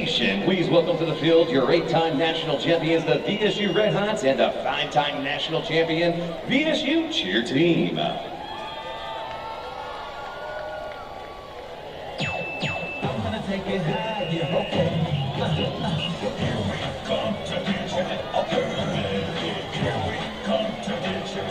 Nation, please welcome to the field your 8-time national champions, the VSU Red Hots, and a 5-time national champion, VSU Cheer Team. I'm gonna take it high, yeah, okay. Here we come to get you, okay. Here we come to get you,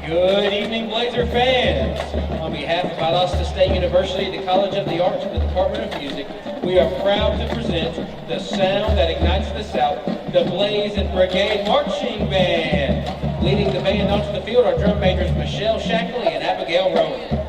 Good evening, Blazer fans. On behalf of Valdosta State University, the College of the Arts, and the Department of Music, we are proud to present the sound that ignites the South, the Blazing Brigade Marching Band. Leading the band onto the field are drum majors Michelle Shackley and Abigail Rowan.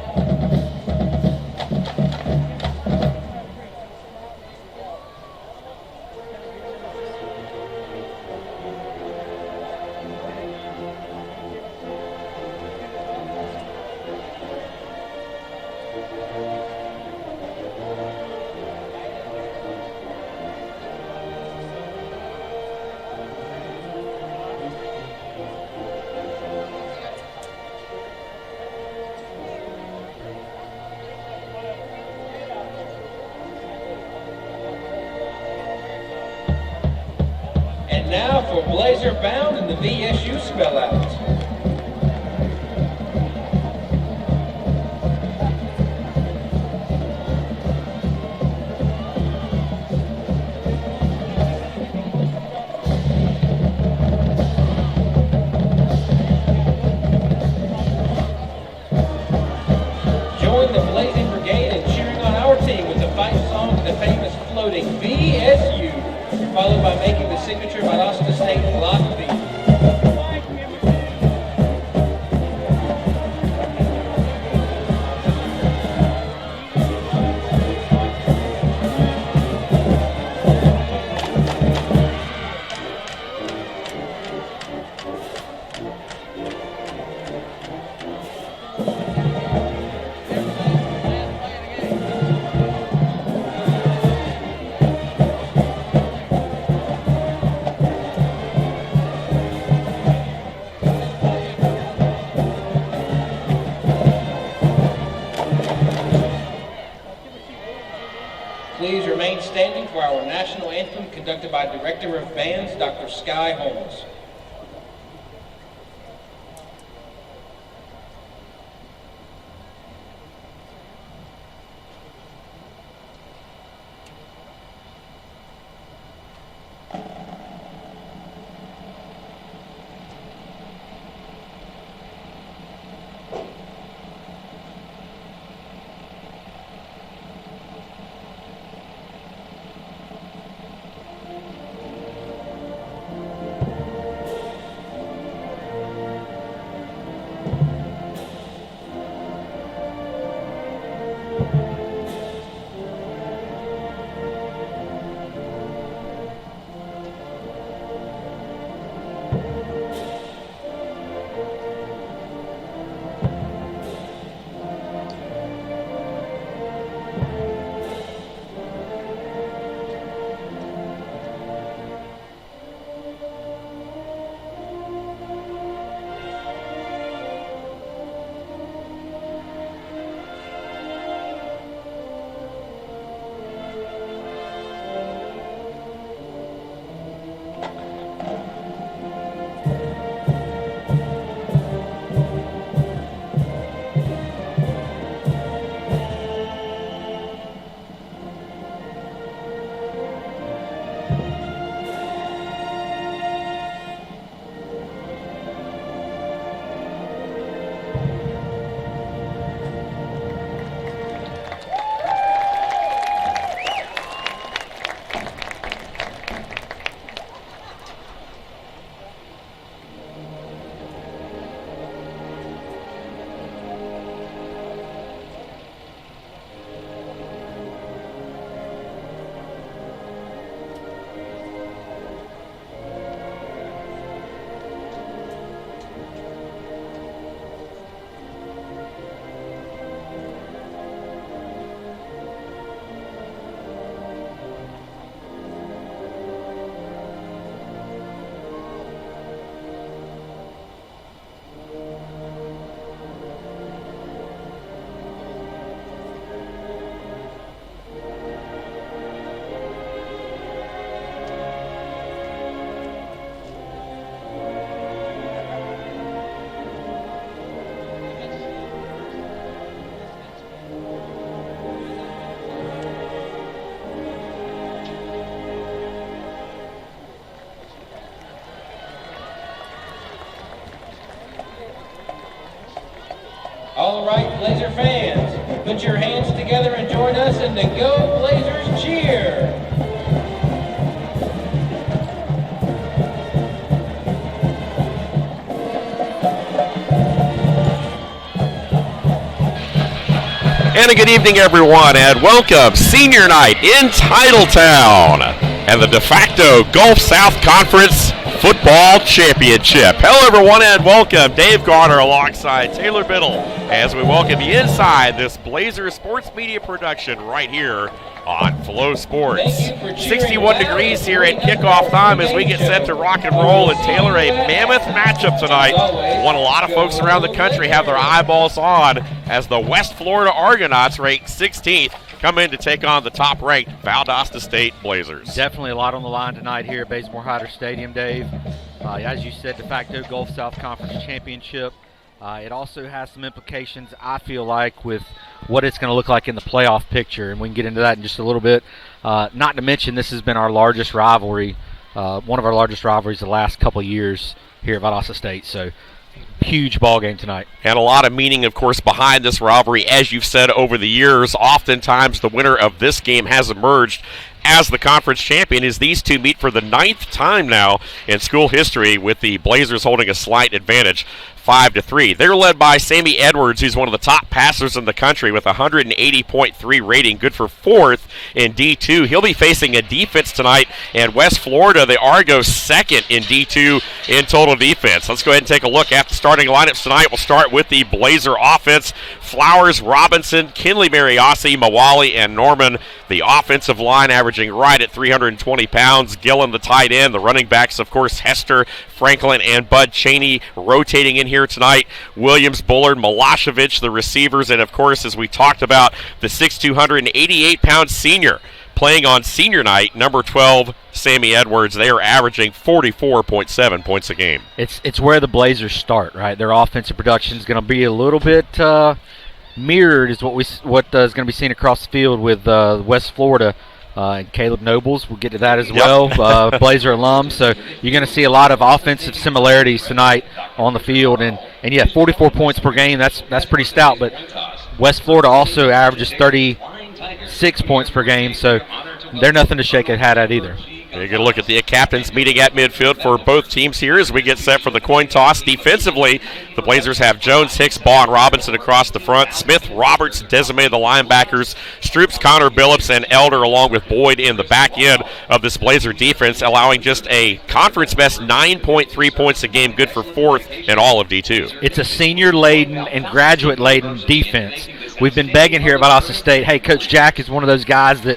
And now for Blazer Bound and the VSU spell out. Join the Blazing Brigade in cheering on our team with the fight song, the famous floating VSU, followed by making the signature Valdosta State block beat. Please remain standing for our national anthem conducted by Director of Bands, Dr. Sky Holmes. Blazer fans, put your hands together and join us in the Go Blazers cheer. And a good evening, everyone, and welcome Senior Night in Titletown and the de facto Gulf South Conference Football Championship. Hello, everyone, and welcome. Dave Garner alongside Taylor Biddle as we welcome you inside this Blazer Sports Media production right here on Flow Sports. 61 degrees here at kickoff time as we get set to rock and roll. And Taylor, a mammoth matchup tonight. One a lot of folks around the country have their eyeballs on as the West Florida Argonauts, ranked 16th, come in to take on the top-ranked Valdosta State Blazers. Definitely a lot on the line tonight here at Bazemore-Hyder Stadium, Dave. As you said, de facto Gulf South Conference Championship. It also has some implications, I feel like, with what it's going to look like in the playoff picture, and we can get into that in just a little bit. Not to mention, this has been our largest rivalry, one of our largest rivalries the last couple of years here at Valdosta State. So, huge ball game tonight. And a lot of meaning, of course, behind this rivalry. As you've said over the years, oftentimes the winner of this game has emerged as the conference champion, as these two meet for the 9th time now in school history, with the Blazers holding a slight advantage, 5-3. They're led by Sammy Edwards, who's one of the top passers in the country with a 180.3 rating, good for 4th in D2. He'll be facing a defense tonight, and West Florida, the Argos, 2nd in D2 in total defense. Let's go ahead and take a look at the starting lineups tonight. We'll start with the Blazer offense. Flowers, Robinson, Kinley, Mariasi, Mawali, and Norman. The offensive line averaging right at 320 pounds. Gillen, the tight end. The running backs, of course, Hester, Franklin, and Bud Cheney rotating in here tonight. Williams, Bullard, Milosevic, the receivers, and, of course, as we talked about, the 288-pound senior playing on senior night, number 12, Sammy Edwards. They are averaging 44.7 points a game. It's where the Blazers start, right? Their offensive production is going to be a little bit mirrored is what is going to be seen across the field with West Florida. And Caleb Nobles, we'll get to that as well, Blazer alum. So you're going to see a lot of offensive similarities tonight on the field. And yeah, 44 points per game, that's pretty stout. But West Florida also averages 36 points per game, so they're nothing to shake a hat at either. You're going to look at the captains meeting at midfield for both teams here as we get set for the coin toss. Defensively, the Blazers have Jones, Hicks, Baugh, and Robinson across the front. Smith, Roberts, Desime, the linebackers. Stroups, Connor, Billups, and Elder, along with Boyd in the back end of this Blazer defense, allowing just a conference best 9.3 points a game, good for 4th in all of D2. It's a senior-laden and graduate-laden defense. We've been begging here at Valdosta State, hey, Coach Jack is one of those guys that,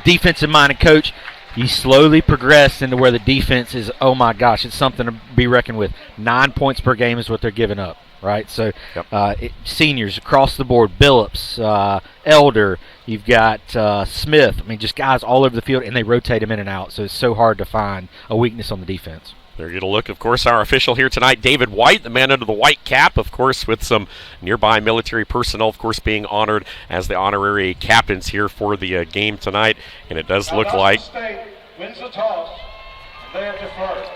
defensive-minded coach, he slowly progressed into where the defense is, oh my gosh, it's something to be reckoned with. 9 points per game is what they're giving up, right? So seniors across the board, Billups, Elder, you've got Smith. I mean, just guys all over the field, and they rotate them in and out. So it's so hard to find a weakness on the defense. They're going to look, of course, our official here tonight, David White, the man under the white cap, of course, with some nearby military personnel, of course, being honored as the honorary captains here for the game tonight. And it does look like State wins the toss. They are deferred.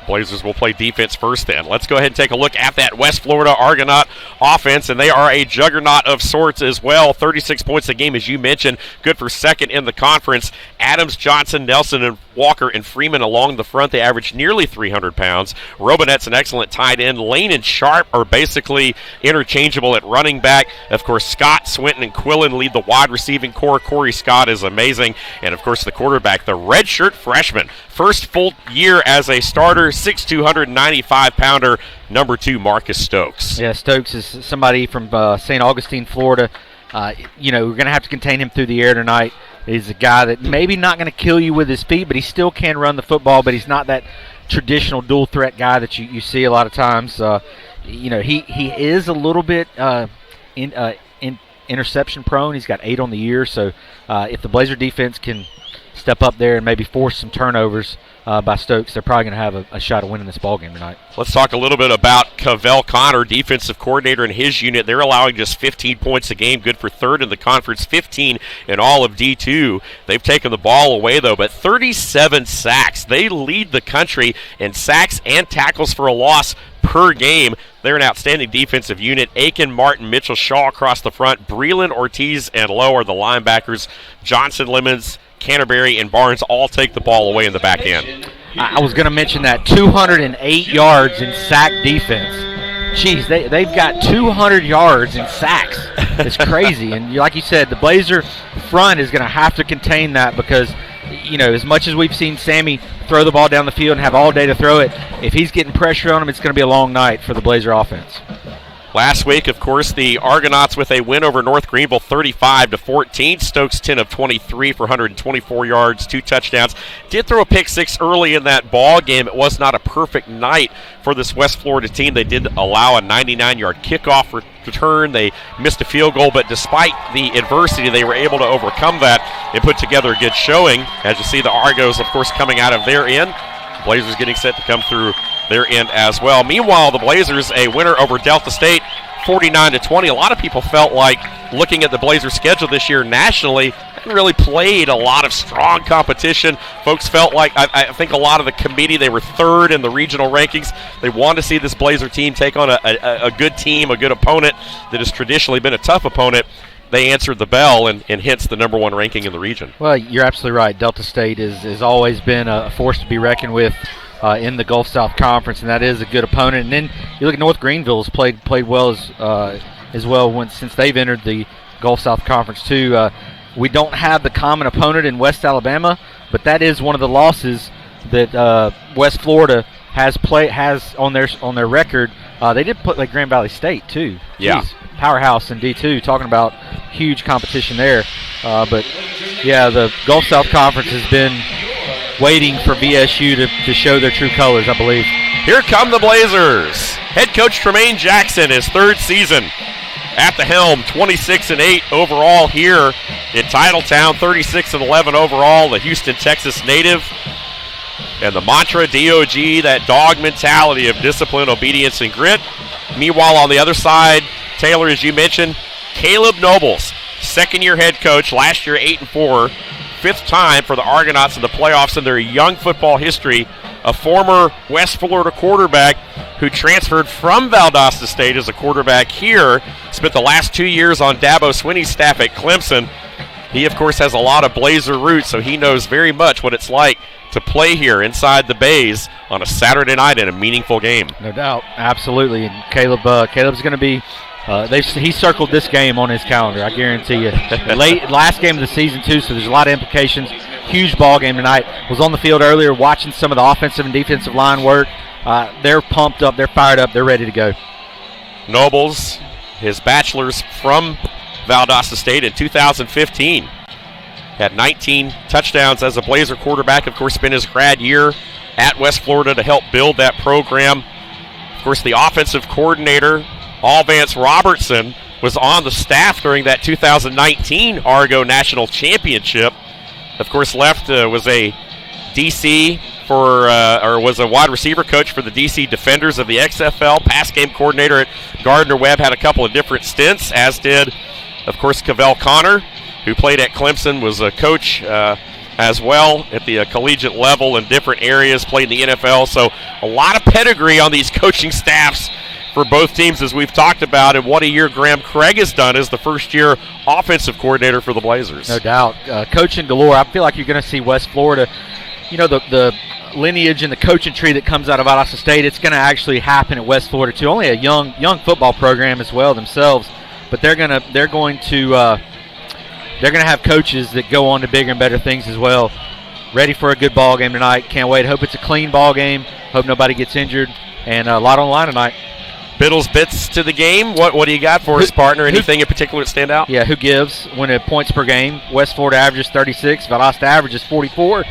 Blazers will play defense first then. Let's go ahead and take a look at that West Florida Argonaut offense, and they are a juggernaut of sorts as well. 36 points a game, as you mentioned, good for 2nd in the conference. Adams, Johnson, Nelson, and Walker and Freeman along the front. They average nearly 300 pounds. Robinette's an excellent tight end. Lane and Sharp are basically interchangeable at running back. Of course, Scott, Swinton, and Quillen lead the wide receiving core. Corey Scott is amazing. And, of course, the quarterback, the redshirt freshman. First full year as a starter, 6'2", 195-pounder, number 2, Marcus Stokes. Yeah, Stokes is somebody from St. Augustine, Florida. We're going to have to contain him through the air tonight. He's a guy that maybe not going to kill you with his feet, but he still can run the football, but he's not that traditional dual-threat guy that you see a lot of times. He is a little bit interception prone. He's got 8 on the year, so if the Blazer defense can step up there and maybe force some turnovers by Stokes, they're probably going to have a shot at winning this ballgame tonight. Let's talk a little bit about Cavell Connor, defensive coordinator, and his unit. They're allowing just 15 points a game, good for 3rd in the conference, 15 in all of D2. They've taken the ball away, though, but 37 sacks. They lead the country in sacks and tackles for a loss per game. They're an outstanding defensive unit. Aiken, Martin, Mitchell, Shaw across the front. Breland, Ortiz, and Lowe are the linebackers. Johnson, Lemons, Canterbury, and Barnes all take the ball away in the back end. I was going to mention that 208 yards in sack defense. Jeez, they've got 200 yards in sacks. It's crazy. And like you said, the Blazer front is going to have to contain that because, as much as we've seen Sammy throw the ball down the field and have all day to throw it, if he's getting pressure on him, it's going to be a long night for the Blazer offense. Last week, of course, the Argonauts with a win over North Greenville 35-14. Stokes 10 of 23 for 124 yards, 2 touchdowns. Did throw a pick 6 early in that ball game. It was not a perfect night for this West Florida team. They did allow a 99-yard kickoff return. They missed a field goal, but despite the adversity, they were able to overcome that and put together a good showing. As you see, the Argos, of course, coming out of their end. Blazers getting set to come through their end as well. Meanwhile, the Blazers, a winner over Delta State, 49-20. A lot of people felt like, looking at the Blazers' schedule this year nationally, hadn't really played a lot of strong competition. Folks felt like, I think a lot of the committee, they were third in the regional rankings. They wanted to see this Blazer team take on a good team, a good opponent that has traditionally been a tough opponent. They answered the bell and hence the number 1 ranking in the region. Well, you're absolutely right. Delta State has always been a force to be reckoned with in the Gulf South Conference, and that is a good opponent. And then you look at North Greenville's played well as well since they've entered the Gulf South Conference too. We don't have the common opponent in West Alabama, but that is one of the losses that West Florida has on their record. They did play like Grand Valley State too. Yeah. Jeez, powerhouse in D2. Talking about huge competition there. But yeah, the Gulf South Conference has been waiting for VSU to show their true colors, I believe. Here come the Blazers. Head coach Tremaine Jackson, his 3rd season at the helm, 26-8 overall here in Titletown, 36-11 overall, the Houston, Texas native. And the mantra, DOG, that dog mentality of discipline, obedience, and grit. Meanwhile, on the other side, Taylor, as you mentioned, Caleb Nobles, 2nd-year head coach, last year 8-4, 5th time for the Argonauts in the playoffs in their young football history. A former West Florida quarterback who transferred from Valdosta State as a quarterback here, spent the last 2 years on Dabo Swinney's staff at Clemson. He, of course, has a lot of Blazer roots, so he knows very much what it's like to play here inside the Bays on a Saturday night in a meaningful game. No doubt, absolutely. And Caleb's going to be. He circled this game on his calendar, I guarantee you. Last game of the season too, so there's a lot of implications. Huge ball game tonight. Was on the field earlier, watching some of the offensive and defensive line work. They're pumped up, they're fired up, they're ready to go. Nobles, his bachelor's from Valdosta State in 2015. Had 19 touchdowns as a Blazer quarterback. Of course, spent his grad year at West Florida to help build that program. Of course, the offensive coordinator, Vance Robertson, was on the staff during that 2019 Argo National Championship. Of course, left was a DC was a wide receiver coach for the DC Defenders of the XFL. Pass game coordinator at Gardner-Webb, had a couple of different stints, as did, of course, Cavell Connor, who played at Clemson, was a coach as well at the collegiate level in different areas, played in the NFL. So a lot of pedigree on these coaching staffs for both teams, as we've talked about, and what a year Graham Craig has done as the first-year offensive coordinator for the Blazers. No doubt. Coaching galore. I feel like you're going to see West Florida, the lineage and the coaching tree that comes out of Valdosta State, it's going to actually happen at West Florida too. Only a young football program as well themselves, but they're going to have coaches that go on to bigger and better things as well. Ready for a good ball game tonight. Can't wait. Hope it's a clean ball game. Hope nobody gets injured, and a lot on the line tonight. Biddle's bits to the game. What do you got for us, partner? Anything in particular that stand out? Yeah, who gives? When it points per game, West Florida averages 36. Valdosta averages 44.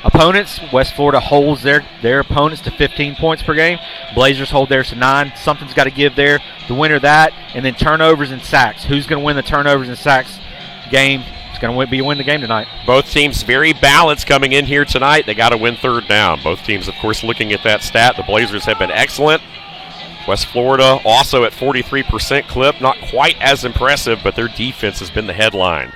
Opponents, West Florida holds their opponents to 15 points per game. Blazers hold theirs to 9. Something's got to give there. The winner of that, and then turnovers and sacks. Who's going to win the turnovers and sacks game? It's going to win the game tonight. Both teams very balanced coming in here tonight. They got to win third down. Both teams, of course, looking at that stat. The Blazers have been excellent. West Florida also at 43% clip. Not quite as impressive, but their defense has been the headline.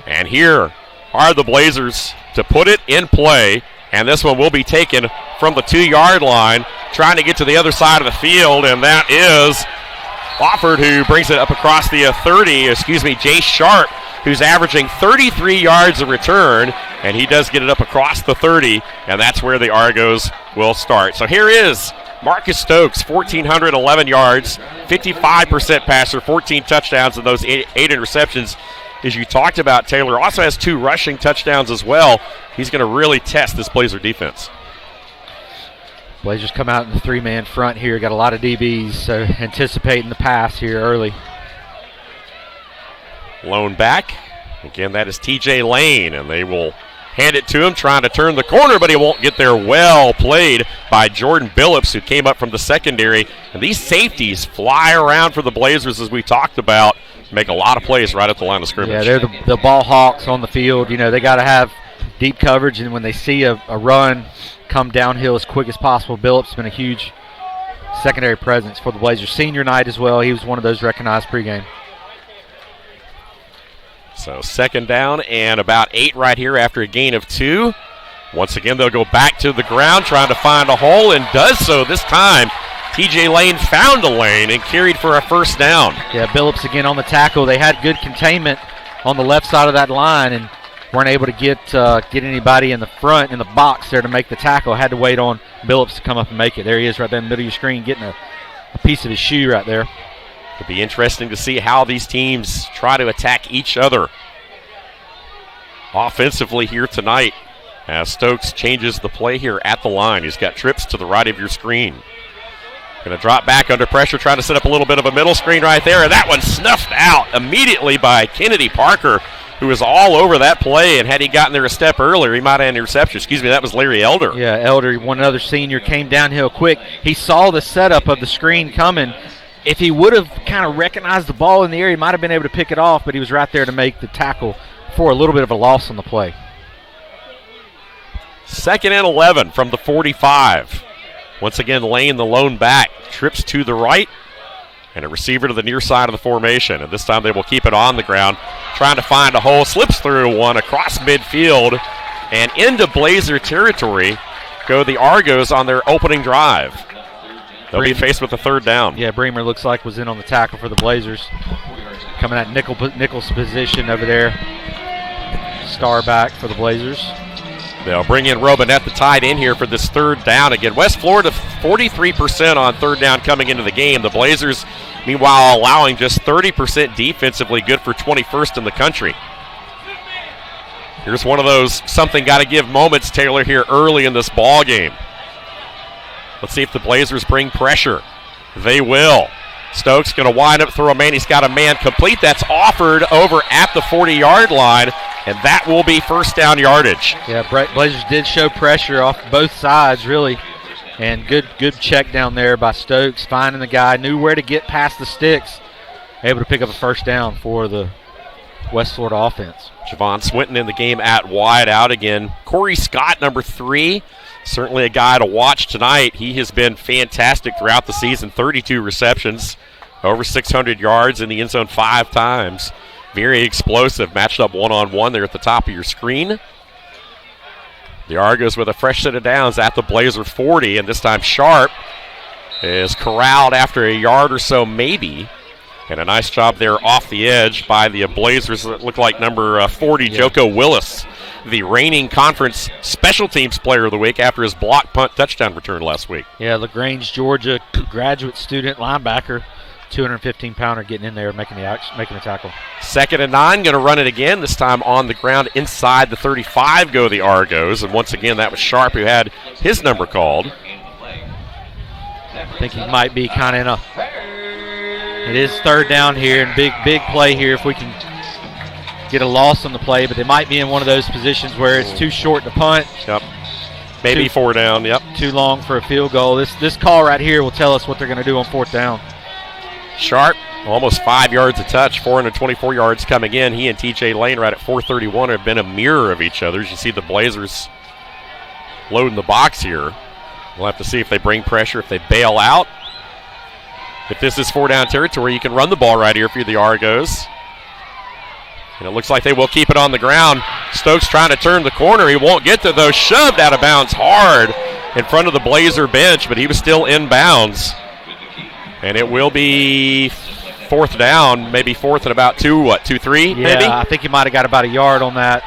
And here are the Blazers to put it in play. And this one will be taken from the 2-yard line. trying to get to the other side of the field, and that is Wofford, who brings it up across the 30. Jay Sharp, who's averaging 33 yards a return, and he does get it up across the 30, and that's where the Argos will start. So here is Marcus Stokes, 1,411 yards, 55% passer, 14 touchdowns, and those eight interceptions. As you talked about, Taylor also has 2 rushing touchdowns as well. He's going to really test this Blazer defense. Blazers come out in the 3-man front here. Got a lot of DBs, so anticipating the pass here early. Lone back. Again, that is TJ Lane, and they will hand it to him, trying to turn the corner, but he won't get there. Well played by Jordan Billups, who came up from the secondary. And these safeties fly around for the Blazers, as we talked about, make a lot of plays right at the line of scrimmage. Yeah, they're the ball hawks on the field. You know, they got to have deep coverage, and when they see a run come downhill as quick as possible. Billups has been a huge secondary presence for the Blazers. Senior night as well. He was one of those recognized pregame. So second down and about 8 right here after a gain of 2. Once again, they'll go back to the ground trying to find a hole, and does so this time. TJ Lane found a lane and carried for a first down. Yeah, Billups again on the tackle. They had good containment on the left side of that line and weren't able to get anybody in the front, in the box there to make the tackle. Had to wait on Billups to come up and make it. There he is right there in the middle of your screen, getting a piece of his shoe right there. It'll be interesting to see how these teams try to attack each other offensively here tonight, as Stokes changes the play here at the line. He's got trips to the right of your screen. Going to drop back under pressure, trying to set up a little bit of a middle screen right there, and that one snuffed out immediately by Kennedy Parker, who was all over that play, and had he gotten there a step earlier, he might have had an interception. That was Larry Elder. Yeah, Elder, one other senior, came downhill quick. He saw the setup of the screen coming. If he would have kind of recognized the ball in the air, he might have been able to pick it off, but he was right there to make the tackle for a little bit of a loss on the play. 2nd and 11 from the 45. Once again, Lane, the lone back, trips to the right, and a receiver to the near side of the formation. And this time they will keep it on the ground, trying to find a hole, slips through one across midfield, and into Blazer territory go the Argos on their opening drive. They'll be faced with a 3rd down. Yeah, Bremer looks like was in on the tackle for the Blazers. Coming at Nichols' position over there. Star back for the Blazers. They'll bring in Robinette, the tight end here for this 3rd down. Again, West Florida 43% on 3rd down coming into the game. The Blazers, meanwhile, allowing just 30% defensively, good for 21st in the country. Here's one of those something got to give moments, Taylor, here early in this ball game. Let's see if the Blazers bring pressure. They will. Stokes going to wind up, throw a man. He's got a man complete. That's offered over at the 40-yard line, and that will be first down yardage. Yeah, Blazers did show pressure off both sides, really, and good check down there by Stokes, finding the guy, knew where to get past the sticks, able to pick up a first down for the West Florida offense. Javon Swinton in the game at wide out again. Corey Scott, number 3. Certainly a guy to watch tonight. He has been fantastic throughout the season. 32 receptions, over 600 yards in the end zone 5 times. Very explosive. Matched up one-on-one there at the top of your screen. The Argos with a fresh set of downs at the Blazer 40, and this time Sharp is corralled after a yard or so maybe. And a nice job there off the edge by the Blazers. It looked like number 40, Joko Willis, the reigning conference special teams player of the week after his block punt touchdown return last week. Yeah, LaGrange, Georgia, graduate student linebacker, 215-pounder getting in there, making the tackle. 2nd and 9, going to run it again. This time on the ground inside the 35 go the Argos. And once again, that was Sharp who had his number called. I think he might be kind of in a... It is 3rd down here, and big play here if we can get a loss on the play, but they might be in one of those positions where it's too short to punt. Yep. Maybe 4 down, yep. Too long for a field goal. This call right here will tell us what they're going to do on 4th down. Sharp, almost 5 yards a touch, 424 yards coming in. He and TJ Lane right at 431 have been a mirror of each other. As you see the Blazers loading the box here. We'll have to see if they bring pressure, if they bail out. If this is 4 down territory, you can run the ball right here for the Argos. And it looks like they will keep it on the ground. Stokes trying to turn the corner. He won't get to those. Shoved out of bounds hard in front of the Blazer bench, but he was still in bounds. And it will be fourth down, maybe fourth and about 2-3, maybe? Yeah, I think he might have got about a yard on that.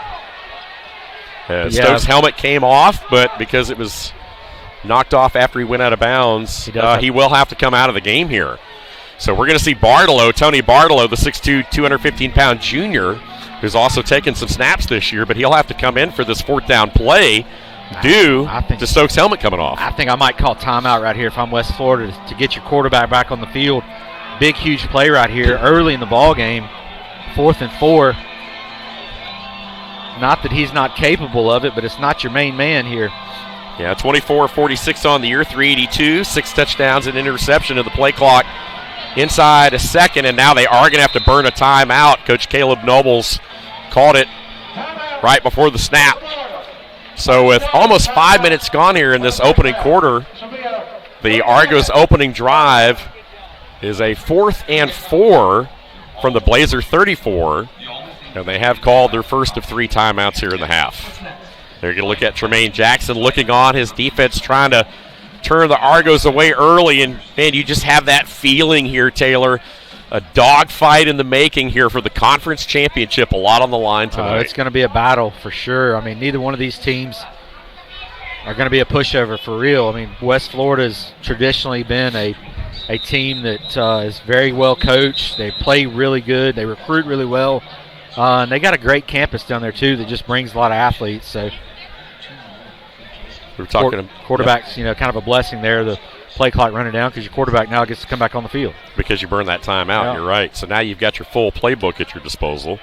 Stokes' helmet came off, but because it was knocked off after he went out of bounds, he will have to come out of the game here. So we're going to see Tony Bartolo, the 6'2", 215-pound junior, who's also taken some snaps this year, but he'll have to come in for this fourth down play due to Stokes' helmet coming off. I think I might call timeout right here if I'm West Florida to get your quarterback back on the field. Big, huge play right here early in the ball game, 4th and 4. Not that he's not capable of it, but it's not your main man here. Yeah, 24-46 on the year, 382, 6 touchdowns and interception of the play clock. Inside a second, and now they are going to have to burn a timeout. Coach Caleb Nobles called it right before the snap. So with almost 5 minutes gone here in this opening quarter, the Argos opening drive is a 4th and 4 from the Blazer 34, and they have called their first of 3 timeouts here in the half. They're going to look at Tremaine Jackson looking on, his defense trying to turn the Argos away early, and man, you just have that feeling here, Taylor. A dogfight in the making here for the conference championship. A lot on the line tonight. It's going to be a battle for sure. I mean, neither one of these teams are going to be a pushover for real. I mean, West Florida's traditionally been a team that is very well coached. They play really good. They recruit really well. And they got a great campus down there, too, that just brings a lot of athletes. So we're talking quarterbacks, kind of a blessing there. The play clock running down because your quarterback now gets to come back on the field. Because you burn that time out, You're right. So now you've got your full playbook at your disposal.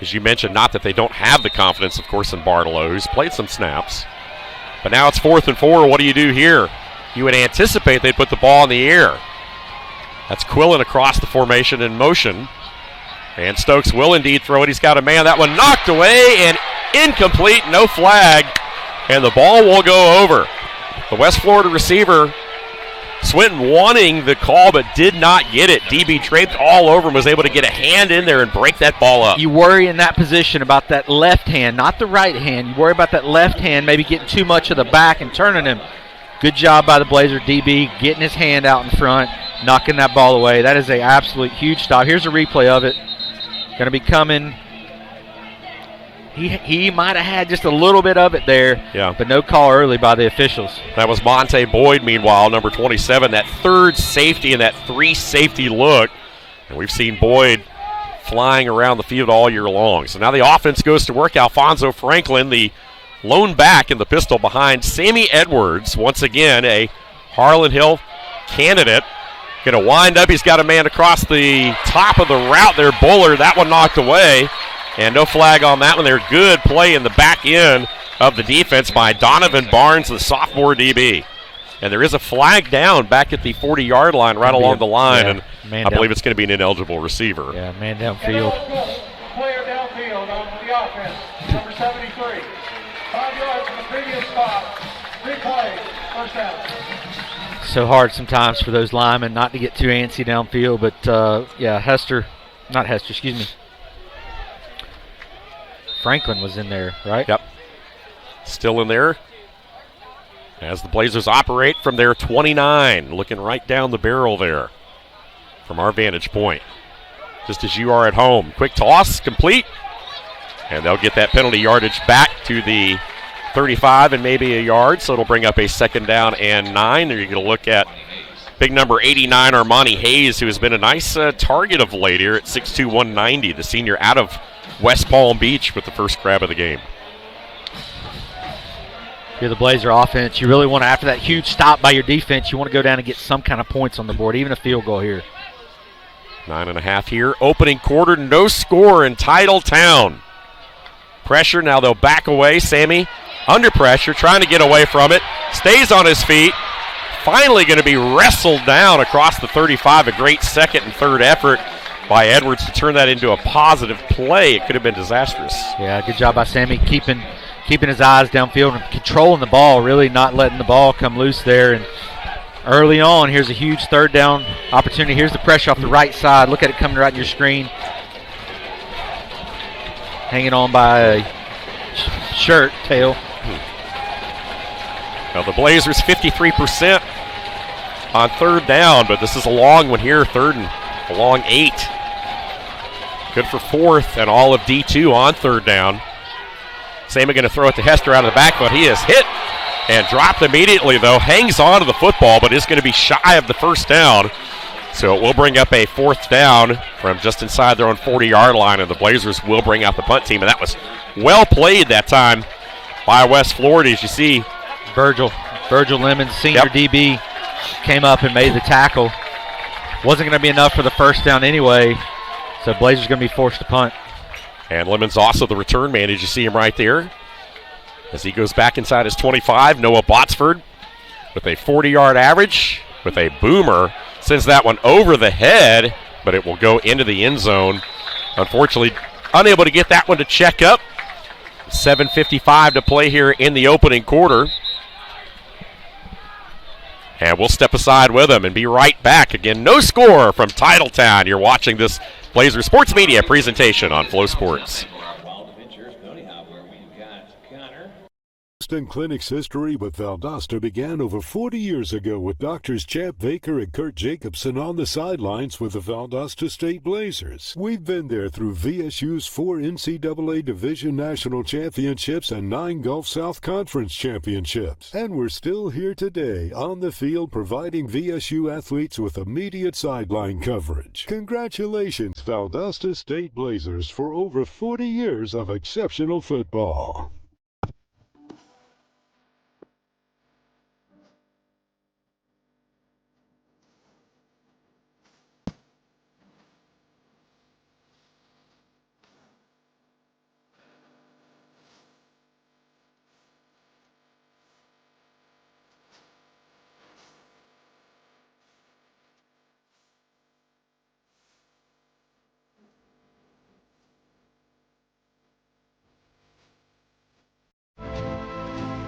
As you mentioned, not that they don't have the confidence, of course, in Bartolo, who's played some snaps. But now it's 4th and 4. What do you do here? You would anticipate they'd put the ball in the air. That's Quillen across the formation in motion. And Stokes will indeed throw it. He's got a man. That one knocked away and incomplete, no flag. And the ball will go over. The West Florida receiver, Swinton, wanting the call but did not get it. DB draped all over him, was able to get a hand in there and break that ball up. You worry in that position about that left hand, not the right hand. You worry about that left hand maybe getting too much of the back and turning him. Good job by the Blazer DB, getting his hand out in front, knocking that ball away. That is an absolute huge stop. Here's a replay of it. Going to be coming. He might have had just a little bit of it there, but no call early by the officials. That was Monte Boyd, meanwhile, number 27, that third safety and that 3-safety look. And we've seen Boyd flying around the field all year long. So now the offense goes to work. Alfonso Franklin, the lone back in the pistol behind Sammy Edwards, once again a Harlan Hill candidate. Going to wind up. He's got a man across the top of the route there. Buller, that one knocked away. And no flag on that one there. Good play in the back end of the defense by Donovan Barnes, the sophomore DB. And there is a flag down back at the 40-yard line, right along the line. And I believe it's going to be an ineligible receiver. Yeah, man downfield. Player downfield on the offense, number 73. 5 yards from the previous spot. 3 plays, first down. So hard sometimes for those linemen not to get too antsy downfield. But, Franklin was in there, right? Yep. Still in there as the Blazers operate from their 29, looking right down the barrel there from our vantage point. Just as you are at home. Quick toss, complete. And they'll get that penalty yardage back to the 35 and maybe a yard, so it'll bring up a 2nd down and 9. There you're going to look at big number 89, Armani Hayes, who has been a nice target of late here at 6'2", 190, the senior out of West Palm Beach with the first grab of the game. You're the Blazer offense. You really want to, after that huge stop by your defense, you want to go down and get some kind of points on the board, even a field goal here. 9.5 here. Opening quarter, no score in Titletown. Pressure, now they'll back away. Sammy under pressure, trying to get away from it. Stays on his feet. Finally going to be wrestled down across the 35. A great second and third effort by Edwards to turn that into a positive play. It could have been disastrous. Yeah, good job by Sammy keeping his eyes downfield and controlling the ball, really not letting the ball come loose there. And early on, here's a huge 3rd down opportunity. Here's the pressure off the right side. Look at it coming right in your screen. Hanging on by a shirt tail. Now the Blazers 53% on third down, but this is a long one here, third and a long 8. Good for fourth and all of D2 on third down. Saman going to throw it to Hester out of the backfield. He is hit and dropped immediately, though. Hangs on to the football, but is going to be shy of the first down. So it will bring up a fourth down from just inside their own 40-yard line, and the Blazers will bring out the punt team. And that was well played that time by West Florida, as you see. Virgil Lemons, senior DB, came up and made the tackle. Wasn't going to be enough for the first down anyway, so Blazers going to be forced to punt. And Lemons also the return man, as you see him right there. As he goes back inside his 25, Noah Botsford with a 40-yard average with a boomer. Sends that one over the head, but it will go into the end zone. Unfortunately, unable to get that one to check up. 7:55 to play here in the opening quarter. And we'll step aside with them and be right back. Again, no score from Titletown. You're watching this Blazer Sports Media presentation on Flow Sports. Boston Clinic's history with Valdosta began over 40 years ago with Doctors Champ Baker and Kurt Jacobson on the sidelines with the Valdosta State Blazers. We've been there through VSU's 4 NCAA Division National Championships and 9 Gulf South Conference Championships. And we're still here today on the field providing VSU athletes with immediate sideline coverage. Congratulations, Valdosta State Blazers, for over 40 years of exceptional football.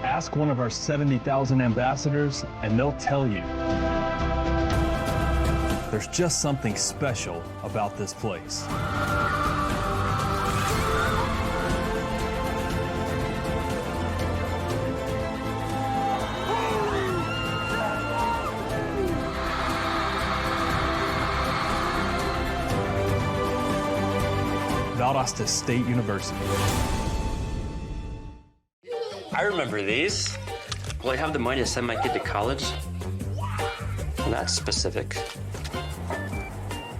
Ask one of our 70,000 ambassadors and they'll tell you. There's just something special about this place. Valdosta State University. I remember these. Will I have the money to send my kid to college? Well, that's specific.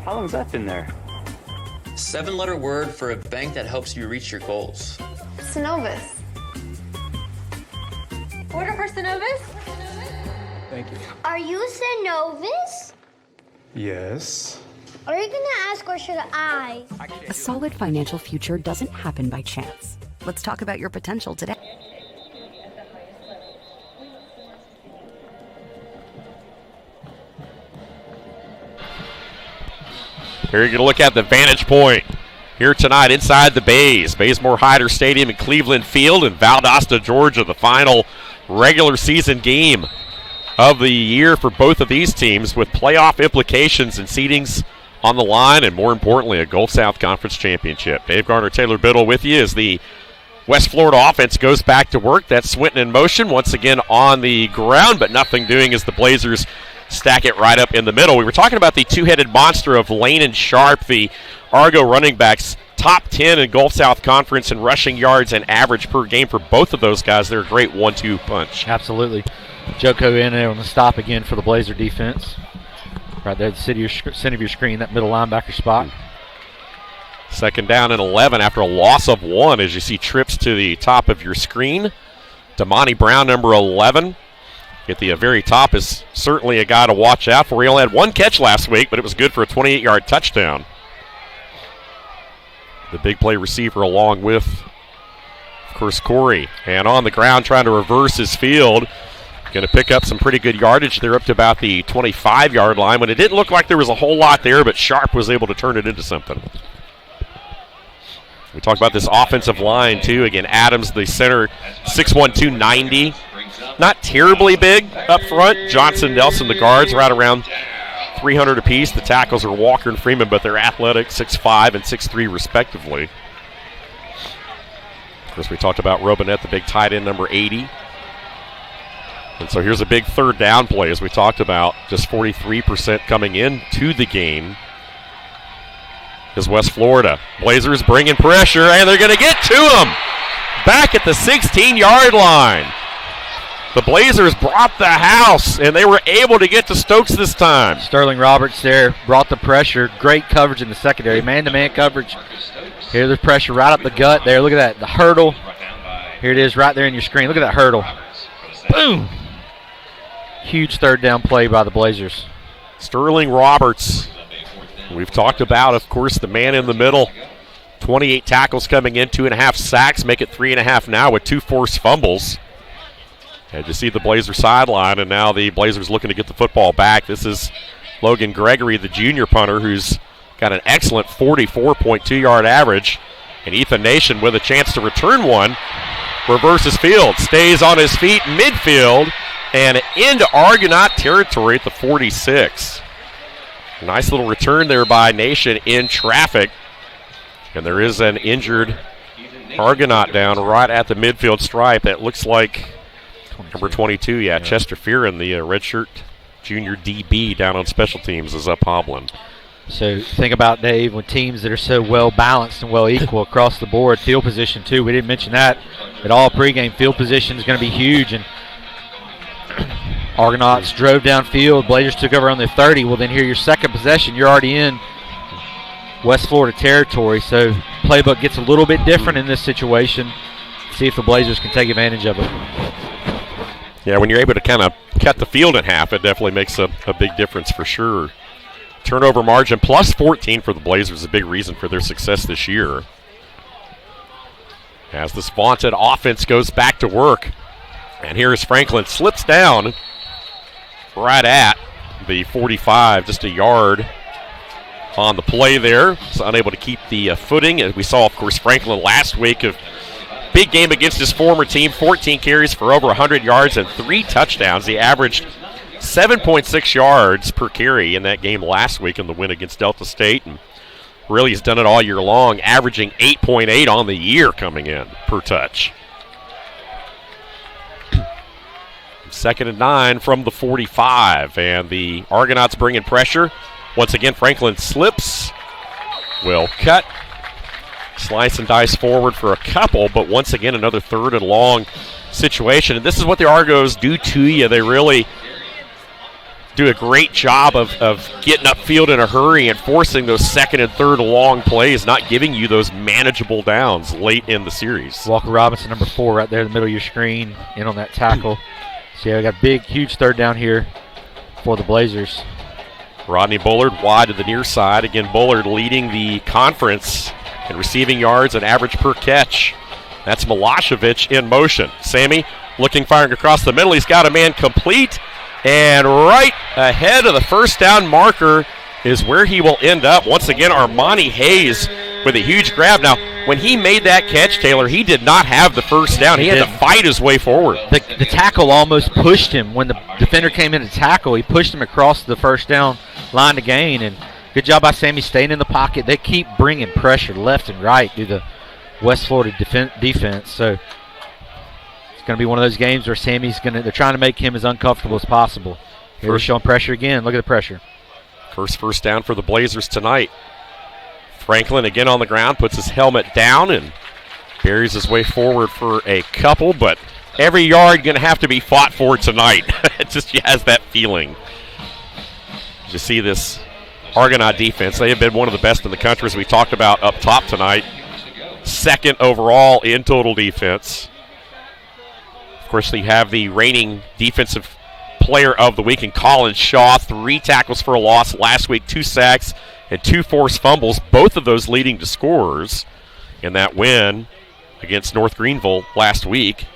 How long has that been there? 7-letter word for a bank that helps you reach your goals. Synovus. Order for Synovus? Thank you. Are you Synovus? Yes. Are you gonna ask or should I? A solid financial future doesn't happen by chance. Let's talk about your potential today. Here you're going to look at the vantage point here tonight inside the Bays. Bazemore Hyder Stadium in Cleveland Field in Valdosta, Georgia, the final regular season game of the year for both of these teams with playoff implications and seedings on the line and, more importantly, a Gulf South Conference championship. Dave Garner, Taylor Biddle with you as the West Florida offense goes back to work. That's Swinton in motion once again on the ground, but nothing doing as the Blazers stack it right up in the middle. We were talking about the two-headed monster of Lane and Sharp, the Argo running backs, top 10 in Gulf South Conference in rushing yards and average per game for both of those guys. They're a great 1-2 punch. Absolutely. Joko in there on the stop again for the Blazer defense. Right there at the center of your screen, that middle linebacker spot. Second down and 11 after a loss of 1 as you see trips to the top of your screen. Damani Brown, number 11. At the very top is certainly a guy to watch out for. He only had 1 catch last week, but it was good for a 28-yard touchdown. The big play receiver along with, of course, Corey. And on the ground trying to reverse his field. Going to pick up some pretty good yardage. They're up to about the 25-yard line when it didn't look like there was a whole lot there, but Sharp was able to turn it into something. We talked about this offensive line, too. Again, Adams, the center, 6'1", 290. Not terribly big up front. Johnson, Nelson, the guards, right around 300 apiece. The tackles are Walker and Freeman, but they're athletic, 6'5" and 6'3", respectively. Of course, we talked about Robinette, the big tight end, number 80. And so here's a big third down play, as we talked about, just 43% coming into the game is West Florida. Blazers bringing pressure, and they're going to get to him back at the 16-yard line. The Blazers brought the house, and they were able to get to Stokes this time. Sterling Roberts there brought the pressure. Great coverage in the secondary. Man-to-man coverage. Here's the pressure right up the gut there. Look at that, the hurdle. Here it is right there in your screen. Look at that hurdle. Boom. Huge third down play by the Blazers. Sterling Roberts. We've talked about, of course, the man in the middle. 28 tackles coming in, 2.5 sacks, make it 3.5 now with 2 forced fumbles. And you see the Blazer sideline, and now the Blazers looking to get the football back. This is Logan Gregory, the junior punter, who's got an excellent 44.2-yard average. And Ethan Nation with a chance to return one. Reverses field, stays on his feet midfield, and into Argonaut territory at the 46. Nice little return there by Nation in traffic. And there is an injured Argonaut down right at the midfield stripe. That looks like number 22, Chester Fearon, the redshirt junior DB down on special teams, is up hobbling. So think about, Dave, when teams that are so well balanced and well equal across the board, field position too. We didn't mention that at all pregame. Field position is going to be huge, and Argonauts drove downfield. Blazers took over on the 30. Well, then here your second possession, you're already in West Florida territory. So playbook gets a little bit different in this situation. See if the Blazers can take advantage of it. Yeah, when you're able to kind of cut the field in half, it definitely makes a big difference for sure. Turnover margin plus 14 for the Blazers, a big reason for their success this year. As this vaunted offense goes back to work. And here is Franklin, slips down right at the 45, just a yard on the play there. He's unable to keep the footing. As we saw, of course, Franklin last week, of big game against his former team, 14 carries for over 100 yards and 3 touchdowns. He averaged 7.6 yards per carry in that game last week in the win against Delta State. And really has done it all year long, averaging 8.8 on the year coming in per touch. 2nd and 9 from the 45, and the Argonauts bringing pressure. Once again, Franklin slips, will cut, slice and dice forward for a couple, but once again another 3rd and long situation. And this is what the Argos do to you. They really do a great job of getting upfield in a hurry and forcing those 2nd and 3rd long plays, not giving you those manageable downs late in the series. Walker Robinson, number 4, right there in the middle of your screen, in on that tackle. So yeah, we got a big, huge 3rd down here for the Blazers. Rodney Bullard wide to the near side. Again, Bullard leading the conference in receiving yards and average per catch. That's Milosevic in motion. Sammy looking, firing across the middle. He's got a man complete. And right ahead of the 1st down marker is where he will end up. Once again, Armani Hayes with a huge grab. Now, when he made that catch, Taylor, he did not have the 1st down. He had to fight his way forward. The tackle almost pushed him. When the defender came in to tackle, he pushed him across the 1st down line to gain. And good job by Sammy staying in the pocket. They keep bringing pressure left and right through the West Florida defense. So it's going to be one of those games where they're trying to make him as uncomfortable as possible. Here they're showing pressure again. Look at the pressure. First 1st down for the Blazers tonight. Franklin again on the ground, puts his helmet down and buries his way forward for a couple, but every yard going to have to be fought for tonight. It just has that feeling. You see this Argonaut defense. They have been one of the best in the country, as we talked about up top tonight. 2nd overall in total defense. Of course, they have the reigning defensive player of the week in Colin Shaw. 3 tackles for a loss last week, 2 sacks, and 2 forced fumbles, both of those leading to scores in that win against North Greenville last week.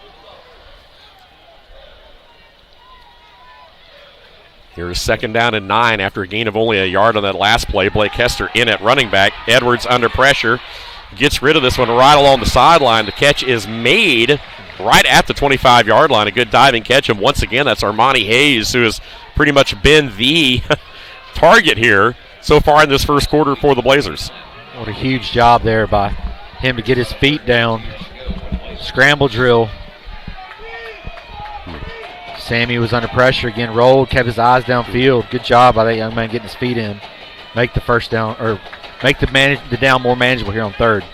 Here's 2nd down and 9 after a gain of only a yard on that last play. Blake Hester in at running back. Edwards under pressure. Gets rid of this one right along the sideline. The catch is made right at the 25-yard line. A good diving catch. And once again, that's Armani Hayes, who has pretty much been the target here so far in this 1st quarter for the Blazers. What a huge job there by him to get his feet down. Scramble drill. Sammy was under pressure again, rolled, kept his eyes downfield. Good job by that young man getting his feet in. Make the first down, or make the down more manageable here on third.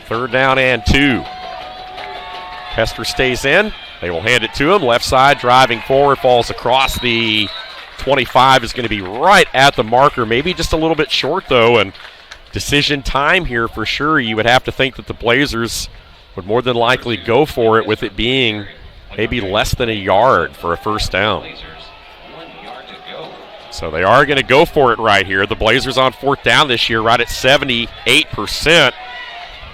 3rd down and 2. Hester stays in. They will hand it to him. Left side, driving forward, falls across the 25, is going to be right at the marker. Maybe just a little bit short, though, and decision time here for sure. You would have to think that the Blazers would more than likely go for it, with it being maybe less than a yard for a first down. So they are going to go for it right here. The Blazers on 4th down this year, right at 78%.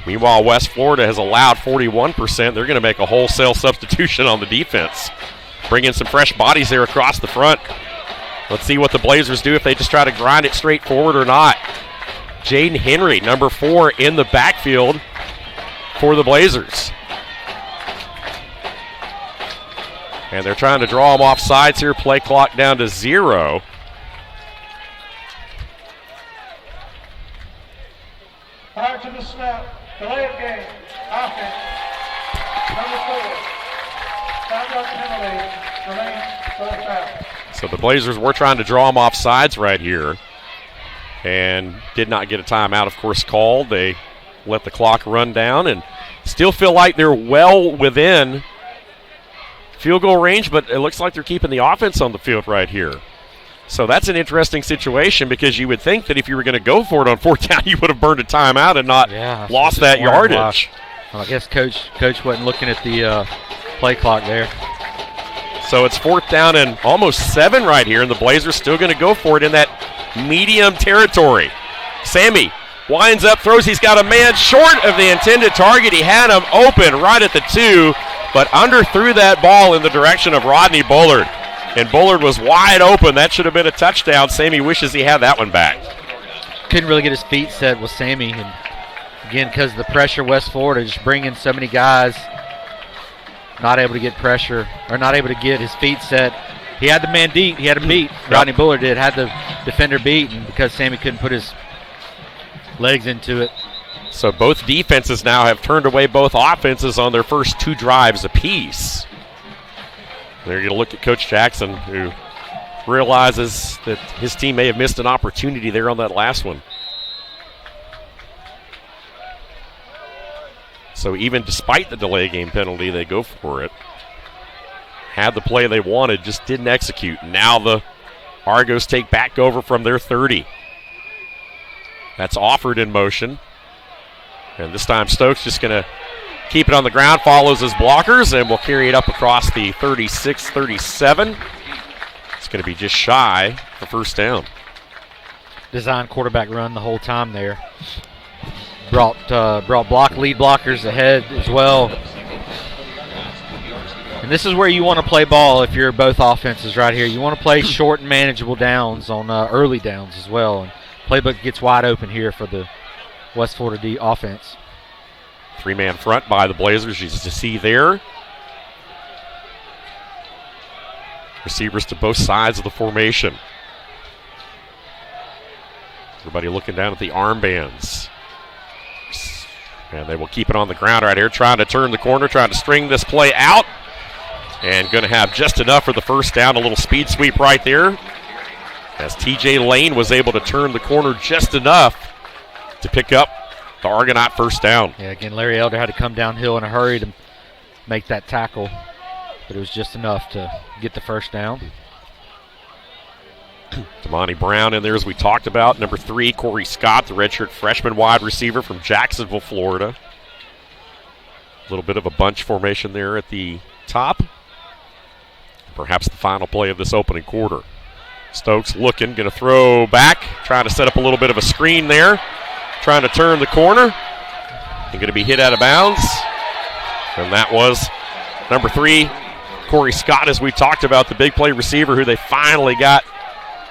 Meanwhile, West Florida has allowed 41%. They're going to make a wholesale substitution on the defense. Bring in some fresh bodies there across the front. Let's see what the Blazers do, if they just try to grind it straight forward or not. Jaden Henry, number 4, in the backfield for the Blazers. And they're trying to draw him off sides here. Play clock down to 0. Prior to the snap, delay of game, offense, number 4, 5-yard penalty, remains 4th down. So the Blazers were trying to draw him off sides right here and did not get a timeout, of course, called. They let the clock run down and still feel like they're well within field goal range, but it looks like they're keeping the offense on the field right here. So that's an interesting situation, because you would think that if you were going to go for it on 4th down, you would have burned a timeout and not lost that yardage. Well, I guess coach wasn't looking at the play clock there. So it's 4th down and almost 7 right here, and the Blazers still going to go for it in that medium territory. Sammy winds up, throws. He's got a man short of the intended target. He had him open right at the 2, but underthrew that ball in the direction of Rodney Bullard. And Bullard was wide open. That should have been a touchdown. Sammy wishes he had that one back. Couldn't really get his feet set with Sammy. And again, because of the pressure, West Florida just bringing so many guys, not able to get pressure, or not able to get his feet set. He had the man beat. He had him beat. Rodney Bullard did. Had the defender beat, and because Sammy couldn't put his legs into it. So both defenses now have turned away both offenses on their first 2 drives apiece. They're going to look at Coach Jackson, who realizes that his team may have missed an opportunity there on that last one. So even despite the delay game penalty, they go for it. Had the play they wanted, just didn't execute. Now the Argos take back over from their 30. That's offered in motion. And this time Stokes just going to keep it on the ground, follows his blockers, and will carry it up across the 36-37. It's going to be just shy for first down. Design quarterback run the whole time there. Brought lead blockers ahead as well. And this is where you want to play ball if you're both offenses right here. You want to play short and manageable downs on early downs as well. And playbook gets wide open here for the West Florida D offense. 3-man front by the Blazers, you see there. Receivers to both sides of the formation. Everybody looking down at the armbands. And they will keep it on the ground right here, trying to turn the corner, trying to string this play out. And going to have just enough for the first down, a little speed sweep right there. As TJ Lane was able to turn the corner just enough to pick up the Argonaut first down. Yeah, again, Larry Elder had to come downhill in a hurry to make that tackle, but it was just enough to get the first down. Damani Brown in there, as we talked about. Number 3, Corey Scott, the redshirt freshman wide receiver from Jacksonville, Florida. A little bit of a bunch formation there at the top. Perhaps the final play of this opening quarter. Stokes looking, going to throw back, trying to set up a little bit of a screen there. Trying to turn the corner. And going to be hit out of bounds. And that was number 3, Corey Scott, as we talked about, the big play receiver who they finally got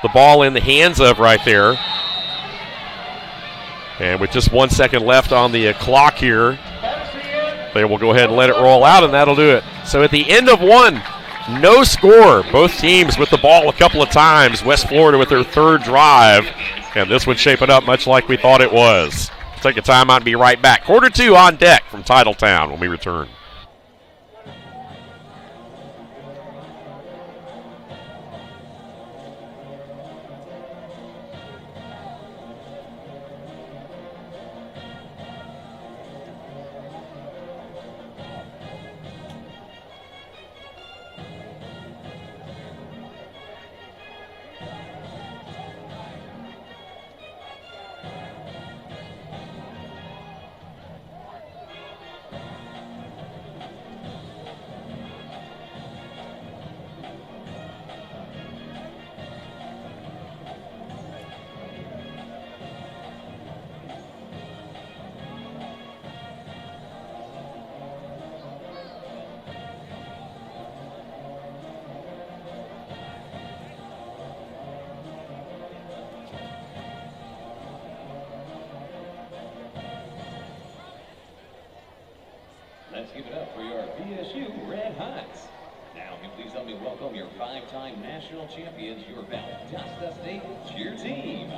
the ball in the hands of right there. And with just 1 second left on the clock here, they will go ahead and let it roll out, and that'll do it. So at the end of one, no score. Both teams with the ball a couple of times. West Florida with their 3rd drive. And this one's shaping up much like we thought it was. Take a timeout and be right back. Quarter 2 on deck from Titletown when we return. Let's give it up for your VSU Red Hots. Now, can you please help me welcome your 5-time national champions, your Valdosta State cheer team.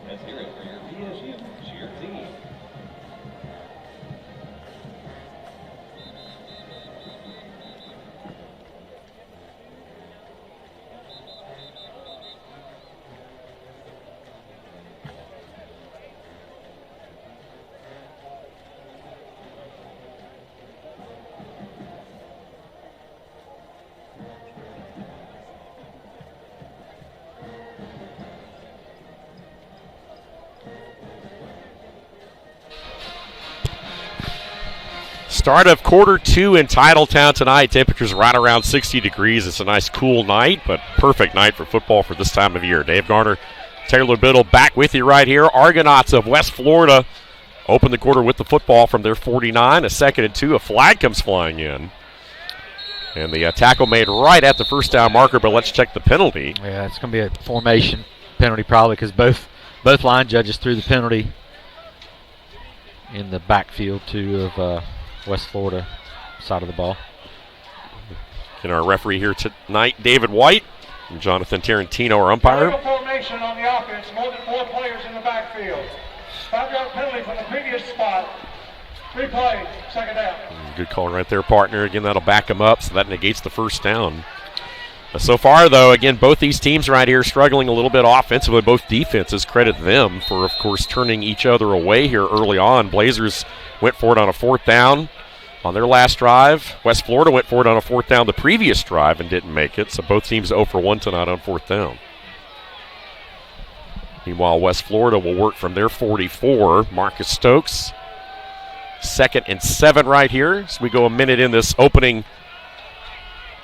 Let's hear it for your VSU cheer team. Start of quarter 2 in Titletown tonight. Temperatures right around 60 degrees. It's a nice cool night, but perfect night for football for this time of year. Dave Garner, Taylor Biddle back with you right here. Argonauts of West Florida open the quarter with the football from their 49. A 2nd and 2. A flag comes flying in. And the tackle made right at the first down marker, but let's check the penalty. Yeah, it's going to be a formation penalty probably because both line judges threw the penalty in the backfield too of West Florida side of the ball. And our referee here tonight, David White, and Jonathan Tarantino, our umpire. Illegal formation on the offense, more than 4 players in the backfield. 5-yard penalty from the previous spot. 3 plays, 2nd down. Good call right there, partner. Again, that'll back them up, so that negates the first down. So far, though, again, both these teams right here struggling a little bit offensively. Both defenses credit them for, of course, turning each other away here early on. Blazers went for it on a 4th down on their last drive. West Florida went for it on a 4th down the previous drive and didn't make it. So both teams 0 for 1 tonight on 4th down. Meanwhile, West Florida will work from their 44. Marcus Stokes, 2nd and 7 right here. As we go a minute in this opening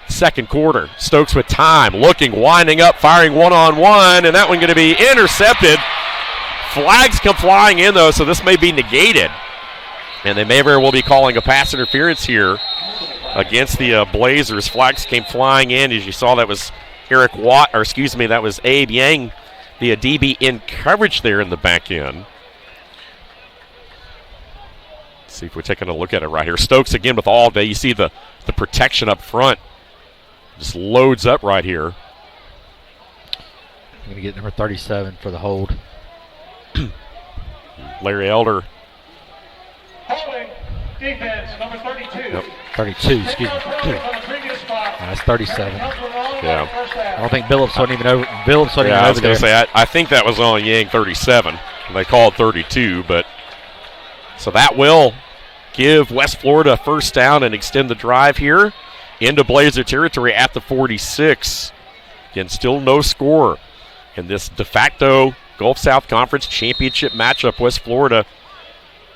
second quarter. Stokes with time, looking, winding up, firing one-on-one, and that one going to be intercepted. Flags come flying in, though, so this may be negated. And they may very well be calling a pass interference here against the Blazers. Flags came flying in. As you saw, that was that was Abe Yang, the DB in coverage there in the back end. Let's see if we're taking a look at it right here. Stokes again with all day. You see the protection up front. Just loads up right here. I'm going to get number 37 for the hold. Larry Elder. Holding defense, number 32. Yep. 32, excuse me. That's 37. Yeah. I don't think Billups wasn't even over. Billups wasn't even I was over going to there. say, I think that was on Yang 37. And they called 32, but so that will give West Florida a first down and extend the drive here into Blazer territory at the 46. Again, still no score in this de facto Gulf South Conference championship matchup. West Florida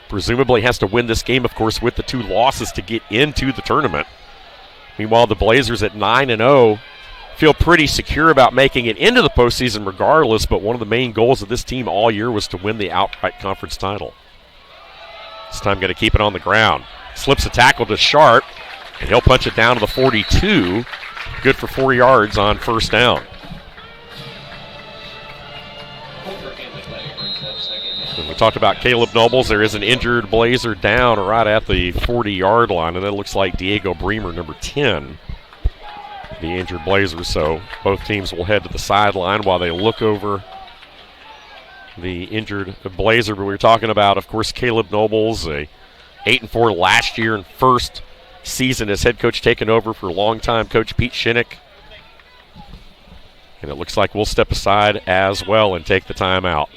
presumably has to win this game, of course, with the 2 losses to get into the tournament. Meanwhile, the Blazers at 9-0 feel pretty secure about making it into the postseason regardless, but one of the main goals of this team all year was to win the outright conference title. This time going to keep it on the ground. Slips a tackle to Sharp, and he'll punch it down to the 42. Good for 4 yards on first down. And we talked about Caleb Nobles. There is an injured Blazer down right at the 40-yard line, and it looks like Diego Bremer, number 10, the injured Blazer. So both teams will head to the sideline while they look over the injured Blazer. But we were talking about, of course, Caleb Nobles, a 8-4 last year and first season as head coach, taking over for longtime coach Pete Shinnick. And it looks like we'll step aside as well and take the timeout.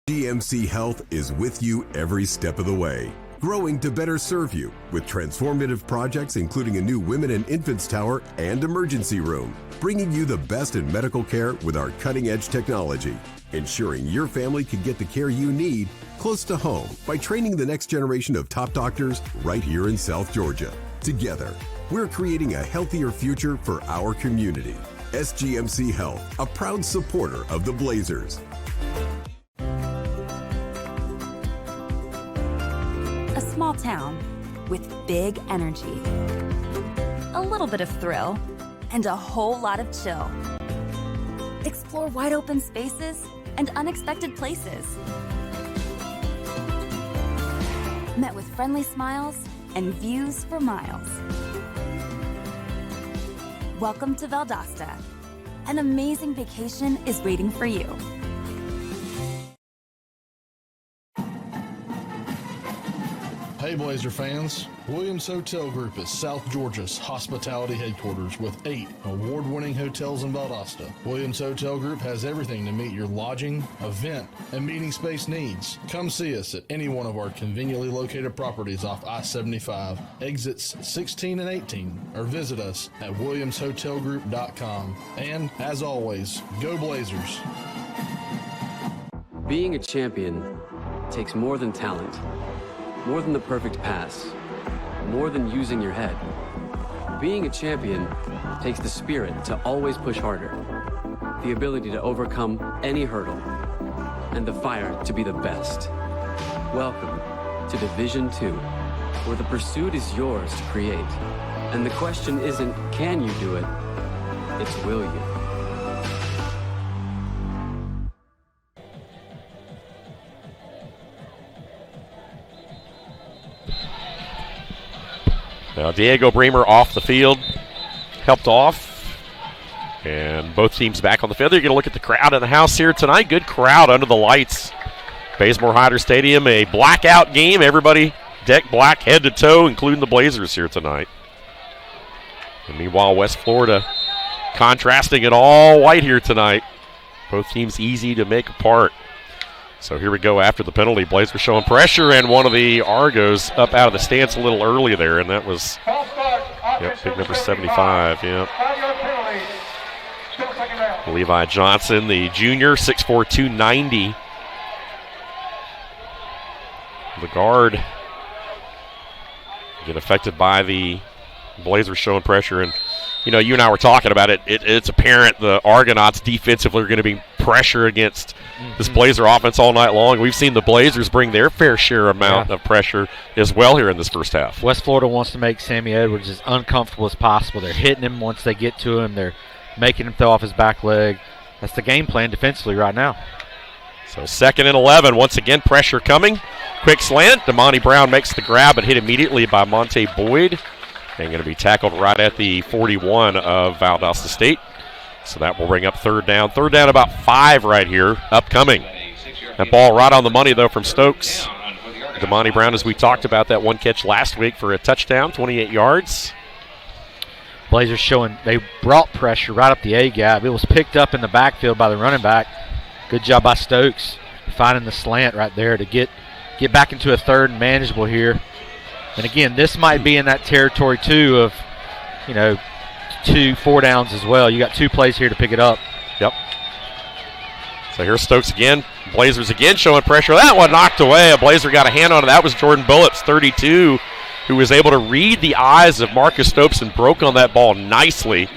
GMC Health is with you every step of the way, growing to better serve you with transformative projects including a new women and infants tower and emergency room, bringing you the best in medical care with our cutting-edge technology, ensuring your family can get the care you need close to home by training the next generation of top doctors right here in South Georgia. Together, we're creating a healthier future for our community. SGMC Health, a proud supporter of the Blazers. A small town with big energy, a little bit of thrill, and a whole lot of chill. Explore wide open spaces and unexpected places. Met with friendly smiles and views for miles. Welcome to Valdosta. An amazing vacation is waiting for you. Hey Blazer fans, Williams Hotel Group is South Georgia's hospitality headquarters with 8 award-winning hotels in Valdosta. Williams Hotel Group has everything to meet your lodging, event, and meeting space needs. Come see us at any one of our conveniently located properties off I-75, exits 16 and 18, or visit us at williamshotelgroup.com. And as always, go Blazers! Being a champion takes more than talent. More than the perfect pass, more than using your head. Being a champion takes the spirit to always push harder, the ability to overcome any hurdle, and the fire to be the best. Welcome to Division II, where the pursuit is yours to create. And the question isn't, can you do it? It's, will you? Now Diego Bremer off the field, helped off, and both teams back on the field. You're going to look at the crowd in the house here tonight. Good crowd under the lights. Bazemore Hyder Stadium, a blackout game. Everybody decked black head to toe, including the Blazers here tonight. And meanwhile, West Florida contrasting it all white here tonight. Both teams easy to make apart. So here we go after the penalty. Blazers showing pressure, and one of the Argos up out of the stance a little early there, and that was big number 75. Levi Johnson, the junior, 6'4", 290. The guard get affected by the Blazers showing pressure, and you know, you and I were talking about it. It's apparent the Argonauts defensively are going to be pressure against this Blazer offense all night long. We've seen the Blazers bring their fair share amount of pressure as well here in this first half. West Florida wants to make Sammy Edwards as uncomfortable as possible. They're hitting him once they get to him. They're making him throw off his back leg. That's the game plan defensively right now. So 2nd and 11. Once again, pressure coming. Quick slant. Damani Brown makes the grab, but hit immediately by Monte Boyd. And going to be tackled right at the 41 of Valdosta State. So that will bring up third down. Third down about 5 right here, upcoming. That ball right on the money, though, from Stokes. Damani Brown, as we talked about, that one catch last week for a touchdown, 28 yards. Blazers showing they brought pressure right up the A-gap. It was picked up in the backfield by the running back. Good job by Stokes finding the slant right there to get back into a third and manageable here. And again, this might be in that territory too of, 4 downs as well. You got 2 plays here to pick it up. Yep. So here's Stokes again. Blazers again showing pressure. That one knocked away. A Blazer got a hand on it. That was Jordan Billups, 32, who was able to read the eyes of Marcus Stokes and broke on that ball nicely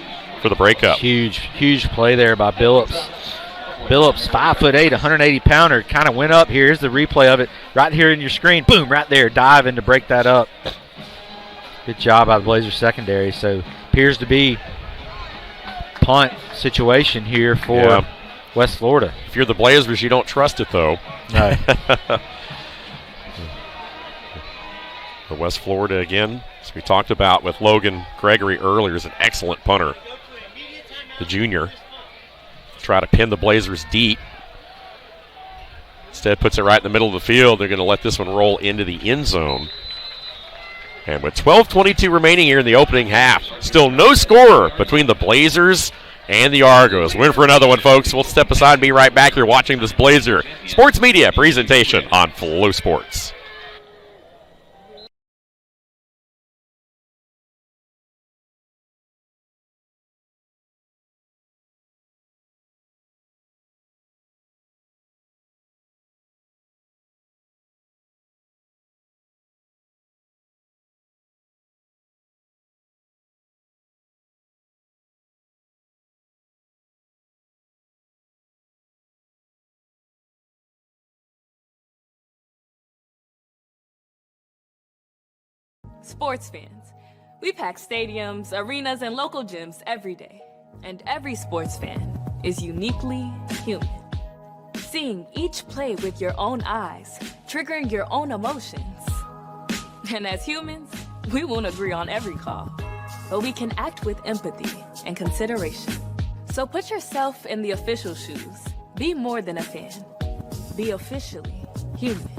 for the breakup. Huge play there by Billups. Billups, 5'8", 180-pounder, kind of went up. Here's the replay of it right here in your screen. Boom, right there, diving to break that up. Good job by the Blazers secondary. So appears to be punt situation here for West Florida. If you're the Blazers, you don't trust it, though. No. The West Florida, again, as we talked about with Logan Gregory earlier, is an excellent punter. The junior. Try to pin the Blazers deep. Instead puts it right in the middle of the field. They're going to let this one roll into the end zone. And with 12:22 remaining here in the opening half, still no score between the Blazers and the Argos. We're in for another one, folks. We'll step aside and be right back here watching this Blazer Sports Media presentation on Flow Sports. Sports fans, we pack stadiums, arenas, and local gyms every day. And every sports fan is uniquely human. Seeing each play with your own eyes, triggering your own emotions. And as humans, we won't agree on every call, but we can act with empathy and consideration. So put yourself in the official shoes. Be more than a fan. Be officially human.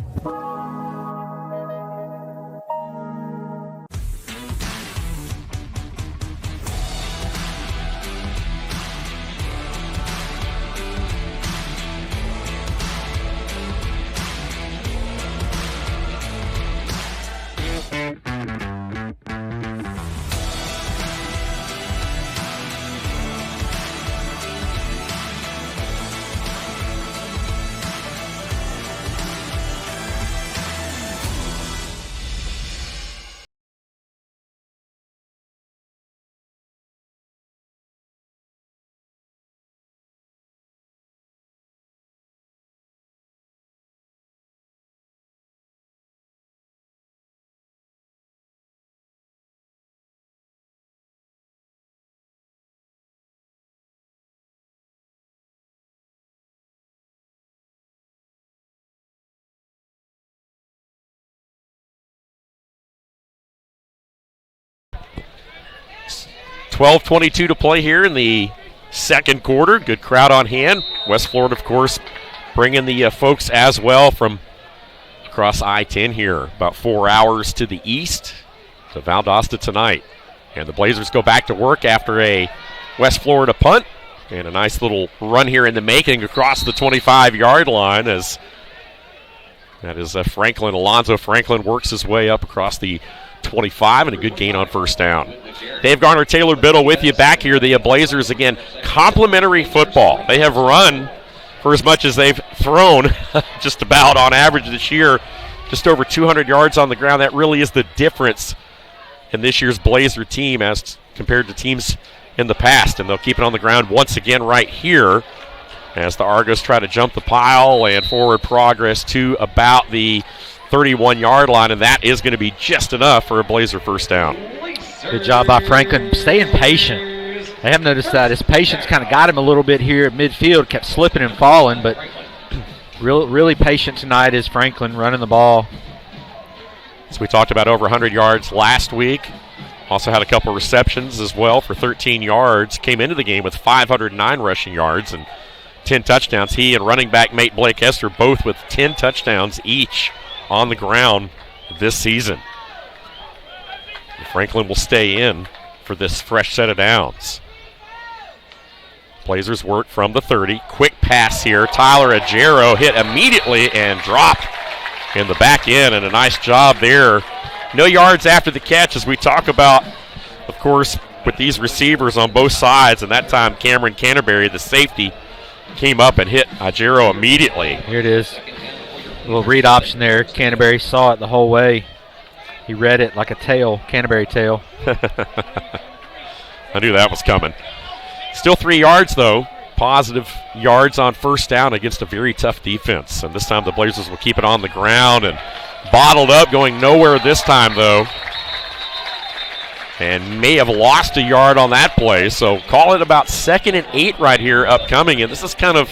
12:22 to play here in the second quarter. Good crowd on hand. West Florida, of course, bringing the folks as well from across I-10 here. About 4 hours to the east to Valdosta tonight. And the Blazers go back to work after a West Florida punt. And a nice little run here in the making across the 25-yard line as that is Franklin. Alonzo Franklin works his way up across the 25 and a good gain on first down. Dave Garner, Taylor Biddle with you back here. The Blazers, again, complimentary football. They have run for as much as they've thrown just about on average this year, just over 200 yards on the ground. That really is the difference in this year's Blazer team as compared to teams in the past. And they'll keep it on the ground once again right here as the Argos try to jump the pile and forward progress to about the 31-yard line, and that is going to be just enough for a Blazer first down. Good job by Franklin, staying patient. I have noticed that his patience kind of got him a little bit here at midfield, kept slipping and falling, but really patient tonight is Franklin running the ball. So we talked about over 100 yards last week. Also had a couple receptions as well for 13 yards. Came into the game with 509 rushing yards and 10 touchdowns. He and running back mate Blake Hester both with 10 touchdowns each on the ground this season. And Franklin will stay in for this fresh set of downs. Blazers work from the 30. Quick pass here. Tyler Ajero hit immediately and dropped in the back end, and a nice job there. No yards after the catch, as we talk about, of course, with these receivers on both sides, and that time Cameron Canterbury, the safety, came up and hit Ajero immediately. Here it is. A little read option there. Canterbury saw it the whole way. He read it like a tail, Canterbury tail. I knew that was coming. Still 3 yards, though. Positive yards on first down against a very tough defense. And this time the Blazers will keep it on the ground and bottled up, going nowhere this time, though. and may have lost a yard on that play. So call it about 2nd and 8 right here upcoming. And this is kind of,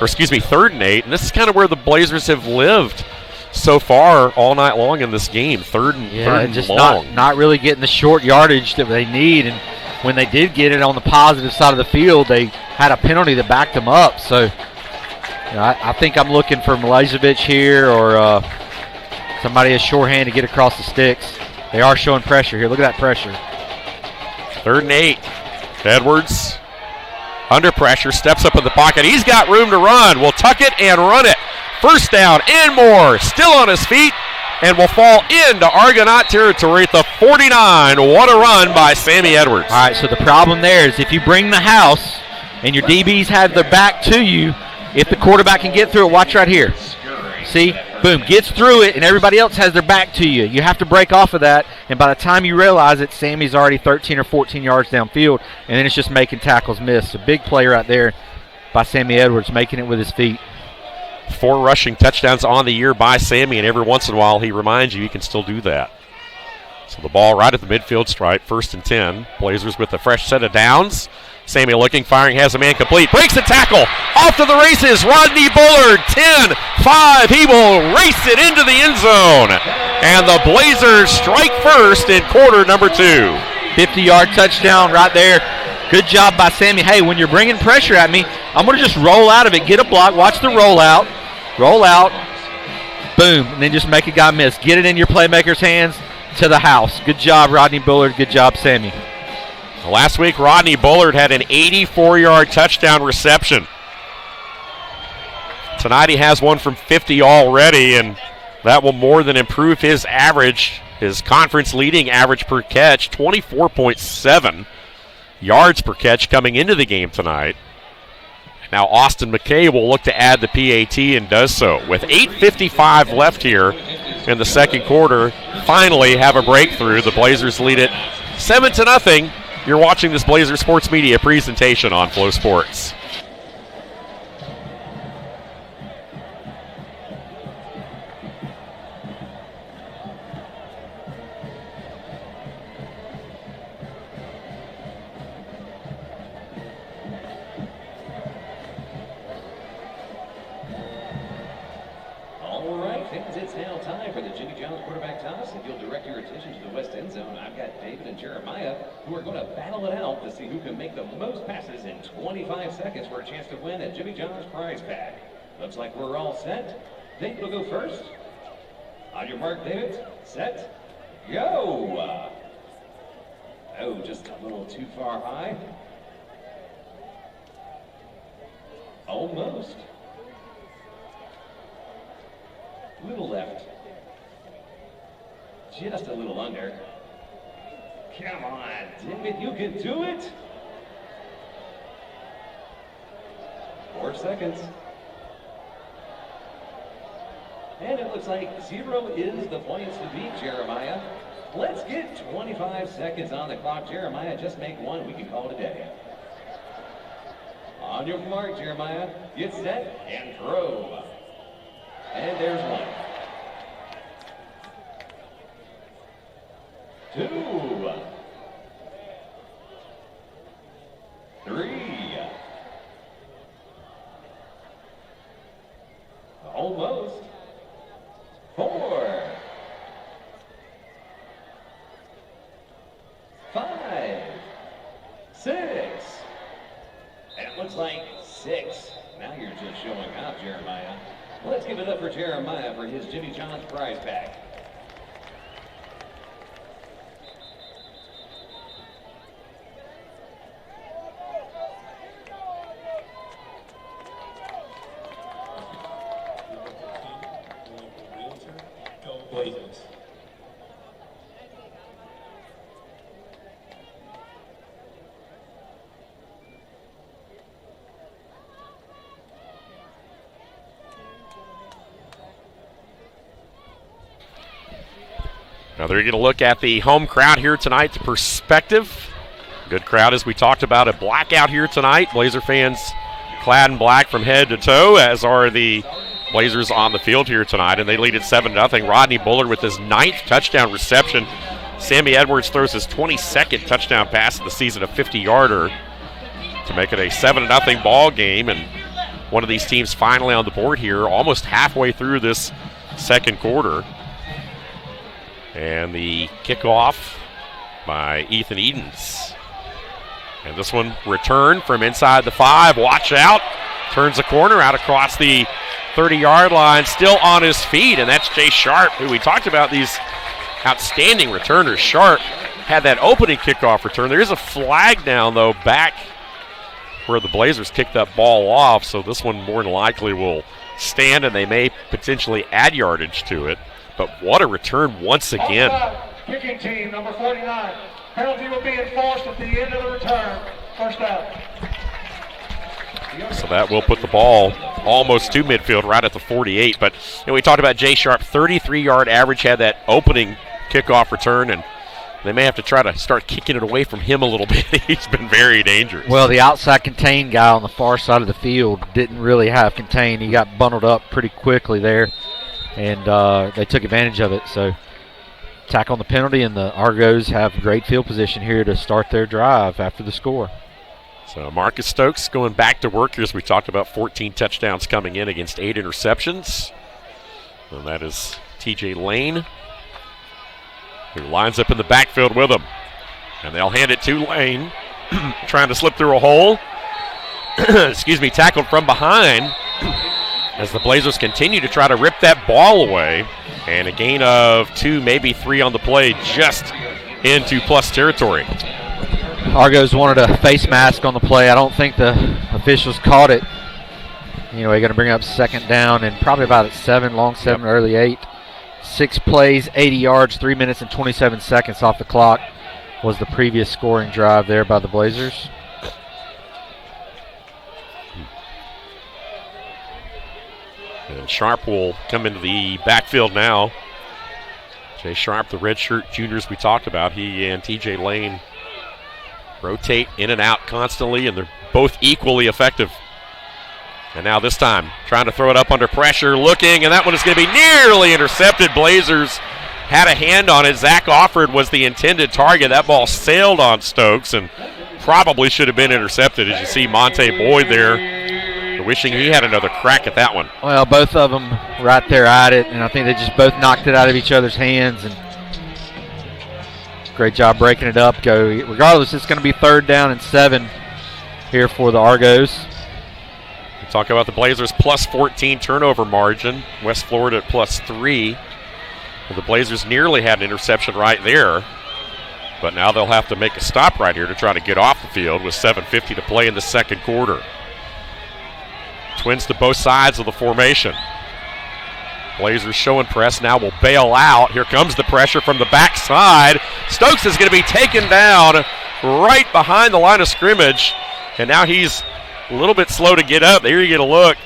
3rd and 8. And this is kind of where the Blazers have lived so far all night long in this game. Third and just long. Not really getting the short yardage that they need. And when they did get it on the positive side of the field, they had a penalty that backed them up. So I think I'm looking for Milajevic here or somebody as shorthand to get across the sticks. They are showing pressure here. Look at that pressure. 3rd and 8. Edwards under pressure, steps up in the pocket. He's got room to run. Will tuck it and run it. First down and more. Still on his feet and will fall into Argonaut territory at the 49. What a run by Sammy Edwards. All right, so the problem there is if you bring the house and your DBs have their back to you, if the quarterback can get through it, watch right here. See? Boom, gets through it, and everybody else has their back to you. You have to break off of that, and by the time you realize it, Sammy's already 13 or 14 yards downfield, and then it's just making tackles miss. A big play right there by Sammy Edwards, making it with his feet. 4 rushing touchdowns on the year by Sammy, and every once in a while he reminds you can still do that. So the ball right at the midfield stripe, 1st and 10. Blazers with a fresh set of downs. Sammy looking, firing, has a man complete. Breaks the tackle. Off to the races. Rodney Bullard, 10-5. He will race it into the end zone. And the Blazers strike first in quarter number 2. 50-yard touchdown right there. Good job by Sammy. Hey, when you're bringing pressure at me, I'm going to just roll out of it, get a block, watch the rollout. Roll out. Boom. And then just make a guy miss. Get it in your playmaker's hands to the house. Good job, Rodney Bullard. Good job, Sammy. Last week, Rodney Bullard had an 84-yard touchdown reception. Tonight he has one from 50 already, and that will more than improve his average, his conference leading average per catch, 24.7 yards per catch coming into the game tonight. Now Austin McKay will look to add the PAT and does so. With 8:55 left here in the second quarter, finally have a breakthrough. The Blazers lead it 7-0. You're watching this Blazer Sports Media presentation on Flow Sports. All right, fans, it's now time for the Jimmy John's quarterback toss. If you'll direct your attention to the west end zone, I've got David and Jeremiah who are going to battle it out to see who can make the most passes in 25 seconds for a chance to win a Jimmy John's prize pack. Looks like we're all set. David will go first. On your mark, David. Set. Go! Oh, just a little too far high. Almost. Little left. Just a little under. Come on, David, you can do it. 4 seconds. And it looks like 0 is the points to beat Jeremiah. Let's get 25 seconds on the clock. Jeremiah, just make one. We can call it a day. On your mark, Jeremiah. Get set and throw. And there's 1. 2. 3. Almost. 4. 5. 6. And it looks like 6. Now you're just showing off, Jeremiah. Let's give it up for Jeremiah for his Jimmy John's prize pack. Blazers. Now they're going to look at the home crowd here tonight, the perspective. Good crowd, as we talked about, a blackout here tonight. Blazer fans clad in black from head to toe, as are the Blazers on the field here tonight, and they lead at 7-0. Rodney Bullard with his 9th touchdown reception Sammy Edwards throws his 22nd touchdown pass of the season, a 50-yarder, to make it a 7-0 ball game. And one of these teams finally on the board here, almost halfway through this second quarter. And the kickoff by Ethan Edens. And this one returned from inside the 5. Watch out. Turns a corner out across the 30-yard line, still on his feet, and that's Jay Sharp, who we talked about, these outstanding returners. Sharp had that opening kickoff return. There is a flag down, though, back where the Blazers kicked that ball off, so this one more than likely will stand, and they may potentially add yardage to it. But what a return once again. Kicking team, number 49. Penalty will be enforced at the end of the return. First down. So that will put the ball almost to midfield, right at the 48. But we talked about Jay Sharp, 33-yard average, had that opening kickoff return, and they may have to try to start kicking it away from him a little bit. He's been very dangerous. Well, the outside contain guy on the far side of the field didn't really have contain. He got bundled up pretty quickly there, and they took advantage of it. So tack on the penalty, and the Argos have great field position here to start their drive after the score. So Marcus Stokes going back to work here, as we talked about, 14 touchdowns coming in against 8 interceptions. And that is TJ Lane, who lines up in the backfield with him. And they'll hand it to Lane, trying to slip through a hole. Excuse me, tackled from behind as the Blazers continue to try to rip that ball away. And a gain of 2, maybe 3 on the play, just into plus territory. Argos wanted a face mask on the play. I don't think the officials caught it. Anyway, going to bring up second down and probably about at 7, long 7, early 8. 6 plays, 80 yards, 3 minutes and 27 seconds off the clock was the previous scoring drive there by the Blazers. And Sharp will come into the backfield now. Jay Sharp, the redshirt juniors we talked about, he and TJ Lane rotate in and out constantly, and they're both equally effective. And now this time, trying to throw it up under pressure, looking, and that one is going to be nearly intercepted. Blazers had a hand on it. Zach Offord was the intended target. That ball sailed on Stokes and probably should have been intercepted. As you see Monte Boyd there, wishing he had another crack at that one. Well, both of them right there at it, and I think they just both knocked it out of each other's hands. And great job breaking it up. Regardless, it's going to be 3rd down and 7 here for the Argos. We talk about the Blazers plus 14 turnover margin. West Florida at plus 3. Well, the Blazers nearly had an interception right there, but now they'll have to make a stop right here to try to get off the field with 7:50 to play in the second quarter. Twins to both sides of the formation. Blazers showing press, now will bail out. Here comes the pressure from the backside. Stokes is going to be taken down right behind the line of scrimmage, and now he's a little bit slow to get up. There you get a look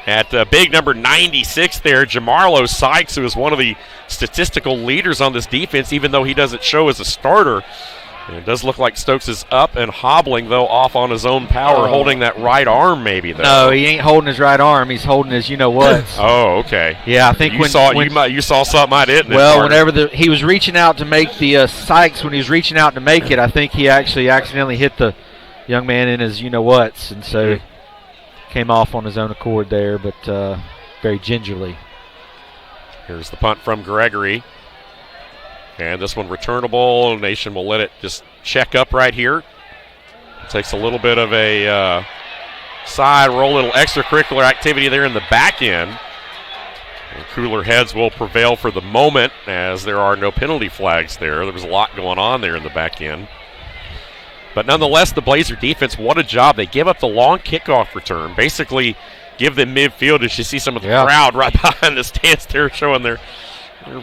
at big number 96 there, Jamarlo Sykes, who is one of the statistical leaders on this defense, even though he doesn't show as a starter. And it does look like Stokes is up and hobbling, though, off on his own power, holding that right arm maybe, though. No, he ain't holding his right arm. He's holding his you-know-what. Oh, okay. Yeah, I think you saw something I didn't. Well, whenever he was reaching out to make the Sykes, when he was reaching out to make it, I think he actually accidentally hit the young man in his you-know-whats, and so came off on his own accord there, but very gingerly. Here's the punt from Gregory. And this one returnable. Nation will let it just check up right here. It takes a little bit of a side roll, little extracurricular activity there in the back end. And cooler heads will prevail for the moment, as there are no penalty flags there. There was a lot going on there in the back end. But nonetheless, the Blazer defense, what a job. They give up the long kickoff return, basically give them midfield, as you see some of the crowd right behind the stands there showing their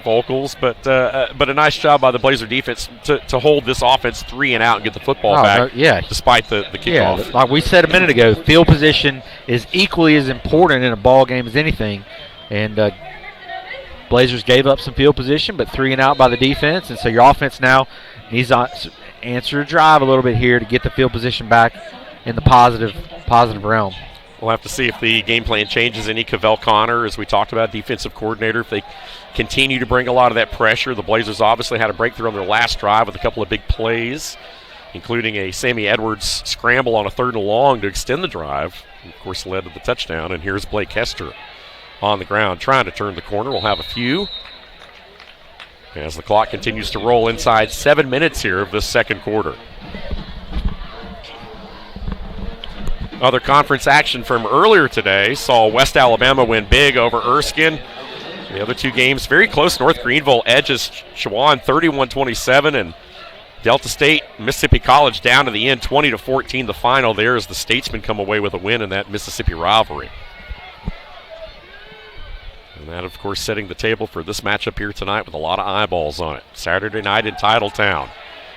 vocals, but a nice job by the Blazer defense to hold this offense 3 and out and get the football back. Despite the kickoff. Yeah, like we said a minute ago, field position is equally as important in a ball game as anything. And Blazers gave up some field position, but 3 and out by the defense, and so your offense now needs to answer a drive a little bit here to get the field position back in the positive realm. We'll have to see if the game plan changes any. Cavell Connor, as we talked about, defensive coordinator, if they continue to bring a lot of that pressure. The Blazers obviously had a breakthrough on their last drive with a couple of big plays, including a Sammy Edwards scramble on a 3rd and long to extend the drive. Of course, led to the touchdown. And here's Blake Hester on the ground trying to turn the corner. We'll have a few as the clock continues to roll inside 7 minutes here of this second quarter. Other conference action from earlier today saw West Alabama win big over Erskine. The other 2 games very close. North Greenville edges Shawan 31-27, and Delta State, Mississippi College down to the end 20-14. The final there as the Statesmen come away with a win in that Mississippi rivalry. And that, of course, setting the table for this matchup here tonight with a lot of eyeballs on it. Saturday night in Titletown.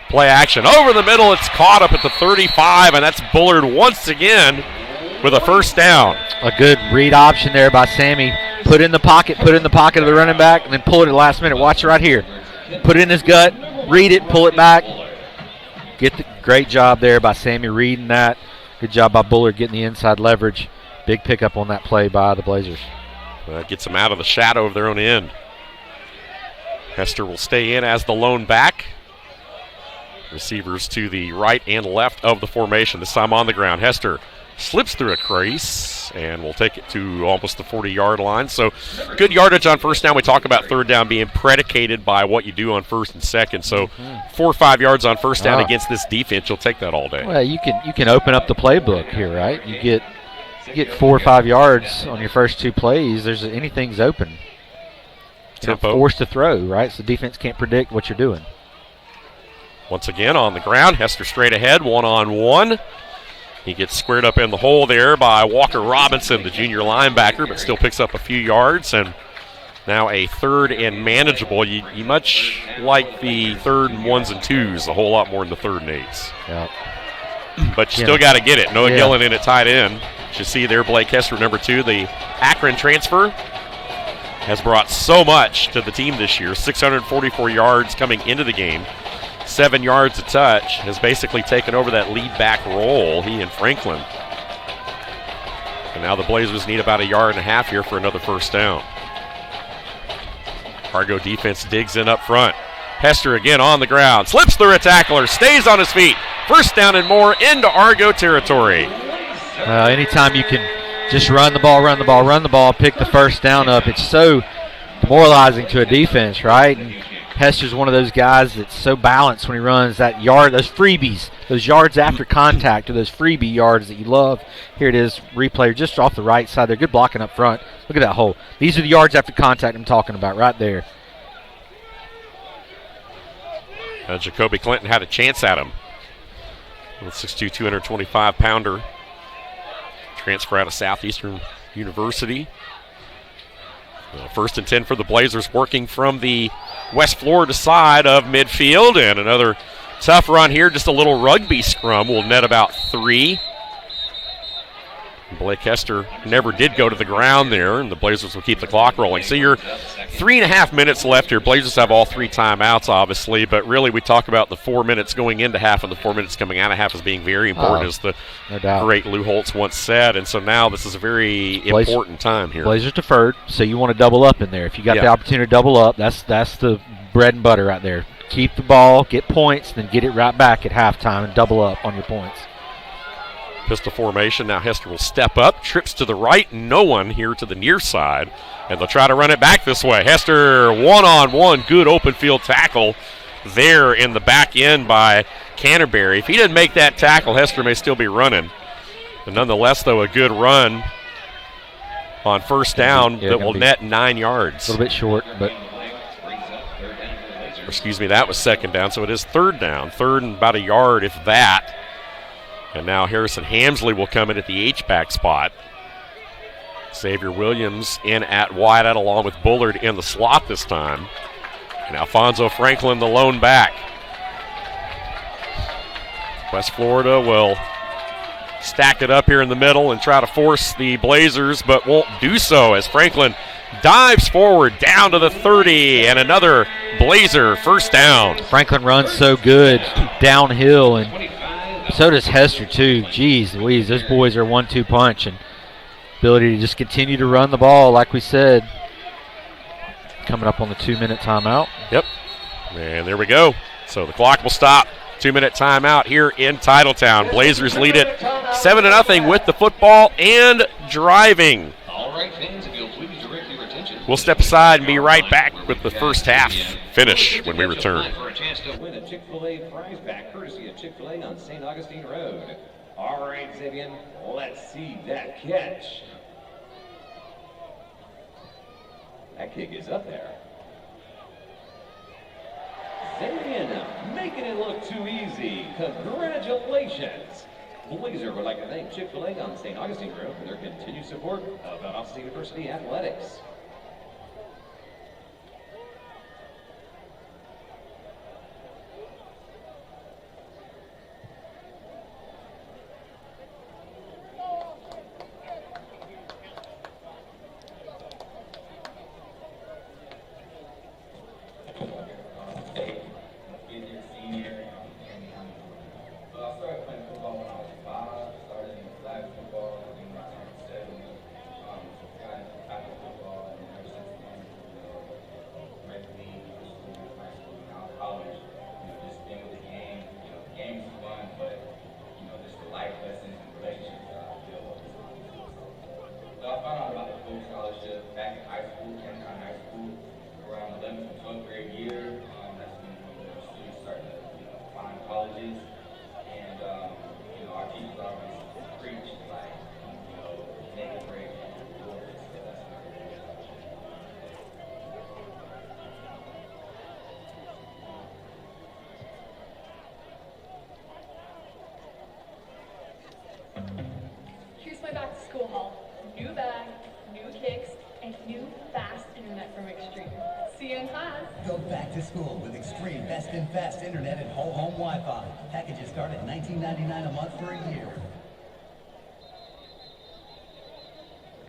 Play action over the middle. It's caught up at the 35, and that's Bullard once again with a first down. A good read option there by Sammy. Put in the pocket of the running back, and then pull it at the last minute. Watch it right here. Put it in his gut, read it, pull it back. Great job there by Sammy reading that. Good job by Bullard getting the inside leverage. Big pickup on that play by the Blazers. That gets them out of the shadow of their own end. Hester will stay in as the lone back. Receivers to the right and left of the formation, this time on the ground. Hester slips through a crease and will take it to almost the 40-yard line. So good yardage on first down. We talk about third down being predicated by what you do on first and second. So 4 or 5 yards on first down against this defense, you'll take that all day. Well, you can open up the playbook here, right? You get 4 or 5 yards on your first 2 plays. Anything's open. You're not forced to throw, right? So defense can't predict what you're doing. Once again on the ground, Hester straight ahead, 1-on-1. He gets squared up in the hole there by Walker Robinson, the junior linebacker, but still picks up a few yards. And now a 3rd and manageable. You much like the 3rd and 1s and 2s, a whole lot more than the 3rd and 8s. Yeah. But you still got to get it. Noah Gillen in at tight end. You see there Blake Hester, number 2, the Akron transfer, has brought so much to the team this year. 644 yards coming into the game. 7 yards a touch, has basically taken over that lead back role, he and Franklin. And now the Blazers need about 1.5 yards here for another first down. Argo defense digs in up front. Hester again on the ground, slips through a tackler, stays on his feet. First down and more into Argo territory. Anytime you can just run the ball, pick the first down up, it's so demoralizing to a defense, right? And Hester's one of those guys that's so balanced when he runs that yard, those freebies, those yards after contact, or those freebie yards that you love. Here it is, replay just off the right side there. Good blocking up front. Look at that hole. These are the yards after contact I'm talking about right there. Jacoby Clinton had a chance at him. 6'2", 225-pounder. Transfer out of Southeastern University. First and 10 for the Blazers, working from the West Florida side of midfield. And another tough run here, just a little rugby scrum will net about 3. Blake Hester never did go to the ground there, and the Blazers will keep the clock rolling. So you're 3.5 minutes left here. Blazers have all 3 timeouts, obviously, but really we talk about the 4 minutes going into half and the 4 minutes coming out of half as being very important, as the great Lou Holtz once said. And so now this is a very important time here. Blazers deferred, so you want to double up in there. If you got the opportunity to double up, that's the bread and butter right there. Keep the ball, get points, then get it right back at halftime and double up on your points. Pistol formation. Now Hester will step up, trips to the right, no one here to the near side, and they'll try to run it back this way. Hester one-on-one, good open field tackle there in the back end by Canterbury. If he didn't make that tackle, Hester may still be running. But nonetheless, though, a good run on first down that will net 9 yards. A little bit short, but... Excuse me, that was second down, so it is third down. Third and about 1 yard, if that. And now Harrison Hamsley will come in at the H-back spot. Xavier Williams in at wideout along with Bullard in the slot this time. And Alfonso Franklin, the lone back. West Florida will stack it up here in the middle and try to force the Blazers, but won't do so as Franklin dives forward down to the 30, and another Blazer first down. Franklin runs so good downhill, and so does Hester too. Jeez Louise, those boys are 1-2 punch, and ability to just continue to run the ball, like we said. Coming up on the 2-minute timeout. Yep. And there we go. So the clock will stop. 2-minute timeout here in Titletown. Blazers lead it 7-0 with the football and driving. All right, fans, if you'll please direct your attention. We'll step aside and be right back with the first half finish when we return. For a chance to win a Chick-fil-A prize pack courtesy of Chick-fil-A on St. Augustine Road. All right, Zibian, let's see that catch. That kick is up there. Zibian making it look too easy. Congratulations. Blazer would like to thank Chick-fil-A on St. Augustine Road for their continued support of Valdosta State University athletics. Here's my back to school haul. New bag, new kicks, and new fast internet from Extreme. See you in class. Go back to school with Extreme best and fast internet and whole home Wi-Fi. Packages start at $19.99 a month for a year.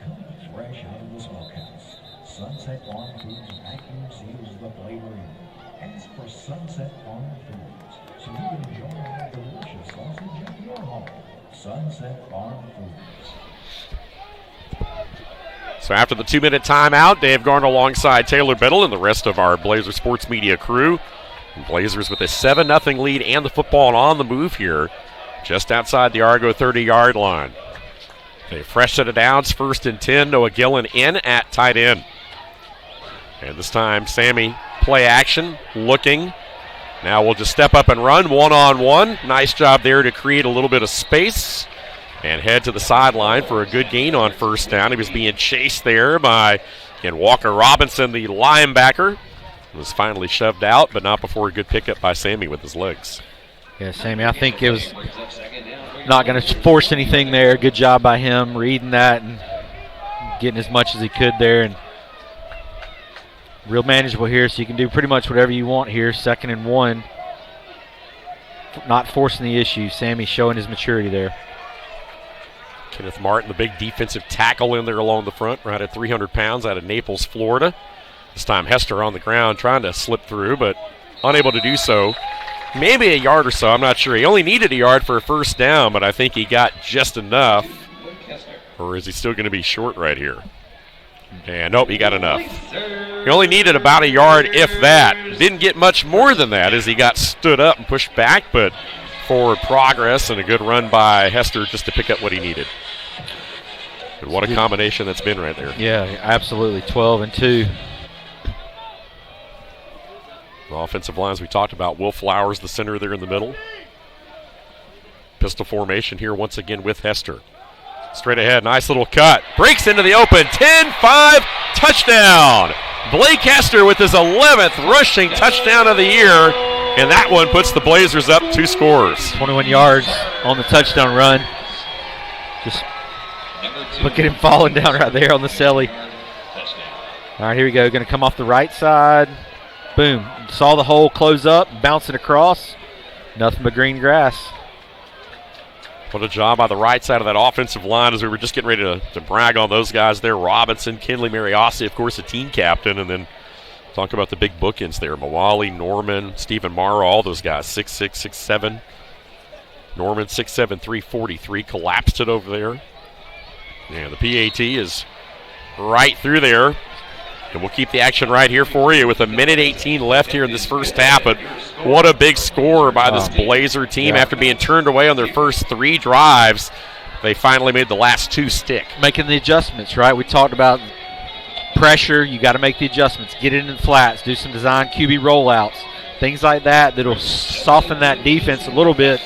Coming fresh out of the smokehouse, Sunset Farm Foods vacuum seals the flavor in. Ask for Sunset Farm Foods so you can enjoy our delicious sausage at your home. Sunset Farm Foods. So after the 2-minute timeout, Dave Garner alongside Taylor Biddle and the rest of our Blazer Sports Media crew. And Blazers with a 7-0 lead and the football on the move here just outside the Argo 30-yard line. A fresh set of downs, 1st and 10. Noah Gillen in at tight end. And this time, Sammy play action, looking. Now we'll just step up and run one-on-one. Nice job there to create a little bit of space and head to the sideline for a good gain on 1st down. He was being chased there by, again, Walker Robinson, the linebacker. Was finally shoved out, but not before a good pickup by Sammy with his legs. Yeah, Sammy, I think it was not going to force anything there. Good job by him reading that and getting as much as he could there. And real manageable here, so you can do pretty much whatever you want here. 2nd and 1. Not forcing the issue. Sammy showing his maturity there. Kenneth Martin, the big defensive tackle in there along the front, right at 300 pounds out of Naples, Florida. This time Hester on the ground trying to slip through, but unable to do so. Maybe a yard or so, I'm not sure. He only needed a yard for a 1st down, but I think he got just enough. Or is he still going to be short right here? And nope, he got enough. He only needed about a yard, if that. Didn't get much more than that as he got stood up and pushed back, but forward progress and a good run by Hester just to pick up what he needed. And what a combination that's been right there. Yeah, absolutely. 12 and 2. The offensive lines we talked about. Will Flowers, the center there in the middle. Pistol formation here once again with Hester. Straight ahead, nice little cut. Breaks into the open, 10-5, touchdown. Blake Hester with his 11th rushing touchdown of the year, and that one puts the Blazers up 2 scores. 21 yards on the touchdown run. Just look at him falling down right there on the celly. All right, here we go. Going to come off the right side. Boom. Saw the hole close up, bouncing across. Nothing but green grass. What a job by the right side of that offensive line as we were just getting ready to brag on those guys there. Robinson, Kinley Mariossi, of course, a team captain. And then talk about the big bookends there. Mawali, Norman, Stephen Morrow, all those guys, 6'6", 6'7". Norman, 6'7", 343, collapsed it over there. Yeah, the PAT is right through there. And we'll keep the action right here for you with 1:18 left here in this first half. But what a big score by this Blazer team. After being turned away on their first 3 drives, they finally made the last 2 stick. Making the adjustments, right? We talked about pressure. You got to make the adjustments. Get it in the flats. Do some design QB rollouts. Things like that that'll soften that defense a little bit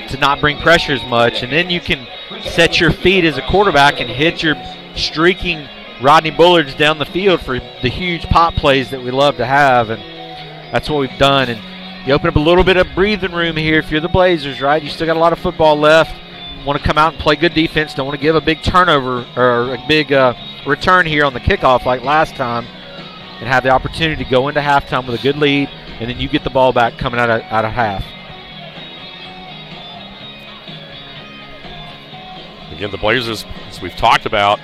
to not bring pressure as much. And then you can set your feet as a quarterback and hit your streaking Rodney Bullards down the field for the huge pop plays that we love to have. And that's what we've done. And you open up a little bit of breathing room here if you're the Blazers, right? You still got a lot of football left. Want to come out and play good defense. Don't want to give a big turnover or a big return here on the kickoff like last time, and have the opportunity to go into halftime with a good lead, and then you get the ball back coming out of half. Again, the Blazers, as we've talked about,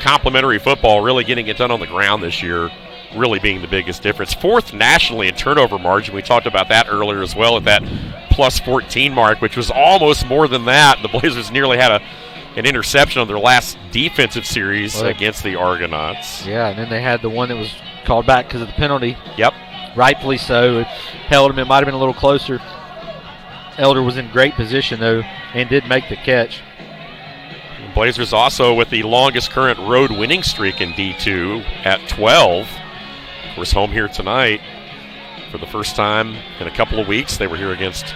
complementary football, really getting it done on the ground this year, really being the biggest difference. 4th nationally in turnover margin. We talked about that earlier as well at that plus 14 mark, which was almost more than that. The Blazers nearly had an interception on their last defensive series against the Argonauts. Yeah, and then they had the one that was called back because of the penalty. Yep. Rightfully so. It held him. It might have been a little closer. Elder was in great position, though, and did make the catch. The Blazers also with the longest current road winning streak in D2 at 12. Of course, home here tonight for the first time in a couple of weeks. They were here against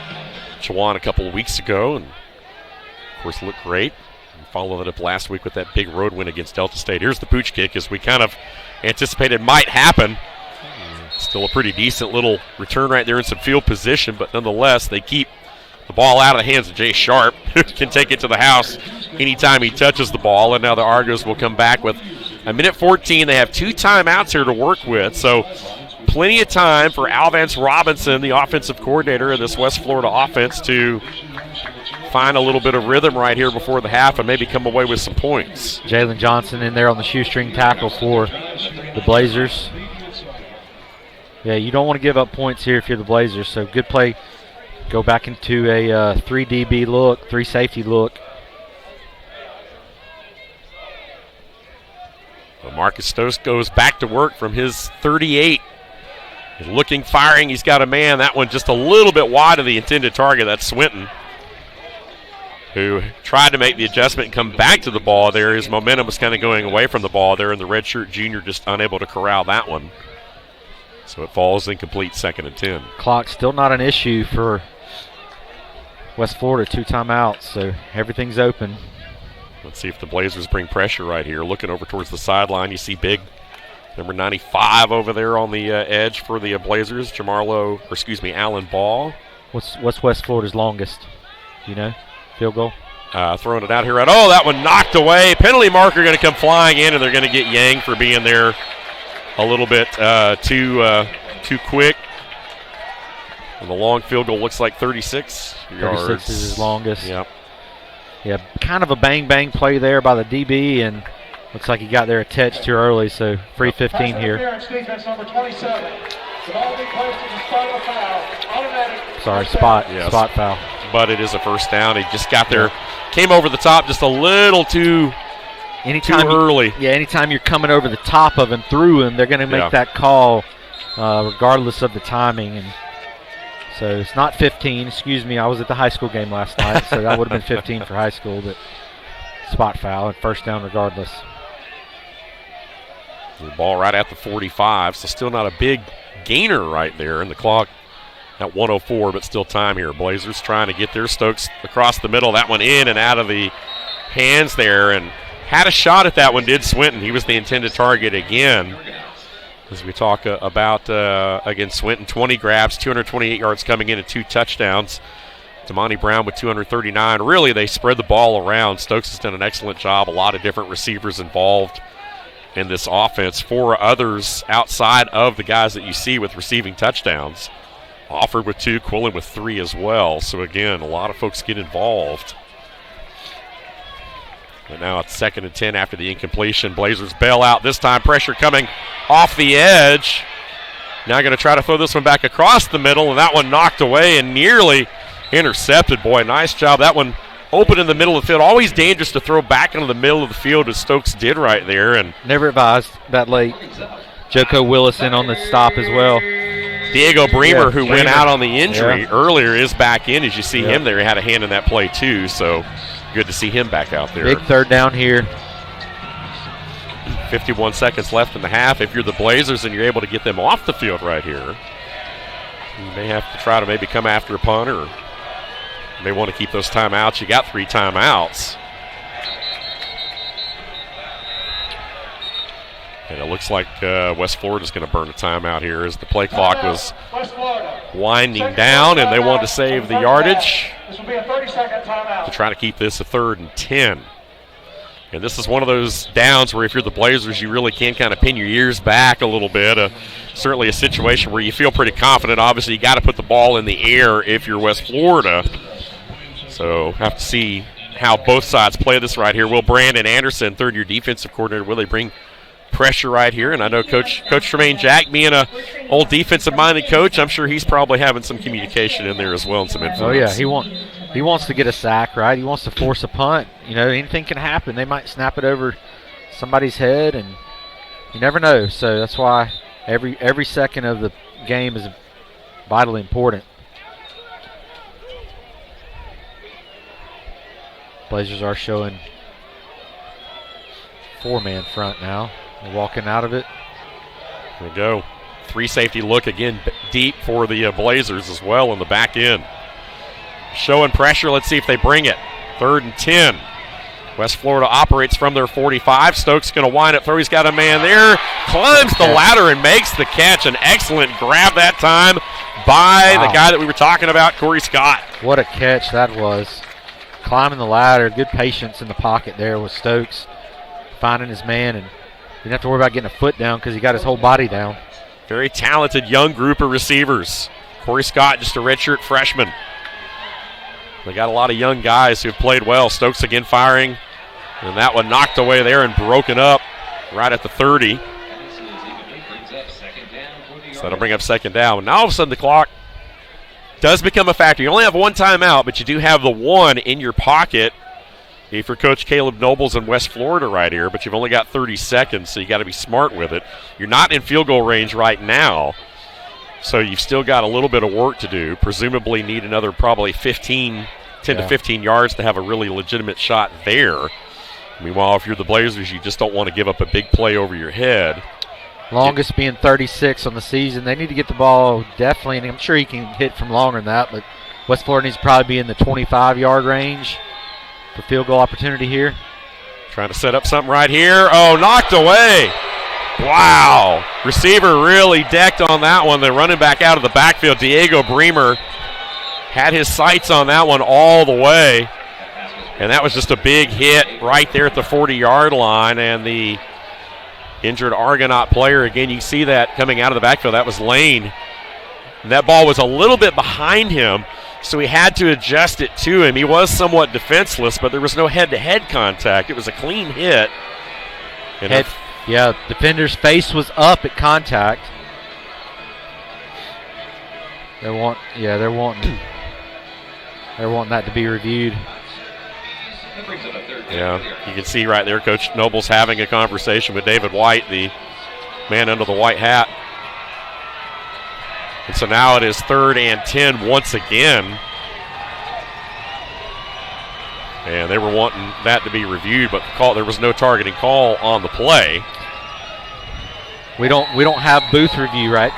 Chowan a couple of weeks ago, and of course looked great. And followed it up last week with that big road win against Delta State. Here's the pooch kick, as we kind of anticipated might happen. Still a pretty decent little return right there in some field position, but nonetheless, they keep the ball out of the hands of Jay Sharp, who can take it to the house anytime he touches the ball. And now the Argos will come back with 1:14. They have 2 timeouts here to work with, so plenty of time for Alvance Robinson, the offensive coordinator of this West Florida offense, to find a little bit of rhythm right here before the half and maybe come away with some points. Jalen Johnson in there on the shoestring tackle for the Blazers. Yeah, you don't want to give up points here if you're the Blazers, so good play. Go back into a 3 DB look, 3 safety look. Well, Marcus Stokes goes back to work from his 38. He's looking, firing. He's got a man. That one just a little bit wide of the intended target. That's Swinton, who tried to make the adjustment and come back to the ball there. His momentum was kind of going away from the ball there, and the redshirt junior just unable to corral that one. So it falls incomplete, 2nd and 10. Clock still not an issue for West Florida, 2 timeouts, so everything's open. Let's see if the Blazers bring pressure right here. Looking over towards the sideline, you see big number 95 over there on the edge for the Blazers, Alan Ball. What's West Florida's longest? Do you know? Field goal? Throwing it out here. That one knocked away. Penalty marker going to come flying in, and they're going to get Yang for being there a little bit too quick. And the long field goal looks like 36 yards. 36 is his longest. Yep. Yeah, kind of a bang-bang play there by the DB, and looks like he got there a touch too early, so free 15 here. Defense number 27. The ball being placed in the spot of a foul. Automatic. Sorry, spot foul. But it is a first down. He just got there, came over the top just a little too early. Anytime you're coming over the top of him, through him, they're going to make that call regardless of the timing. And so it's not 15. Excuse me, I was at the high school game last night, so that would have been 15 for high school, but spot foul and first down regardless. The ball right at the 45, so still not a big gainer right there, and the clock at 1:04, but still time here. Blazers trying to get their Stokes across the middle. That one in and out of the hands there, and had a shot at that one, did Swinton. He was the intended target again. As we talk about, again, Swinton, 20 grabs, 228 yards coming in and 2 touchdowns. Damani Brown with 239. Really, they spread the ball around. Stokes has done an excellent job. A lot of different receivers involved in this offense. 4 others outside of the guys that you see with receiving touchdowns. Offord with 2, Quillen with 3 as well. So, again, a lot of folks get involved. But now it's 2nd and 10 after the incompletion. Blazers bail out. This time pressure coming off the edge. Now going to try to throw this one back across the middle, and that one knocked away and nearly intercepted. Boy, nice job. That one open in the middle of the field. Always dangerous to throw back into the middle of the field as Stokes did right there. And never advised that late. Joko Willison on the stop as well. Diego Bremer, who went out on the injury earlier, is back in. As you see him there, he had a hand in that play too. So good to see him back out there. Big third down here. 51 seconds left in the half. If you're the Blazers and you're able to get them off the field right here, you may have to try to maybe come after a punt, or you may want to keep those timeouts. You got 3 timeouts. And it looks like West Florida's going to burn a timeout here as the play clock was winding down, and they wanted to save the yardage This will be a 30-second timeout. to try to keep this a 3rd and 10. And this is one of those downs where if you're the Blazers, you really can kind of pin your ears back a little bit. Certainly a situation where you feel pretty confident. Obviously, you got to put the ball in the air if you're West Florida. So have to see how both sides play this right here. Will Brandon Anderson, third-year defensive coordinator, will they bring pressure right here? And I know Coach Tremaine Jack, being an old defensive-minded coach, I'm sure he's probably having some communication in there as well and some influence. Oh, yeah, he wants to get a sack, right? He wants to force a punt. You know, anything can happen. They might snap it over somebody's head, and you never know. So that's why every second of the game is vitally important. Blazers are showing 4-man front now. They're walking out of it. There we go. 3 safety look again deep for the Blazers as well in the back end. Showing pressure. Let's see if they bring it. 3rd and 10. West Florida operates from their 45. Stokes going to wind up throw. He's got a man there. Climbs the ladder and makes the catch. An excellent grab that time by the guy that we were talking about, Corey Scott. What a catch that was. Climbing the ladder. Good patience in the pocket there with Stokes. Finding his man, and didn't have to worry about getting a foot down because he got his whole body down. Very talented young group of receivers. Corey Scott, just a redshirt freshman. They got a lot of young guys who have played well. Stokes again firing, and that one knocked away there and broken up right at the 30. So that'll bring up 2nd down. Now all of a sudden the clock does become a factor. You only have 1 timeout, but you do have the 1 in your pocket if you're Coach Caleb Nobles in West Florida right here, but you've only got 30 seconds, so you got to be smart with it. You're not in field goal range right now, so you've still got a little bit of work to do. Presumably need another probably 10 to 15 yards to have a really legitimate shot there. Meanwhile, if you're the Blazers, you just don't want to give up a big play over your head. Longest being 36 on the season. They need to get the ball definitely, and I'm sure he can hit from longer than that, but West Florida needs to probably be in the 25-yard range for field goal opportunity here. Trying to set up something right here. Oh, knocked away. Wow. Receiver really decked on that one. They're running back out of the backfield. Diego Bremer had his sights on that one all the way. And that was just a big hit right there at the 40-yard line. And the injured Argonaut player, again, you see that coming out of the backfield. That was Lane. And that ball was a little bit behind him, so he had to adjust it to him. He was somewhat defenseless, but there was no head-to-head contact. It was a clean hit. And defender's face was up at contact. They're wanting that to be reviewed. Yeah, you can see right there Coach Nobles having a conversation with David White, the man under the white hat. And so now it is 3rd and 10 once again. And they were wanting that to be reviewed, but there was no targeting call on the play. We don't have booth review, right?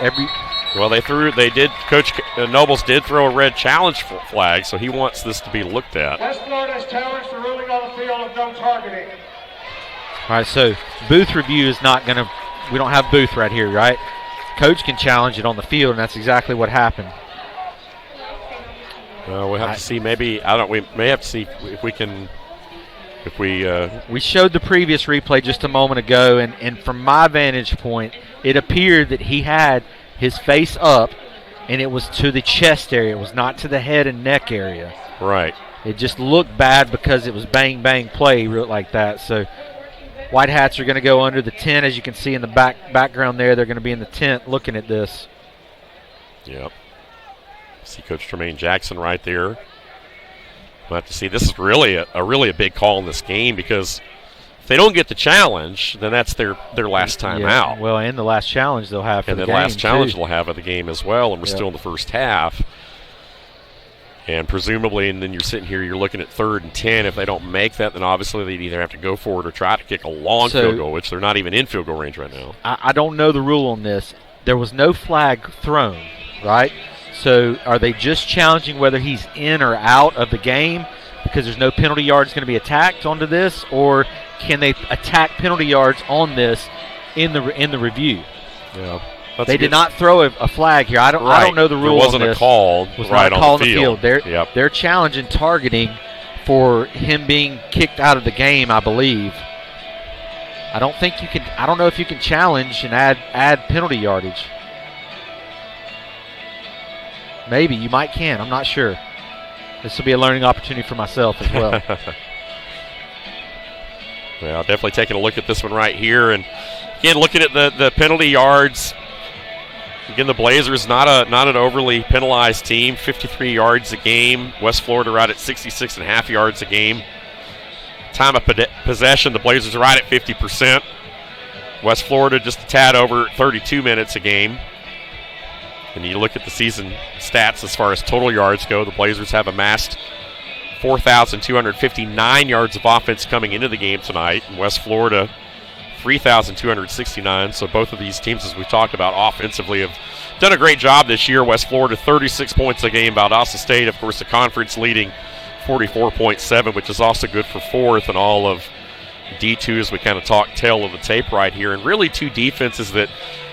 Coach Nobles did throw a red challenge flag, so he wants this to be looked at. West Florida has challenged the ruling on the field of no targeting. All right, so booth review is not going to, we don't have booth right here, right? Coach can challenge it on the field, and that's exactly what happened. We'll have to see. We may have to see if we can. We showed the previous replay just a moment ago, and from my vantage point, it appeared that he had his face up, and it was to the chest area. It was not to the head and neck area. Right. It just looked bad because it was bang, bang play like that. So White Hats are going to go under the tent. As you can see in the background there, they're going to be in the tent looking at this. Yep. See Coach Tremaine Jackson right there. We'll have to see. This is really a big call in this game because if they don't get the challenge, then that's their last time out. Well, and the last challenge they'll have for the game. And the last challenge too. they'll have of the game as well, and we're still in the first half. And presumably, and then you're sitting here, you're looking at 3rd and 10. If they don't make that, then obviously they'd either have to go for it or try to kick a long field goal, which they're not even in field goal range right now. I don't know the rule on this. There was no flag thrown, right? So are they just challenging whether he's in or out of the game because there's no penalty yards going to be attacked onto this, or can they attack penalty yards on this in the review? Yeah. They did not throw a flag here. I don't know the rule. There wasn't on a this. call Was right not a call on the field. They're challenging targeting for him being kicked out of the game, I believe. I don't know if you can challenge and add penalty yardage. Maybe you can. I'm not sure. This will be a learning opportunity for myself as well. Well, definitely taking a look at this one right here, and again looking at the penalty yards. Again, the Blazers not an overly penalized team, 53 yards a game. West Florida right at 66.5 yards a game. Time of possession, the Blazers are right at 50%. West Florida just a tad over 32 minutes a game. And you look at the season stats as far as total yards go, the Blazers have amassed 4,259 yards of offense coming into the game tonight. And West Florida 3,269. So both of these teams, as we talked about, offensively have done a great job this year. West Florida 36 points a game. Valdosta State, of course, the conference leading 44.7, which is also good for 4th and all of D2 as we kind of talk tail of the tape right here. And really two defenses that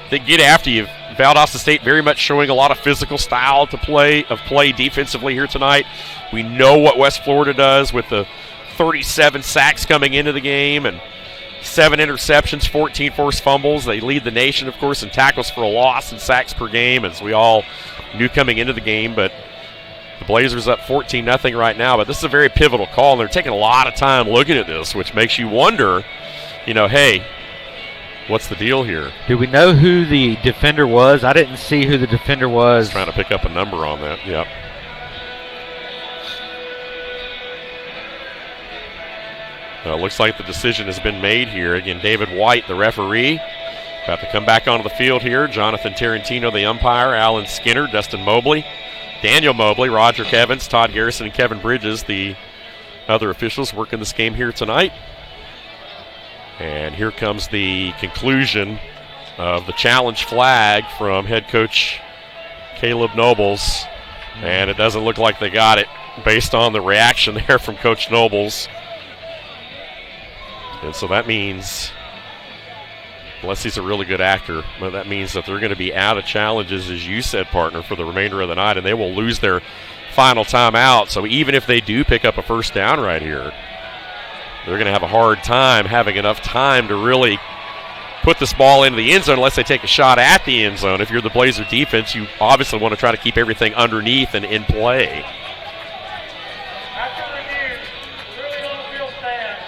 get after you. Valdosta State very much showing a lot of physical style to play defensively here tonight. We know what West Florida does with the 37 sacks coming into the game and 7 interceptions, 14 forced fumbles. They lead the nation, of course, in tackles for a loss and sacks per game, as we all knew coming into the game. But the Blazers up 14-0 right now. But this is a very pivotal call, and they're taking a lot of time looking at this, which makes you wonder, hey, what's the deal here? Do we know who the defender was? I didn't see who the defender was. Trying to pick up a number on that. Yep. Looks like the decision has been made here. Again, David White, the referee, about to come back onto the field here. Jonathan Tarantino, the umpire. Alan Skinner, Dustin Mobley, Daniel Mobley, Roger Evans, Todd Garrison, and Kevin Bridges, the other officials working this game here tonight. And here comes the conclusion of the challenge flag from head coach Caleb Nobles. And it doesn't look like they got it based on the reaction there from Coach Nobles. And so that means, unless he's a really good actor, but that means that they're going to be out of challenges, as you said, partner, for the remainder of the night, and they will lose their final timeout. So even if they do pick up a first down right here, they're going to have a hard time having enough time to really put this ball into the end zone unless they take a shot at the end zone. If you're the Blazer defense, you obviously want to try to keep everything underneath and in play. After review, clearly on the field stands.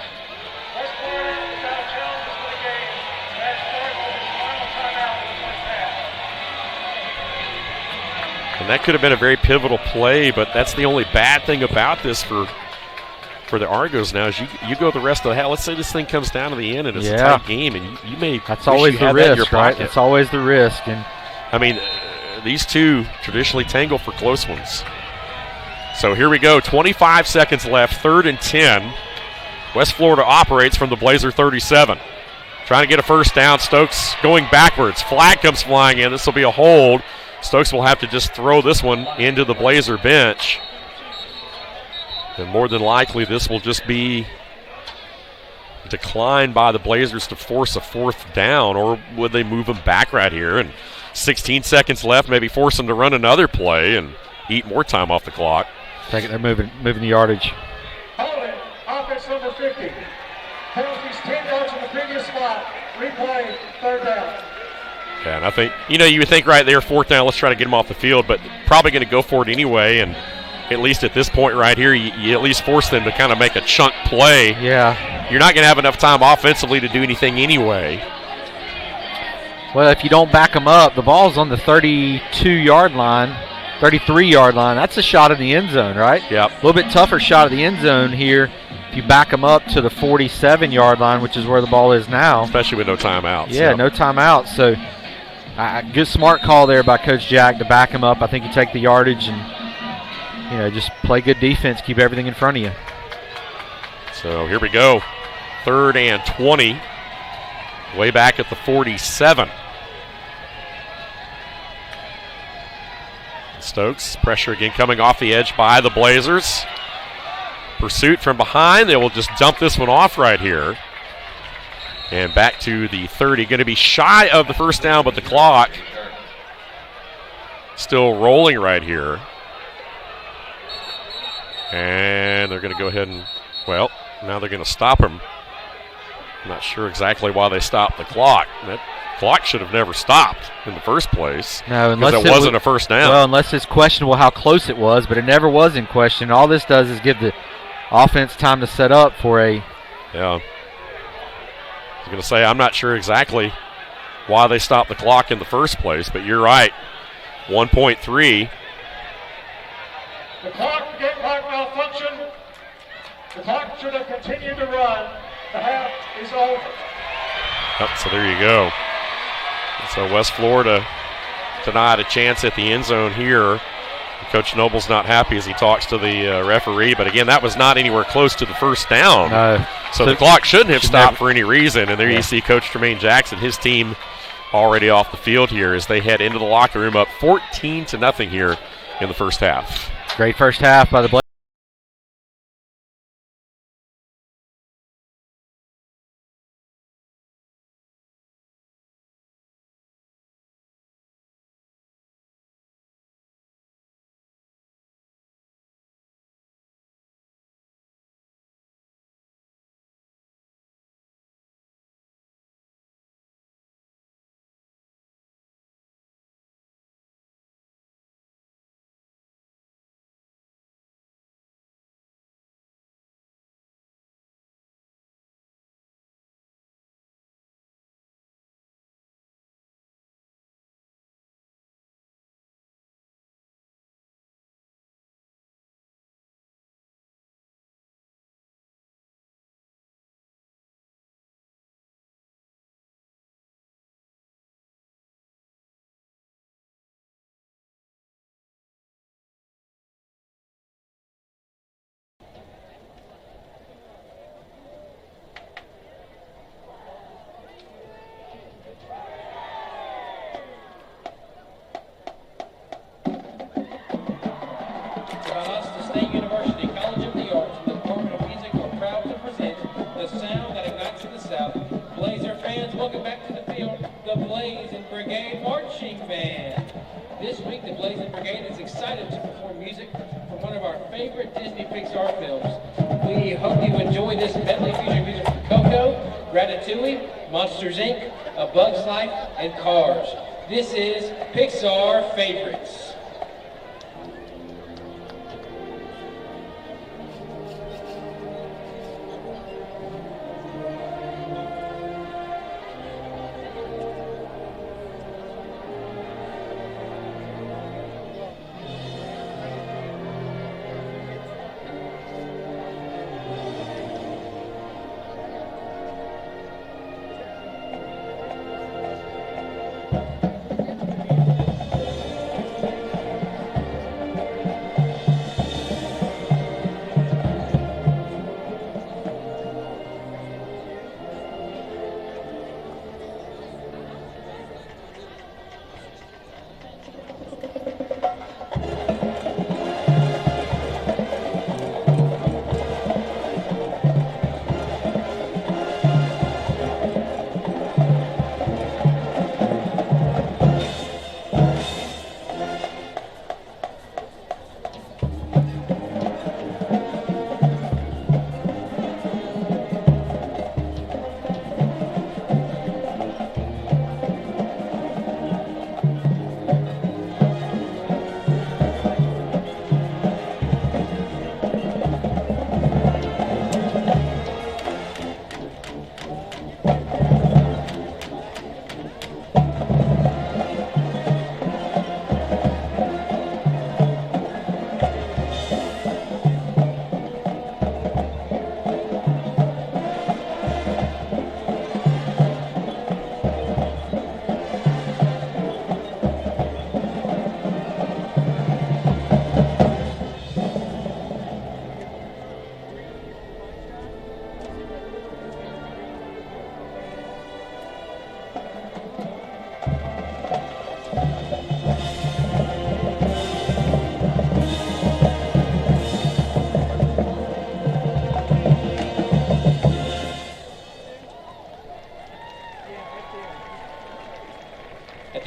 West Florida is out of challenges for the game. That starts with his final timeout in the first half. And that could have been a very pivotal play, but that's the only bad thing about this for the Argos now is you go the rest of the half. Let's say this thing comes down to the end and it's a tight game, and you may that's always the risk, right? That's always the risk. And I mean, these two traditionally tangle for close ones. So here we go, 25 seconds left, 3rd and 10. West Florida operates from the Blazer 37. Trying to get a first down. Stokes going backwards. Flag comes flying in. This will be a hold. Stokes will have to just throw this one into the Blazer bench. And more than likely, this will just be declined by the Blazers to force a 4th down, or would they move them back right here? And 16 seconds left, maybe force them to run another play and eat more time off the clock. They're moving the yardage. Holding, offense number 50. Penalties 10 yards in the previous spot. Replay, 3rd down. Yeah, and I think, you would think right there, 4th down, let's try to get them off the field, but probably going to go for it anyway. And at least at this point right here, you at least force them to kind of make a chunk play. Yeah. You're not going to have enough time offensively to do anything anyway. Well, if you don't back them up, the ball's on the 32-yard line. 33-yard line. That's a shot in the end zone, right? Yep. A little bit tougher shot at the end zone here if you back them up to the 47-yard line, which is where the ball is now. Especially with no timeouts. Yeah, no timeouts. So good smart call there by Coach Jack to back him up. I think you take the yardage and, just play good defense, keep everything in front of you. So here we go. 3rd and 20. Way back at the 47. Stokes, pressure again coming off the edge by the Blazers. Pursuit from behind. They will just dump this one off right here. And back to the 30. Going to be shy of the first down, but the clock still rolling right here. And they're going to go ahead and, now they're going to stop him. I'm not sure exactly why they stopped the clock. That clock should have never stopped in the first place. No, unless it wasn't a first down. Well, unless it's questionable how close it was, but it never was in question. All this does is give the offense time to set up for a. Yeah. I was going to say, I'm not sure exactly why they stopped the clock in the first place, but you're right. 1.3. The clock malfunction. The clock should have continued to run. The half is over. Yep, so there you go. So West Florida denied a chance at the end zone here. Coach Noble's not happy as he talks to the referee, but again, that was not anywhere close to the first down. No. So the clock shouldn't have stopped for any reason, and there you see Coach Tremaine Jackson, his team already off the field here as they head into the locker room up 14-0 here in the first half. Great first half by the Blazers. Valdosta State University College of the Arts and the Department of Music are proud to present the sound that ignites the South. Blazer fans, welcome back to the field, the Blaze and Brigade Marching Band. This week, the Blaze and Brigade is excited to perform music from one of our favorite Disney Pixar films. We hope you enjoy this medley featuring music from Coco, Ratatouille, Monsters, Inc., A Bug's Life, and Cars. This is Pixar Favorites.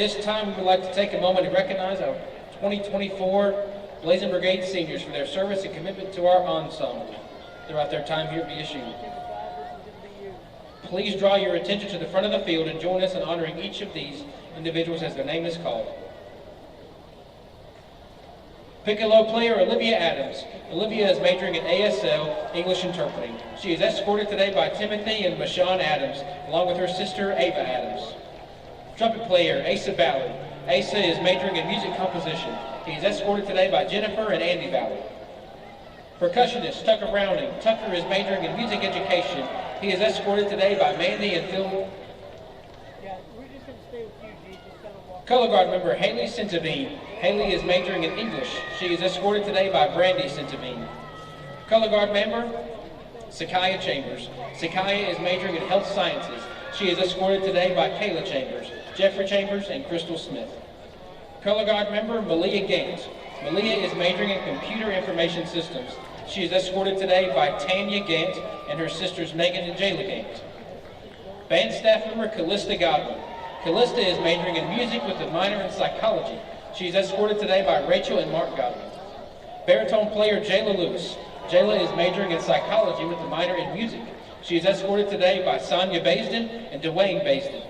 this time, we would like to take a moment to recognize our 2024 Blazing Brigade seniors for their service and commitment to our ensemble throughout their time here at VSU. Please draw your attention to the front of the field and join us in honoring each of these individuals as their name is called. Piccolo player Olivia Adams. Olivia is majoring in ASL, English Interpreting. She is escorted today by Timothy and Mashawn Adams, along with her sister Ava Adams. Trumpet player Asa Ballard. Asa is majoring in music composition. He is escorted today by Jennifer and Andy Ballard. Percussionist Tucker Browning. Tucker is majoring in music education. He is escorted today by Mandy and Phil. Color guard member Haley Centavine. Haley is majoring in English. She is escorted today by Brandy Centavine. Color guard member Sakaya Chambers. Sakaya is majoring in health sciences. She is escorted today by Kayla Chambers, Jeffrey Chambers, and Crystal Smith. Color guard member Malia Gant. Malia is majoring in computer information systems. She is escorted today by Tanya Gant and her sisters Megan and Jayla Gant. Band staff member Callista Godwin. Callista is majoring in music with a minor in psychology. She is escorted today by Rachel and Mark Godwin. Baritone player Jayla Lewis. Jayla is majoring in psychology with a minor in music. She is escorted today by Sonia Baisden and Dwayne Baisden.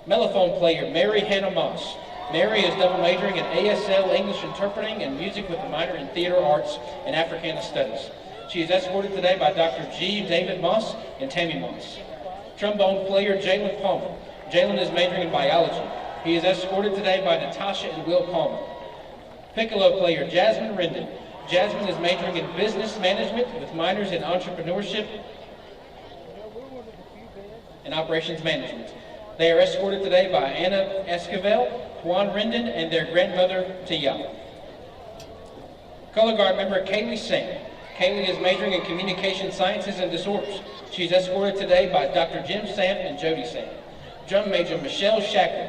Mellophone player Mary Hannah Moss. Mary is double majoring in ASL, English Interpreting, and music with a minor in theater arts and Africana studies. She is escorted today by Dr. G. David Moss and Tammy Moss. Trombone player Jalen Palmer. Jalen is majoring in biology. He is escorted today by Natasha and Will Palmer. Piccolo player Jasmine Rendon. Jasmine is majoring in business management with minors in entrepreneurship and operations management. They are escorted today by Anna Esquivel, Juan Rendon, and their grandmother, Tia. Color guard member Kaylee Sam. Kaylee is majoring in communication sciences and disorders. She is escorted today by Dr. Jim Sam and Jody Sam. Drum major Michelle Shackler.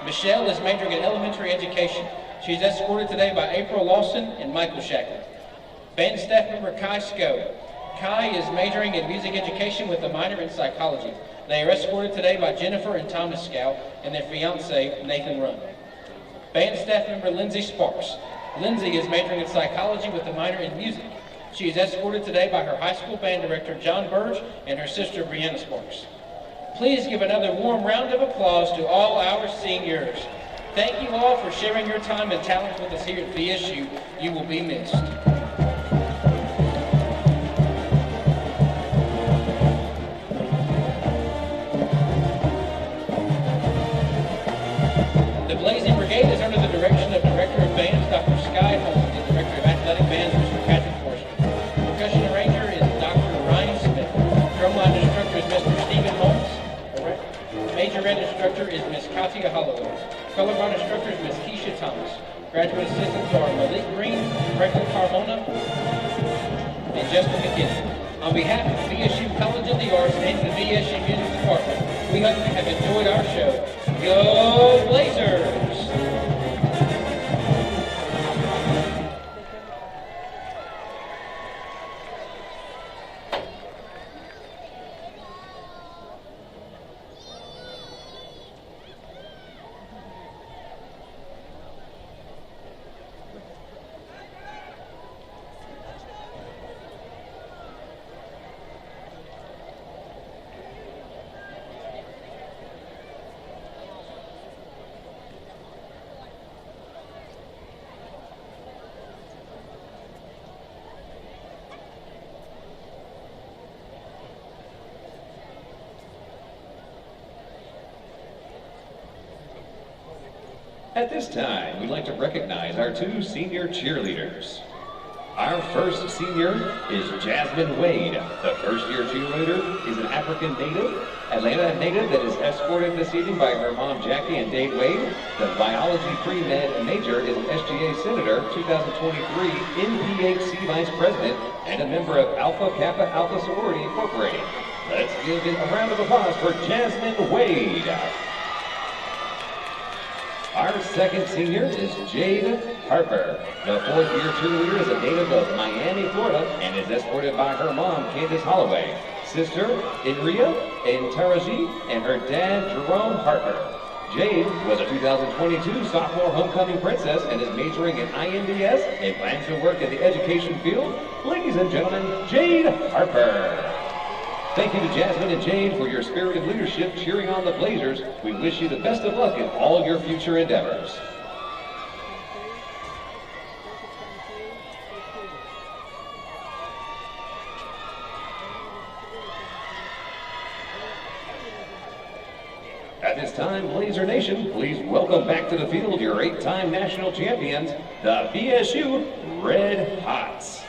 Michelle is majoring in elementary education. She is escorted today by April Lawson and Michael Shackler. Band staff member Kai Sko. Kai is majoring in music education with a minor in psychology. They are escorted today by Jennifer and Thomas Scout and their fiance, Nathan Runn. Band staff member Lindsay Sparks. Lindsay is majoring in psychology with a minor in music. She is escorted today by her high school band director, John Burge, and her sister, Brianna Sparks. Please give another warm round of applause to all our seniors. Thank you all for sharing your time and talent with us here at VSU. You will be missed. The Blazing Brigade is under the direction of Director of Bands, Dr. Sky Holmes, and Director of Athletic Bands, Mr. Patrick Forster. Percussion arranger is Dr. Ryan Smith. Drumline instructor is Mr. Stephen Holmes. Majorette instructor is Miss Katia Holloway. Color guard instructor is Miss Keisha Thomas. Graduate assistants are Malik Green, Franklin Carmona, and Justin McKinney. On behalf of the VSU College of the Arts and the VSU Music Department, we hope you have enjoyed our show. Go Blazers! At this time, we'd like to recognize our two senior cheerleaders. Our first senior is Jasmine Wade. The first-year cheerleader is an African native, Atlanta native that is escorted this evening by her mom, Jackie, and Dave Wade. The biology pre-med major is an SGA Senator, 2023 NPHC Vice President, and a member of Alpha Kappa Alpha Sorority Incorporated. Let's give a round of applause for Jasmine Wade. Our second senior is Jade Harper. The fourth-year cheerleader is a native of Miami, Florida, and is escorted by her mom, Candace Holloway, sister, Inria and Taraji, and her dad, Jerome Harper. Jade was a 2022 sophomore homecoming princess and is majoring in INDS and plans to work in the education field. Ladies and gentlemen, Jade Harper. Thank you to Jasmine and Jade for your spirited leadership cheering on the Blazers. We wish you the best of luck in all your future endeavors. At this time, Blazer Nation, please welcome back to the field your 8-time national champions, the VSU Red Hots.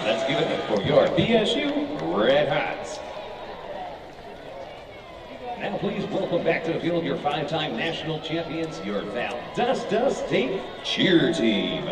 Let's give it up for your BSU Red Hots. Now please welcome back to the field your 5-time national champions, your Valdosta State cheer team.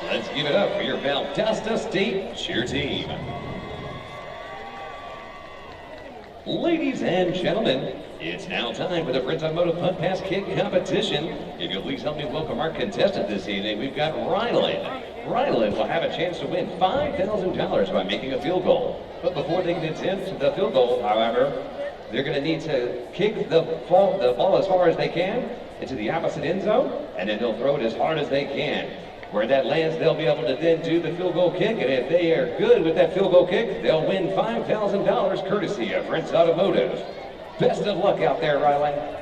Let's give it up for your Valdosta State cheer team. Ladies and gentlemen, it's now time for the Prince Automotive Punt Pass Kick competition. If you'll please help me welcome our contestant this evening, we've got Rylan. Rylan will have a chance to win $5,000 by making a field goal. But before they can attempt the field goal, however, they're going to need to kick the ball as far as they can into the opposite end zone, and then they'll throw it as hard as they can. Where that lands, they'll be able to then do the field goal kick, and if they are good with that field goal kick, they'll win $5,000 courtesy of Prince Automotive. Best of luck out there, Rylan.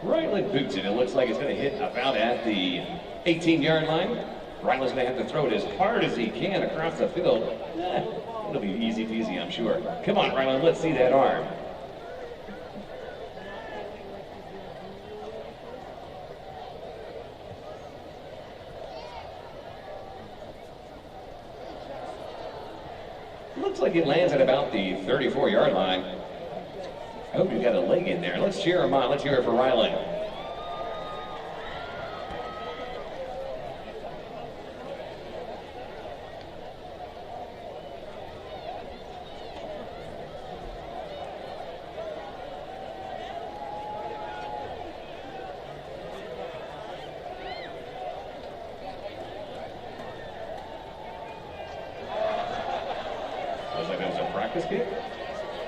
Rylan boots it. It looks like it's going to hit about at the 18-yard line. Rylan's going to have to throw it as hard as he can across the field. It'll be easy peasy, I'm sure. Come on, Rylan, let's see that arm. Looks like it lands at about the 34-yard line. I hope you've got a leg in there. Let's cheer him on. Let's hear it for Rylan. practice kick?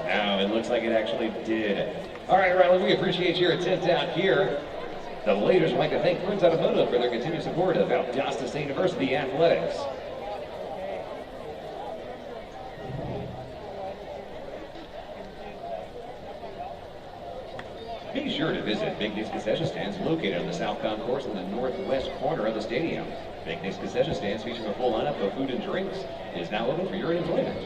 No, it looks like it actually did. All right, Riley, we appreciate your attempt out here. The Laters would like to thank Prince Automotive for their continued support of Valdosta State University athletics. Be sure to visit Big Nick's concession stands located on the south concourse in the northwest corner of the stadium. Big Nick's concession stands featuring a full lineup of food and drinks is now open for your enjoyment.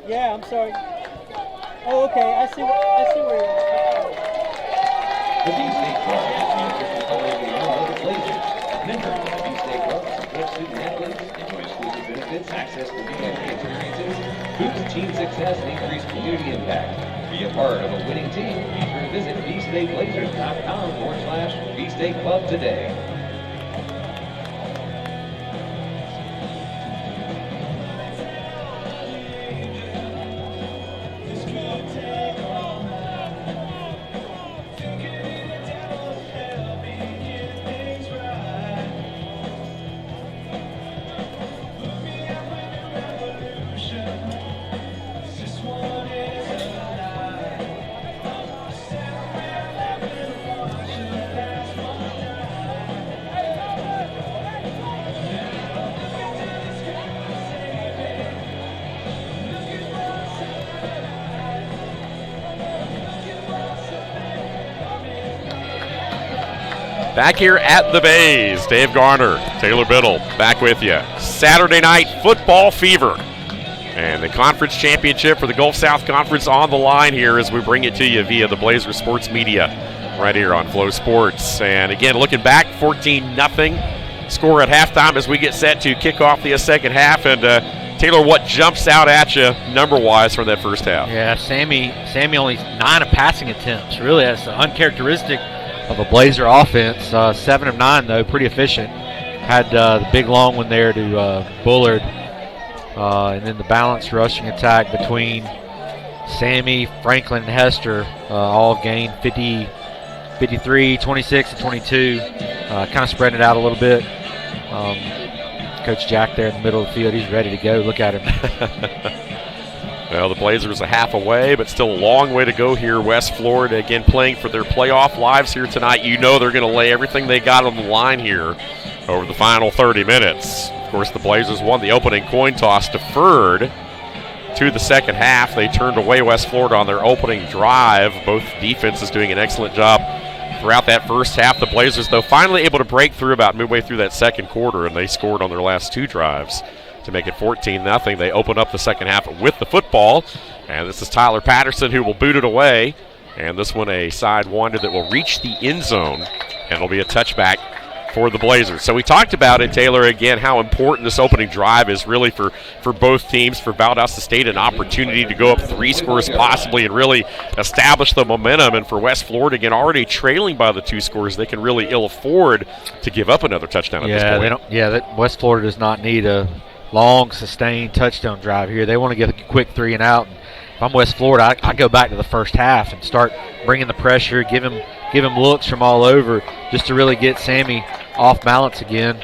Yeah, I'm sorry. Oh, okay. I see where you're at. The B-State Club is the official color of the arm of the Blazers. Members of the B-State Club support student athletes, enjoy exclusive benefits, access to VIP experiences, boost team success, and increase community impact. Be a part of a winning team. Be sure to visit bstateblazers.com/B-State Club today. Back here at the Bays, Dave Garner, Taylor Biddle, back with you. Saturday night football fever. And the conference championship for the Gulf South Conference on the line here as we bring it to you via the Blazer Sports Media right here on Flow Sports. And again, looking back, 14-0 score at halftime as we get set to kick off the second half. And Taylor, what jumps out at you number-wise from that first half? Yeah, Sammy only 9 passing attempts. Really, that's uncharacteristic of a Blazer offense. 7 of 9, though, pretty efficient. Had the big long one there to Bullard. And then the balanced rushing attack between Sammy, Franklin, and Hester all gained 53, 26, and 22. Kind of spreading it out a little bit. Coach Jack there in the middle of the field, he's ready to go. Look at him. Well, the Blazers a half away, but still a long way to go here. West Florida, again, playing for their playoff lives here tonight. You know they're going to lay everything they got on the line here over the final 30 minutes. Of course, the Blazers won the opening coin toss, deferred to the second half. They turned away West Florida on their opening drive. Both defenses doing an excellent job throughout that first half. The Blazers, though, finally able to break through about midway through that second quarter, and they scored on their last 2 drives to make it 14-0. They open up the second half with the football, and this is Tyler Patterson who will boot it away. And this one a sidewinder that will reach the end zone, and it'll be a touchback for the Blazers. So we talked about it, Taylor, again, how important this opening drive is really for both teams. For Valdosta State, an opportunity to go up 3 scores possibly and really establish the momentum. And for West Florida, again, already trailing by the 2 scores, they can really ill afford to give up another touchdown at this point. West Florida does not need a long, sustained touchdown drive here. They want to get a quick 3 and out. And if I'm West Florida, I go back to the first half and start bringing the pressure, give him looks from all over just to really get Sammy off balance again.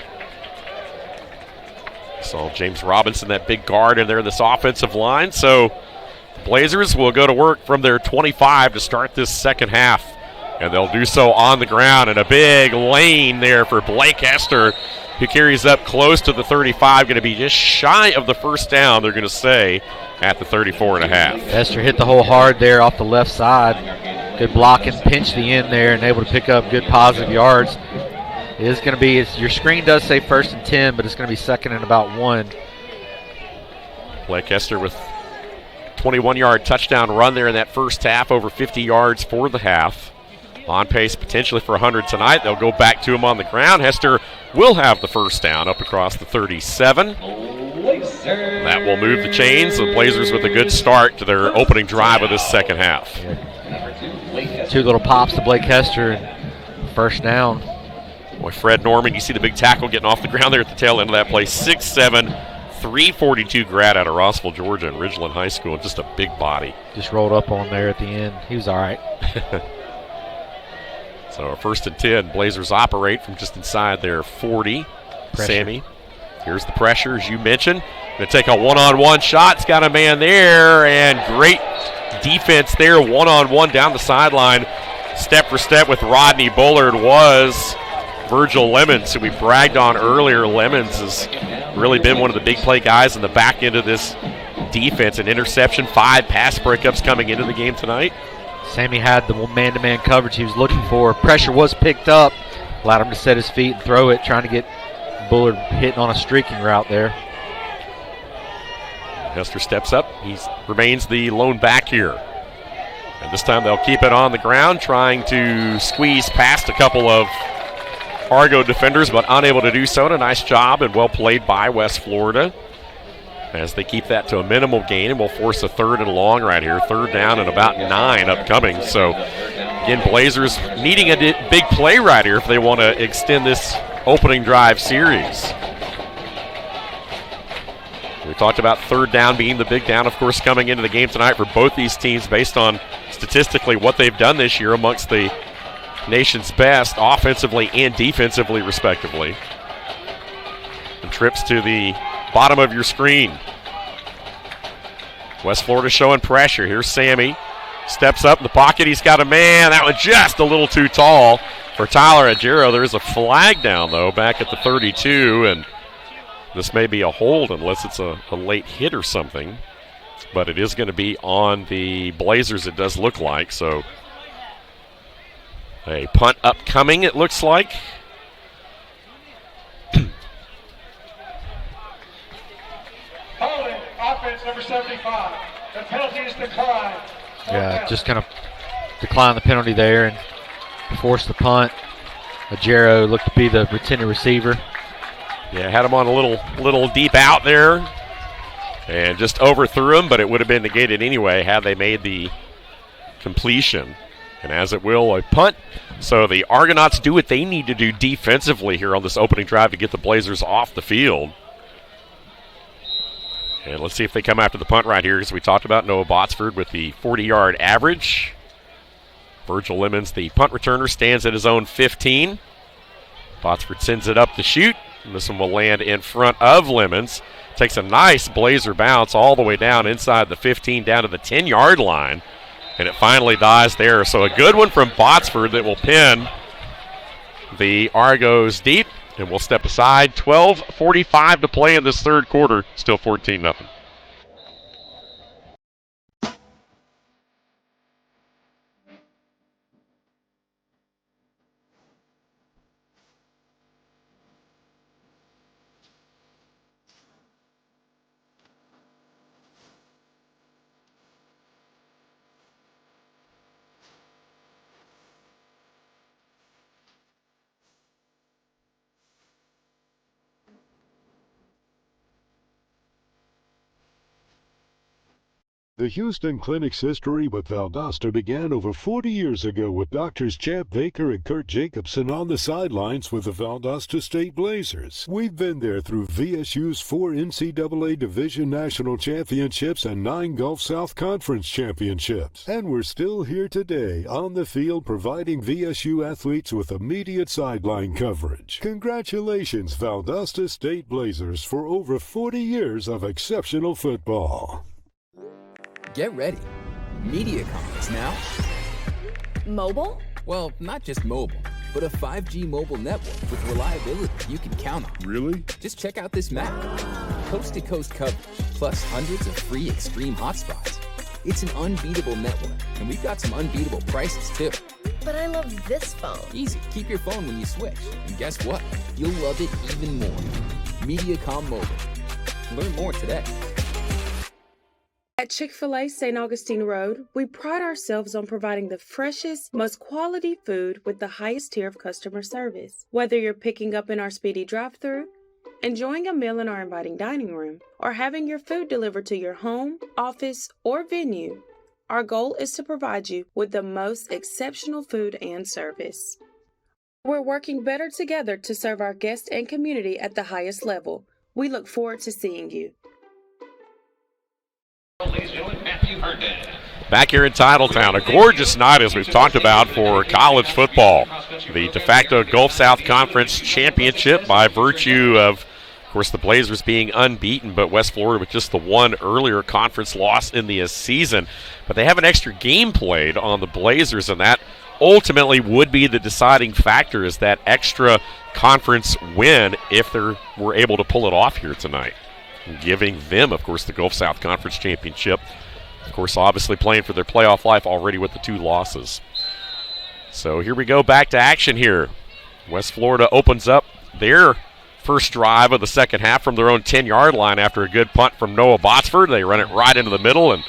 So James Robinson, that big guard in there in this offensive line. So the Blazers will go to work from their 25 to start this second half. And they'll do so on the ground in a big lane there for Blake Hester, who carries up close to the 35, going to be just shy of the first down, they're going to say, at the 34.5. Hester hit the hole hard there off the left side. Good block and pinch the end there and able to pick up good positive yards. It is going to be, your screen does say 1st and 10, but it's going to be 2nd and about 1. Blake Hester with 21-yard touchdown run there in that first half, over 50 yards for the half. On pace potentially for 100 tonight. They'll go back to him on the ground. Hester will have the first down up across the 37. That will move the chains. The Blazers with a good start to their opening drive of this second half. 2 little pops to Blake Hester and first down. Boy, Fred Norman, you see the big tackle getting off the ground there at the tail end of that play. 6'7", 342 grad out of Rossville, Georgia, and Ridgeland High School. Just a big body. Just rolled up on there at the end. He was all right. So 1st and 10, Blazers operate from just inside their 40. Pressure. Sammy, here's the pressure, as you mentioned. Going to take a one-on-one shot. It's got a man there, and great defense there, one-on-one down the sideline. Step for step with Rodney Bullard was Virgil Lemons, who we bragged on earlier. Lemons has really been one of the big play guys in the back end of this defense. An interception, 5 pass breakups coming into the game tonight. Sammy had the man-to-man coverage he was looking for. Pressure was picked up. Allowed him to set his feet and throw it, trying to get Bullard hitting on a streaking route there. Hester steps up. He remains the lone back here. And this time they'll keep it on the ground, trying to squeeze past a couple of Argo defenders, but unable to do so. And a nice job and well played by West Florida, as they keep that to a minimal gain, and will force a 3rd and long right here. 3rd down and about 9 upcoming. So, again, Blazers needing a big play right here if they want to extend this opening drive series. We talked about 3rd down being the big down, of course, coming into the game tonight for both these teams based on statistically what they've done this year amongst the nation's best offensively and defensively, respectively. And trips to the bottom of your screen. West Florida showing pressure. Here's Sammy. Steps up in the pocket. He's got a man. That was just a little too tall for Tyler Adjero. There is a flag down, though, back at the 32, and this may be a hold unless it's a late hit or something. But it is going to be on the Blazers, it does look like. So A punt upcoming, it looks like. Holding, offense number 75. The penalty is declined. Yeah, just kind of decline the penalty there and force the punt. Ajero looked to be the intended receiver. Yeah, had him on a little deep out there and just overthrew him, but it would have been negated anyway had they made the completion. And as it will, a punt. So the Argonauts do what they need to do defensively here on this opening drive to get the Blazers off the field. And let's see if they come after the punt right here, as we talked about Noah Botsford with the 40-yard average. Virgil Lemons, the punt returner, stands at his own 15. Botsford sends it up to shoot. And this one will land in front of Lemons. Takes a nice Blazer bounce all the way down inside the 15 down to the 10-yard line. And it finally dies there. So a good one from Botsford that will pin the Argos deep. And we'll step aside. 12:45 to play in this third quarter. Still 14-0. The Houston Clinic's history with Valdosta began over 40 years ago with Doctors Champ Baker and Kurt Jacobson on the sidelines with the Valdosta State Blazers. We've been there through VSU's 4 NCAA Division National Championships and 9 Gulf South Conference Championships. And we're still here today on the field providing VSU athletes with immediate sideline coverage. Congratulations, Valdosta State Blazers, for over 40 years of exceptional football. Get ready. MediaCom is now Mobile? Well, not just mobile, but a 5G mobile network with reliability you can count on. Really? Just check out this map. Coast-to-coast coverage, plus hundreds of free extreme hotspots. It's an unbeatable network, and we've got some unbeatable prices, too. But I love this phone. Easy. Keep your phone when you switch. And guess what? You'll love it even more. MediaCom Mobile. Learn more today. At Chick-fil-A St. Augustine Road, we pride ourselves on providing the freshest, most quality food with the highest tier of customer service. Whether you're picking up in our speedy drive-thru, enjoying a meal in our inviting dining room, or having your food delivered to your home, office, or venue, our goal is to provide you with the most exceptional food and service. We're working better together to serve our guests and community at the highest level. We look forward to seeing you. Back here in Titletown, a gorgeous night as we've talked about for college football. The de facto Gulf South Conference Championship by virtue of course, the Blazers being unbeaten, but West Florida with just the one earlier conference loss in the season. But they have an extra game played on the Blazers, and that ultimately would be the deciding factor, is that extra conference win if they were able to pull it off here tonight. Giving them, of course, the Gulf South Conference Championship. Of course, obviously playing for their playoff life already with the 2 losses. So here we go, back to action here. West Florida opens up their first drive of the second half from their own 10-yard line after a good punt from Noah Botsford. They run it right into the middle, and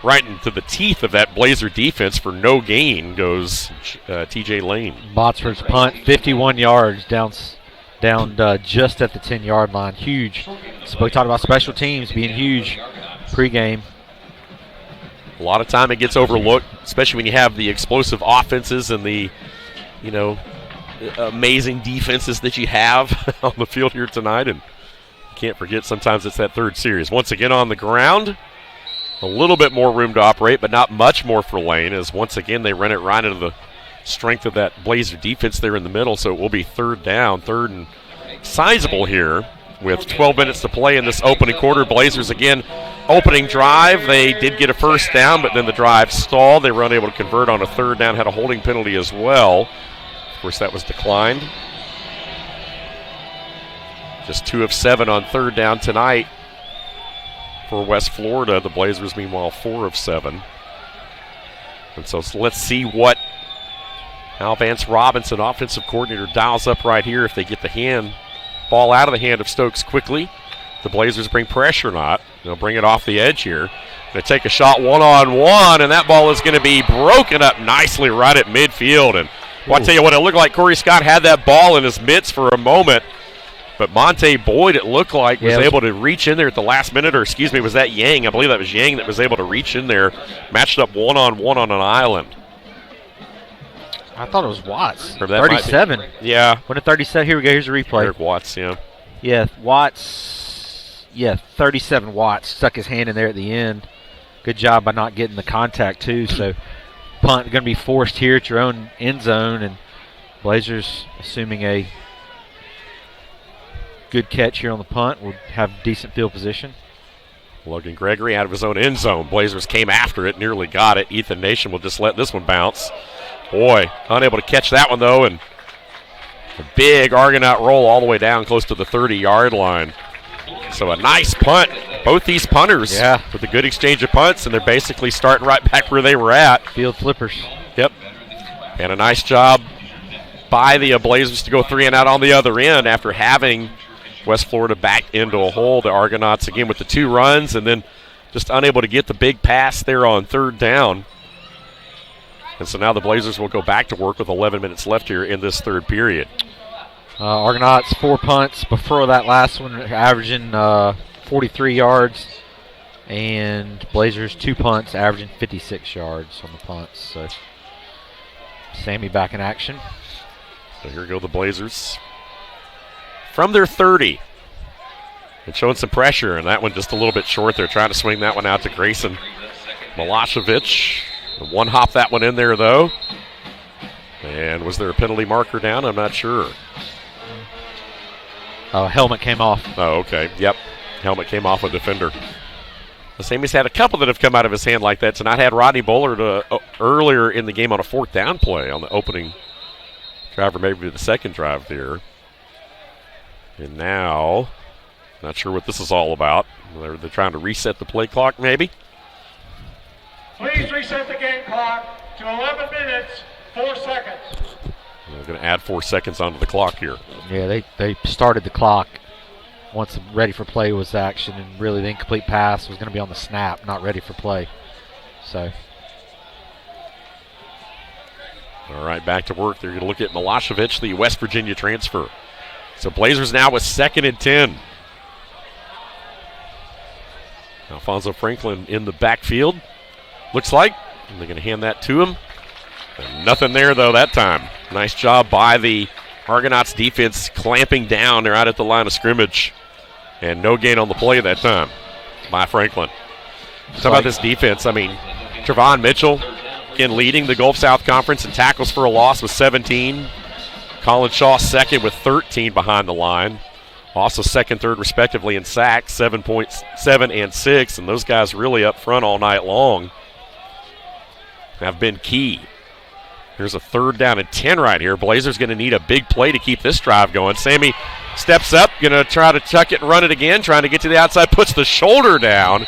right into the teeth of that Blazer defense for no gain goes TJ Lane. Botsford's punt, 51 yards down just at the 10-yard line. Huge. So we talked about special teams being huge pregame. A lot of time it gets overlooked, especially when you have the explosive offenses and the, amazing defenses that you have on the field here tonight. And you can't forget sometimes it's that third series. Once again on the ground, a little bit more room to operate, but not much more for Lane, as once again they run it right into the strength of that Blazer defense there in the middle. So it will be third down, third and sizable here with 12 minutes to play in this opening quarter. Blazers again opening drive. They did get a first down, but then the drive stalled. They were unable to convert on a third down, had a holding penalty as well. Of course, that was declined. Just 2 of 7 on third down tonight for West Florida. The Blazers, meanwhile, 4 of 7. And so let's see what Now Vance Robinson, offensive coordinator, dials up right here if they get the ball out of the hand of Stokes quickly. The Blazers bring pressure or not. They'll bring it off the edge here. They take a shot one-on-one, and that ball is going to be broken up nicely right at midfield. And well, I tell you what, it looked like Corey Scott had that ball in his mitts for a moment, but Monte Boyd, it looked like, was able to reach in there at the last minute, or excuse me, was that Yang? I believe that was Yang that was able to reach in there, matched up one-on-one on an island. I thought it was Watts. 37. Yeah. When a 37, here we go, here's a replay. Eric Watts, yeah. Yeah, Watts, 37 Watts, stuck his hand in there at the end. Good job by not getting the contact, too. So, punt going to be forced here at your own end zone, and Blazers, assuming a good catch here on the punt, will have decent field position. Logan Gregory out of his own end zone. Blazers came after it, nearly got it. Ethan Nation will just let this one bounce. Boy, unable to catch that one, though, and a big Argonaut roll all the way down close to the 30-yard line. So a nice punt. Both these punters with a good exchange of punts, and they're basically starting right back where they were at. Field flippers. Yep. And a nice job by the Blazers to go 3 and out on the other end after having West Florida back into a hole. The Argonauts, again, with the 2 runs, and then just unable to get the big pass there on 3rd down. And so now the Blazers will go back to work with 11 minutes left here in this 3rd period. Argonauts 4 punts before that last one, averaging 43 yards. And Blazers 2 punts, averaging 56 yards on the punts. So Sammy back in action. So here go the Blazers. From their 30. And showing some pressure, and that one just a little bit short. They're trying to swing that one out to Grayson Milosevic. One hop that one in there, though. And was there a penalty marker down? I'm not sure. Helmet came off. Oh, okay. Yep. Helmet came off a defender. The Sammy's had a couple that have come out of his hand like that tonight. Had Rodney Bullard earlier in the game on a 4th down play on the opening drive, or maybe the second drive there. And now, not sure what this is all about. They're trying to reset the play clock, maybe. Please reset the game clock to 11 minutes, 4 seconds. They're going to add 4 seconds onto the clock here. Yeah, they started the clock once the ready for play was action, and really the incomplete pass was going to be on the snap, not ready for play. So. All right, back to work. They're going to look at Milosevic, the West Virginia transfer. So Blazers now with 2nd and 10. Alfonso Franklin in the backfield. Looks like. And they're going to hand that to him. And nothing there, though, that time. Nice job by the Argonauts defense clamping down. They're out at the line of scrimmage. And no gain on the play that time by Franklin. Talk about this defense. I mean, Trevon Mitchell, again, leading the Gulf South Conference in tackles for a loss with 17. Colin Shaw second with 13 behind the line. Also second, third, respectively, in sacks, 7.7 and 6. And those guys really up front all night long have been key. Here's a 3rd down and 10 right here. Blazers going to need a big play to keep this drive going. Sammy steps up, going to try to tuck it and run it again, trying to get to the outside, puts the shoulder down.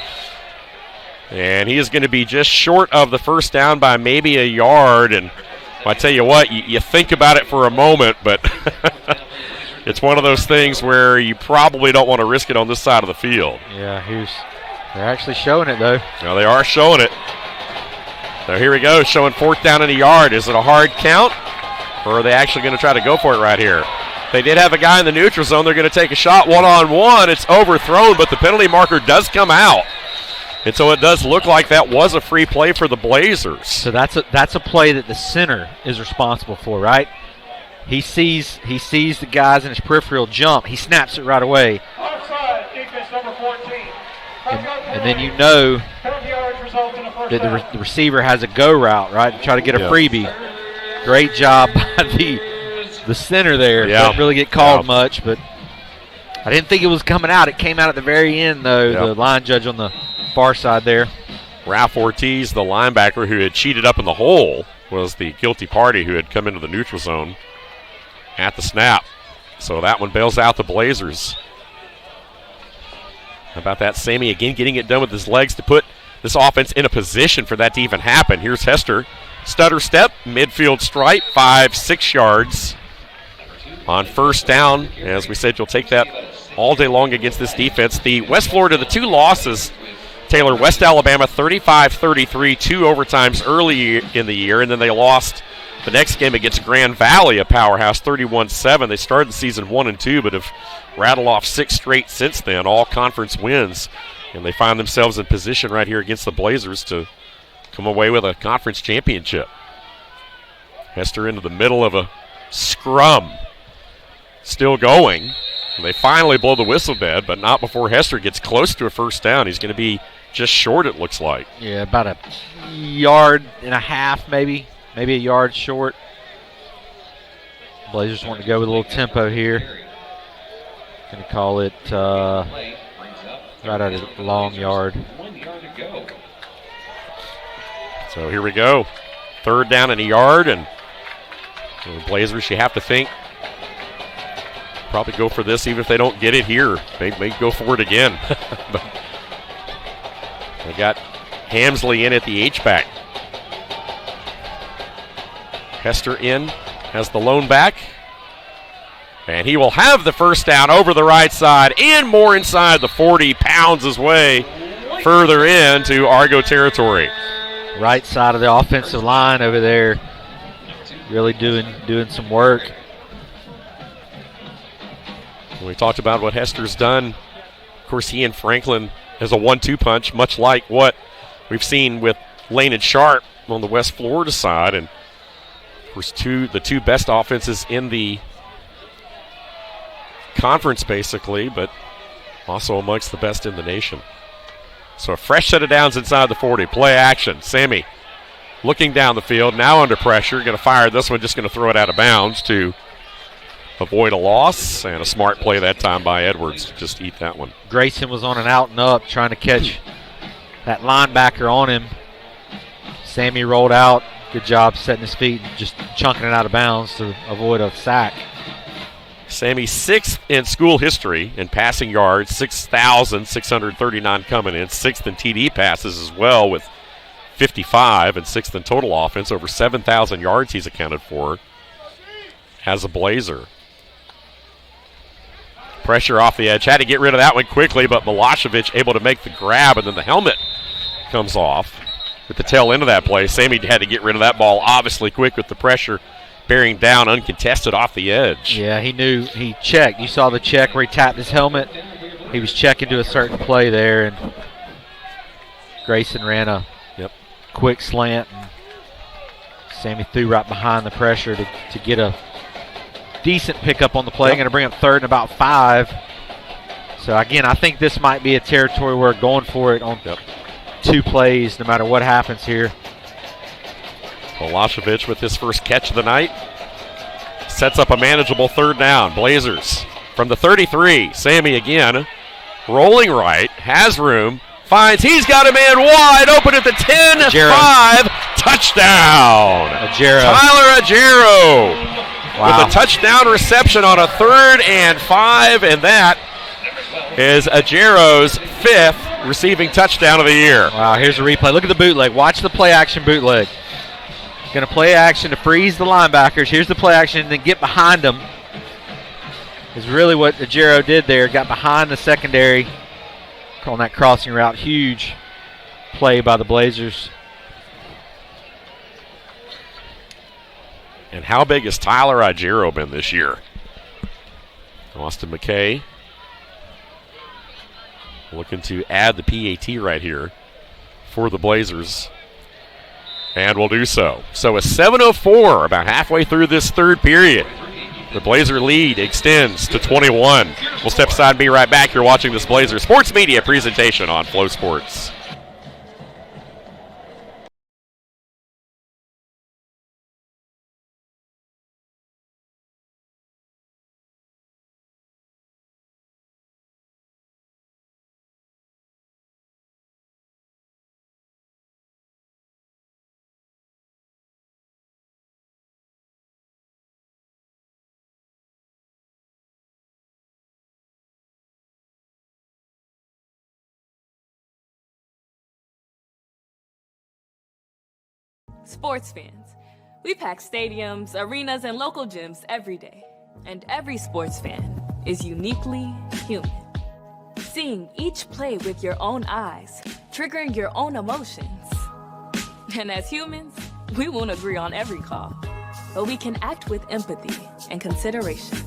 And he is going to be just short of the 1st down by maybe a yard. And I tell you what, you think about it for a moment, but it's one of those things where you probably don't want to risk it on this side of the field. Yeah, they're actually showing it, though. No, they are showing it. So here we go, showing 4th down and a yard. Is it a hard count, or are they actually going to try to go for it right here? They did have a guy in the neutral zone. They're going to take a shot one-on-one. It's overthrown, but the penalty marker does come out. And so it does look like that was a free play for the Blazers. So that's a play that the center is responsible for, right? He sees the guys in his peripheral jump. He snaps it right away. Offside, defense number 14. And then you know that the receiver has a go route, right, to try to get a freebie. Great job by the center there. Didn't really get called much, but I didn't think it was coming out. It came out at the very end, though, the line judge on the far side there. Ralph Ortiz, the linebacker who had cheated up in the hole, was the guilty party who had come into the neutral zone at the snap. So that one bails out the Blazers. How about that? Sammy again getting it done with his legs to put this offense in a position for that to even happen. Here's Hester stutter step, midfield stripe, 5-6 yards. On first down, as we said, you'll take that all day long against this defense. The West Florida, the two losses, Taylor, West Alabama 35-33, 2 overtimes early in the year, and then they lost the next game against Grand Valley, a powerhouse, 31-7. They started the season 1-2, but have rattled off 6 straight since then, all conference wins, and they find themselves in position right here against the Blazers to come away with a conference championship. Hester into the middle of a scrum. Still going. They finally blow the whistle dead, but not before Hester gets close to a first down. He's going to be just short, it looks like. Yeah, about a yard and a half, maybe a yard short. Blazers want to go with a little tempo here. Going to call it right at a long yard. So here we go. Third down and a yard, and the Blazers, you have to think, probably go for this even if they don't get it here. They may go for it again. But they got Hamsley in at the H-back. Hester in, has the lone back. And he will have the first down over the right side and more inside the 40, pounds his way further into Argo territory. Right side of the offensive line over there, really doing some work. We talked about what Hester's done. Of course, he and Franklin as a 1-2 punch, much like what we've seen with Lane and Sharp on the West Florida side. And, of course, the two best offenses in the conference, basically, but also amongst the best in the nation. So a fresh set of downs inside the 40. Play action. Sammy looking down the field, now under pressure. Going to fire this one, just going to throw it out of bounds to avoid a loss, and a smart play that time by Edwards to just eat that one. Grayson was on an out and up trying to catch that linebacker on him. Sammy rolled out. Good job setting his feet and just chunking it out of bounds to avoid a sack. Sammy 6th in school history in passing yards, 6,639 coming in, 6th in TD passes as well with 55, and 6th in total offense, over 7,000 yards he's accounted for as a Blazer. Pressure off the edge. Had to get rid of that one quickly, but Milosevic able to make the grab, and then the helmet comes off with the tail end of that play. Sammy had to get rid of that ball obviously quick with the pressure bearing down uncontested off the edge. Yeah, he knew. He checked. You saw the check where he tapped his helmet. He was checking to a certain play there, and Grayson ran a quick slant, and Sammy threw right behind the pressure to get a decent pickup on the play. Going to bring up third and about 5. So, again, I think this might be a territory where going for it on 2 plays no matter what happens here. Milosevic with his first catch of the night sets up a manageable third down. Blazers from the 33. Sammy again rolling right, has room, finds he's got a man wide open at the 10-5. Touchdown. Tyler Ajero. Wow. With a touchdown reception on a 3rd and 5, and that is Ajero's 5th receiving touchdown of the year. Wow, here's a replay. Look at the bootleg. Watch the play action bootleg. Going to play action to freeze the linebackers. Here's the play action, and then get behind them. Is really what Ajero did there. Got behind the secondary. Calling that crossing route. Huge play by the Blazers. And how big has Tyler Ajero been this year? Austin McKay looking to add the PAT right here for the Blazers. And will do so. So a 7:04, about halfway through this third period. The Blazer lead extends to 21. We'll step aside and be right back. You're watching this Blazer Sports Media presentation on Flow Sports. sports fans. We pack stadiums, arenas, and local gyms every day. And every sports fan is uniquely human. Seeing each play with your own eyes, triggering your own emotions. And as humans, we won't agree on every call, but we can act with empathy and consideration.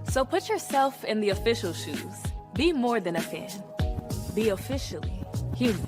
So put yourself in the official shoes. Be more than a fan. Be officially human.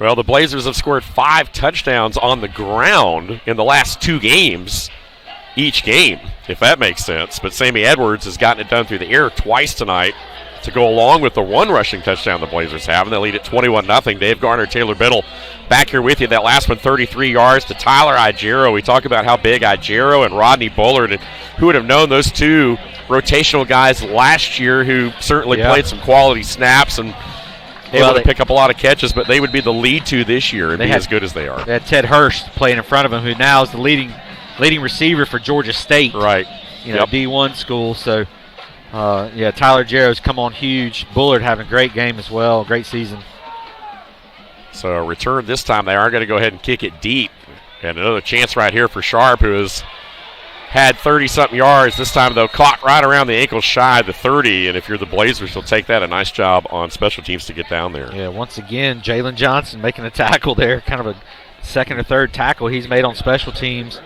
Well, the Blazers have scored 5 touchdowns on the ground in the last 2 games, each game, if that makes sense. But Sammy Edwards has gotten it done through the air twice tonight to go along with the 1 rushing touchdown the Blazers have, and they lead at 21-0. Dave Garner, Taylor Biddle back here with you. That last one, 33 yards to Tyler Igero. We talk about how big Igero and Rodney Bullard, and who would have known those 2 rotational guys last year who certainly played some quality snaps and able to pick up a lot of catches, but they would be the lead 2 this year and be as good as they are. They had Ted Hurst playing in front of him, who now is the leading receiver for Georgia State. Right. D1 school. So, Tyler Igero's come on huge. Bullard having a great game as well, great season. So a return this time. They are going to go ahead and kick it deep. And another chance right here for Sharp, who has had 30-something yards. This time, though, caught right around the ankle shy of the 30. And if you're the Blazers, you'll take that. A nice job on special teams to get down there. Yeah, once again, Jalen Johnson making a tackle there. Kind of a second or third tackle he's made on special teams.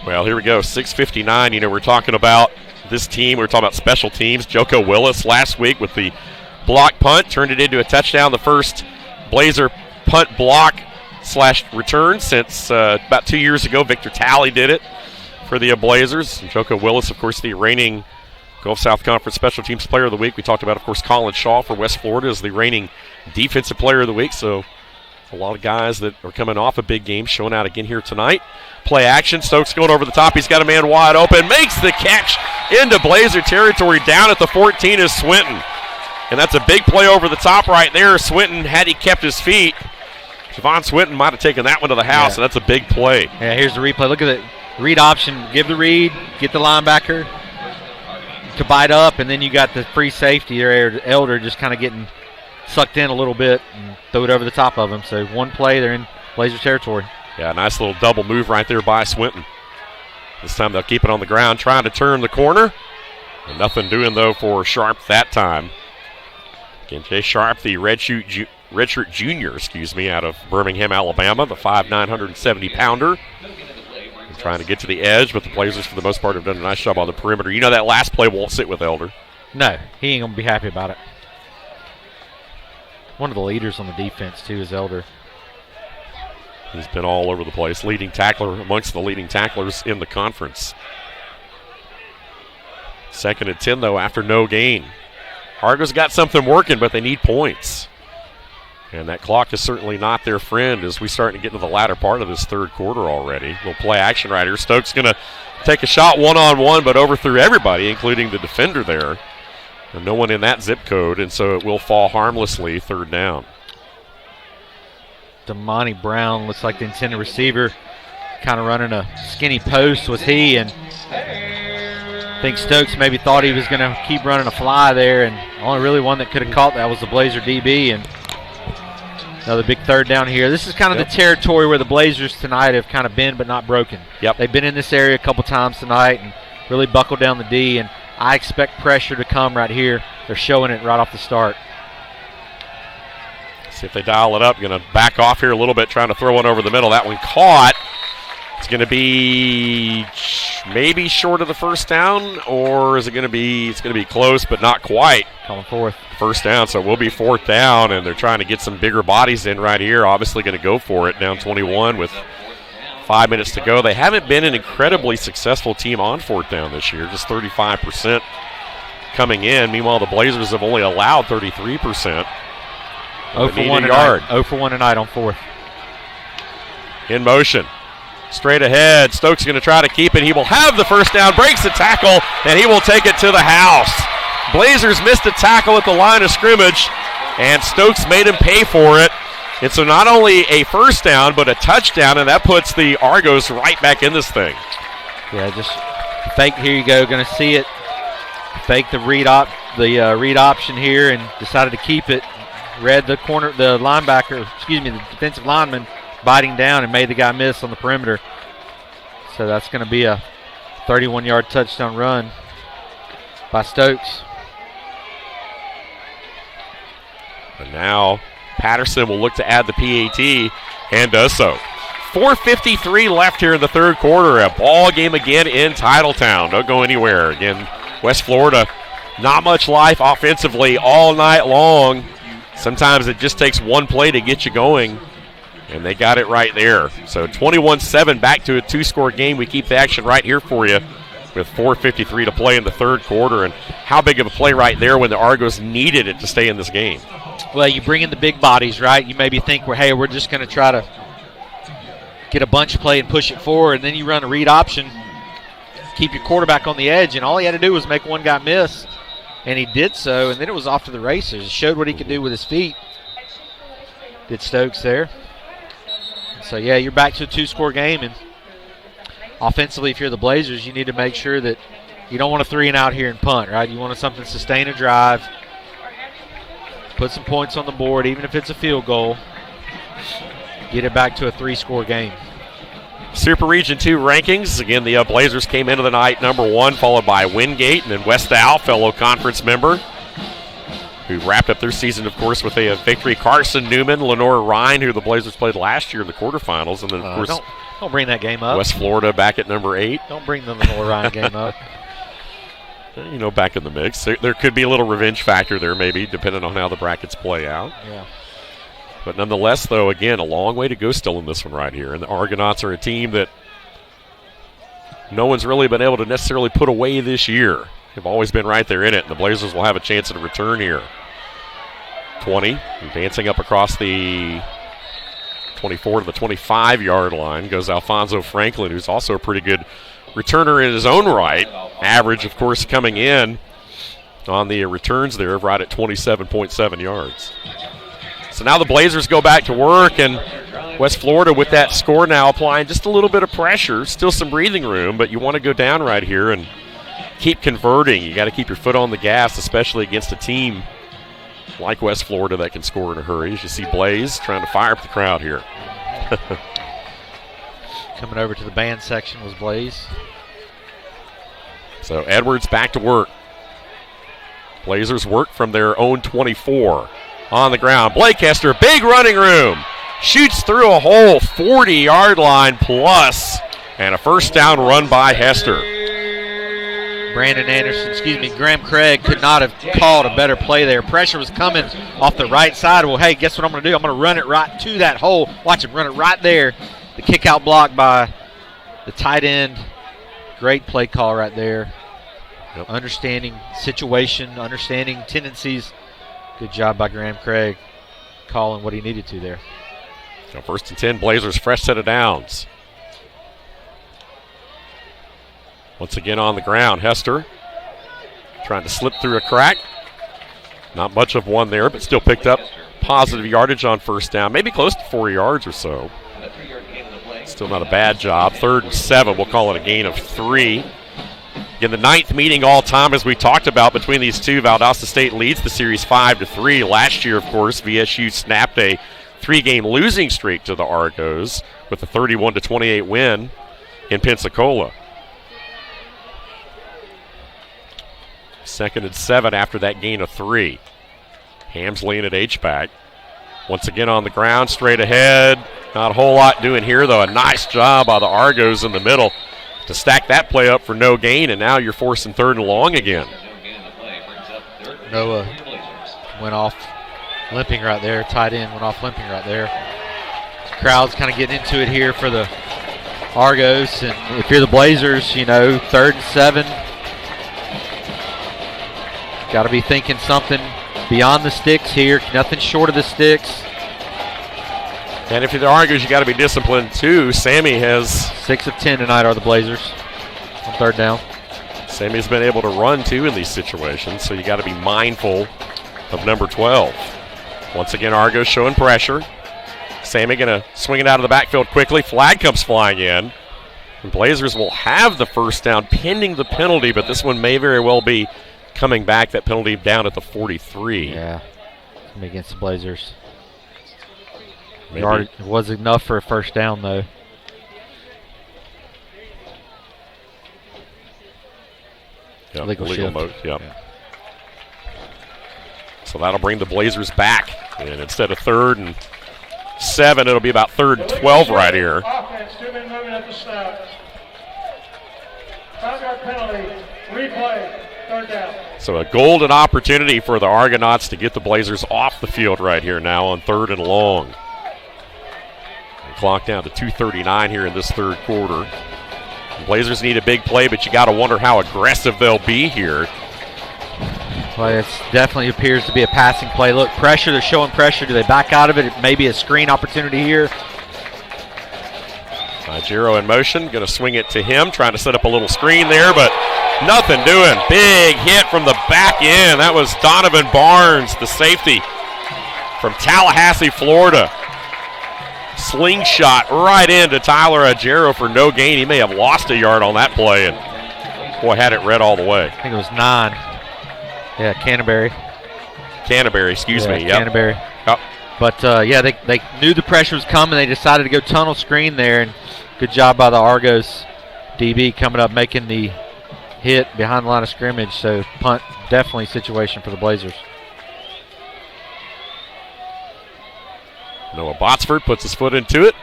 Well, here we go, 6:59. We're talking about this team. We're talking about special teams. Joko Willis last week with the block punt turned it into a touchdown. The first Blazer punt block / return since about 2 years ago. Victor Talley did it for the Blazers. And Joko Willis, of course, the reigning Gulf South Conference Special Teams Player of the Week. We talked about, of course, Colin Shaw for West Florida as the reigning Defensive Player of the Week. So a lot of guys that are coming off a big game showing out again here tonight. Play action. Stokes going over the top. He's got a man wide open. Makes the catch into Blazer territory. Down at the 14 is Swinton. And that's a big play over the top right there. Swinton, had he kept his feet, Javon Swinton might have taken that one to the house, and that's a big play. Yeah, here's the replay. Look at the read option. Give the read. Get the linebacker to bite up, and then you got the free safety there. Elder just kind of getting sucked in a little bit and throw it over the top of him. So one play, they're in Blazer territory. Yeah, nice little double move right there by Swinton. This time they'll keep it on the ground, trying to turn the corner. And nothing doing, though, for Sharp that time. Again, Jay Sharp, the redshirt junior, out of Birmingham, Alabama, the 5'9", 170-pounder. Trying to get to the edge, but the Blazers, for the most part, have done a nice job on the perimeter. That last play won't sit with Elder. No, he ain't going to be happy about it. One of the leaders on the defense, too, is Elder. He's been all over the place. Leading tackler amongst the leading tacklers in the conference. 2nd and 10, though, after no gain. Argo's got something working, but they need points. And that clock is certainly not their friend as we start to get into the latter part of this third quarter already. Little play action right here. Stokes going to take a shot one-on-one, but overthrew everybody, including the defender there. And no one in that zip code, and so it will fall harmlessly, 3rd down. Damani Brown looks like the intended receiver, kind of running a skinny post was he, and I think Stokes maybe thought he was going to keep running a fly there, and only really one that could have caught that was the Blazer DB, and another big 3rd down here. This is kind of the territory where the Blazers tonight have kind of been but not broken. Yep. They've been in this area a couple times tonight and really buckled down the D, and I expect pressure to come right here. They're showing it right off the start. See if they dial it up. Going to back off here a little bit, trying to throw one over the middle. That one caught. It's going to be maybe short of the first down, or is it going to be? It's going to be close, but not quite. Calling fourth. First down, so it will be fourth down, and they're trying to get some bigger bodies in right here. Obviously going to go for it, down 21 with 5 minutes to go. They haven't been an incredibly successful team on fourth down this year, just 35% coming in. Meanwhile, the Blazers have only allowed 33%. 0 for 1 tonight. 0 for 1 tonight on fourth. In motion. Straight ahead. Stokes going to try to keep it. He will have the first down, breaks the tackle, and he will take it to the house. Blazers missed a tackle at the line of scrimmage, and Stokes made him pay for it. And so not only a first down, but a touchdown, and that puts the Argos right back in this thing. Yeah, just fake. Here you go. Going to see it. Fake the read option here, and decided to keep it. Read the corner, the defensive lineman biting down and made the guy miss on the perimeter. So that's going to be a 31-yard touchdown run by Stokes. And now Patterson will look to add the PAT and does so. 4:53 left here in the third quarter. A ball game again in Titletown. Don't go anywhere. Again, West Florida, not much life offensively all night long. Sometimes it just takes one play to get you going, and they got it right there. So 21-7, back to a two-score game. We keep the action right here for you with 4:53 to play in the third quarter. And how big of a play right there when the Argos needed it to stay in this game. Well, you bring in the big bodies, right? You maybe think, well, hey, we're just going to try to get a bunch play and push it forward, and then you run a read option, keep your quarterback on the edge, and all he had to do was make one guy miss. And he did so, and then it was off to the races. He showed what he could do with his feet. Did Stokes there. So, yeah, you're back to a two-score game. And offensively, if you're the Blazers, you need to make sure that you don't want to 3-and-out here and punt, right? You want something to sustain a drive, put some points on the board, even if it's a field goal. Get it back to a three-score game. Super Region 2 rankings. Again, the Blazers came into the night number 1, followed by Wingate, and then West Al, fellow conference member, who wrapped up their season, of course, with a victory. Carson Newman, Lenore Ryan, who the Blazers played last year in the quarterfinals, and then, of course, don't bring that game up. West Florida back at number 8. Don't bring the Lenore Ryan game up. You know, back in the mix. There could be a little revenge factor there, maybe, depending on how the brackets play out. Yeah. But nonetheless, though, again, a long way to go still in this one right here. And the Argonauts are a team that no one's really been able to necessarily put away this year. They've always been right there in it, and the Blazers will have a chance at a return here. 20, advancing up across the 24 to the 25-yard line goes Alfonso Franklin, who's also a pretty good returner in his own right. Average, of course, coming in on the returns there right at 27.7 yards. So now the Blazers go back to work, and West Florida with that score now applying just a little bit of pressure. Still some breathing room, but you want to go down right here and keep converting. You got to keep your foot on the gas, especially against a team like West Florida that can score in a hurry. As you see Blaze trying to fire up the crowd here. Coming over to the band section was Blaze. So Edwards back to work. Blazers work from their own 24. On the ground, Blake Hester, big running room. Shoots through a hole, 40-yard line plus, and a first down run by Hester. Graham Craig could not have called a better play there. Pressure was coming off the right side. Well, hey, guess what I'm going to do? I'm going to run it right to that hole. Watch him run it right there. The kick-out block by the tight end. Great play call right there. Yep. Understanding situation, understanding tendencies. Good job by Graham Craig calling what he needed to there. So 1st and 10, Blazers, fresh set of downs. Once again on the ground, Hester trying to slip through a crack. Not much of one there, but still picked up positive yardage on first down. Maybe close to 4 yards or so. Still not a bad job. 3rd and 7, we'll call it a gain of 3. In the 9th meeting all time, as we talked about, between these two, Valdosta State leads the series 5-3. Last year, of course, VSU snapped a 3-game losing streak to the Argos with a 31-28 win in Pensacola. 2nd and 7 after that gain of 3. Hamsley in at H-back. Once again on the ground, straight ahead. Not a whole lot doing here, though. A nice job by the Argos in the middle to stack that play up for no gain, and now you're forcing 3rd and long again. Noah went off limping right there. Tight end went off limping right there. The crowd's kind of getting into it here for the Argos, and if you're the Blazers, 3rd and 7. Got to be thinking something beyond the sticks here. Nothing short of the sticks. And if you're the Argos, you got to be disciplined too. Sammy has 6 of 10 tonight are the Blazers on 3rd down. Sammy's been able to run too in these situations, so you got to be mindful of number 12. Once again, Argos showing pressure. Sammy going to swing it out of the backfield quickly. Flag comes flying in. And Blazers will have the first down pending the penalty, but this one may very well be coming back. That penalty down at the 43. Yeah, against the Blazers. Maybe. It was enough for a first down, though. Yep, Legal shift. mode, yep. Yeah. So that'll bring the Blazers back. And instead of 3rd and 7, it'll be about 3rd and 12 right here. Offense, 2-man movement at the snap. 5-yard penalty, replay, 3rd down. So a golden opportunity for the Argonauts to get the Blazers off the field right here now on 3rd and long. And clock down to 2:39 here in this 3rd quarter. The Blazers need a big play, but you got to wonder how aggressive they'll be here. Well, it definitely appears to be a passing play. Look, pressure, they're showing pressure. Do they back out of it? It may be a screen opportunity here. Giro in motion, going to swing it to him, trying to set up a little screen there, but nothing doing. Big hit from the back end. That was Donovan Barnes, the safety from Tallahassee, Florida. Slingshot right into Tyler Agero for no gain. He may have lost a yard on that play, and boy, had it read all the way. I think it was 9. Yeah, Canterbury, excuse me. Yep. Canterbury. Yep. But, they knew the pressure was coming. They decided to go tunnel screen there, and good job by the Argos DB coming up, making the hit behind the line of scrimmage. So, punt, definitely situation for the Blazers. Noah Botsford puts his foot into it.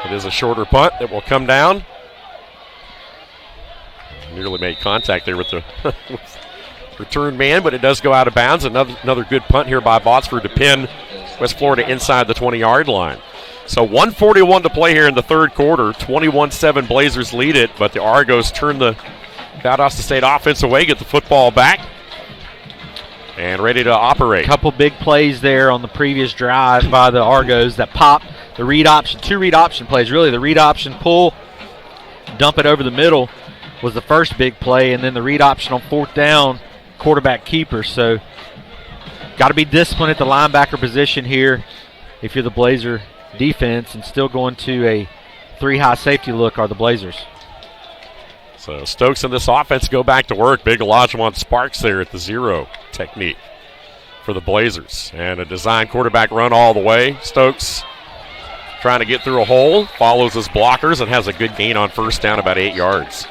It is a shorter punt that will come down. Nearly made contact there with the return man, but it does go out of bounds. Another good punt here by Botsford to pin West Florida inside the 20-yard line. So 1:41 to play here in the 3rd quarter. 21-7 Blazers lead it, but the Argos turn the Valdosta State offense away, get the football back, and ready to operate. Couple big plays there on the previous drive by the Argos that popped the read option, 2 read option plays. Really, the read option pull, dump it over the middle was the first big play, and then the read option on 4th down, quarterback keeper. So got to be disciplined at the linebacker position here if you're the Blazer defense, and still going to a 3-high safety look are the Blazers. So Stokes and this offense go back to work. Big Olajuwon Sparks there at the 0 technique for the Blazers. And a design quarterback run all the way. Stokes trying to get through a hole, follows his blockers, and has a good gain on 1st down, about 8 yards.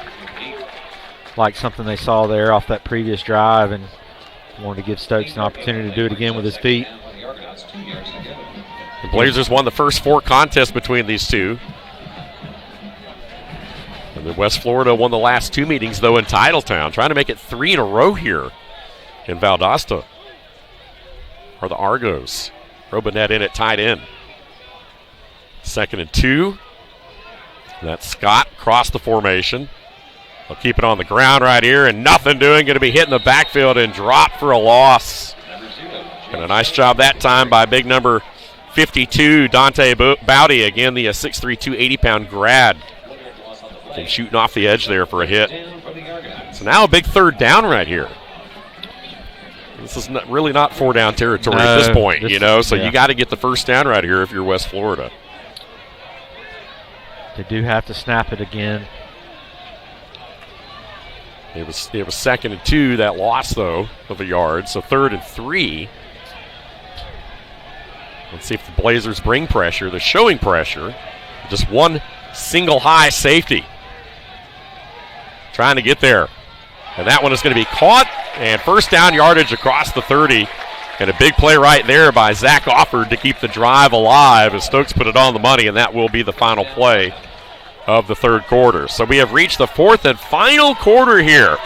Like something they saw there off that previous drive, and wanted to give Stokes an opportunity to do it again with his feet. The Blazers won the first 4 contests between these two. And then West Florida won the last 2 meetings, though, in Titletown. Trying to make it 3 in a row here in Valdosta are the Argos. Robinette in at tight end. 2nd and 2. That's Scott across the formation. They'll keep it on the ground right here, and nothing doing. Going to be hit in the backfield and dropped for a loss. And a nice job that time by big number 52, Dante Bowdy. Again, the 6'3", 280-pound grad. And shooting off the edge there for a hit. So now a big 3rd down right here. This is really not 4-down territory at this point, so you got to get the first down right here if you're West Florida. They do have to snap it again. It was 2nd and 2, that loss, though, of a yard. So 3rd and 3. Let's see if the Blazers bring pressure. They're showing pressure. Just one single high safety. Trying to get there. And that one is going to be caught, and first down yardage across the 30. And a big play right there by Zach Offord to keep the drive alive as Stokes put it on the money, and that will be the final play of the third quarter. So we have reached the fourth and final quarter here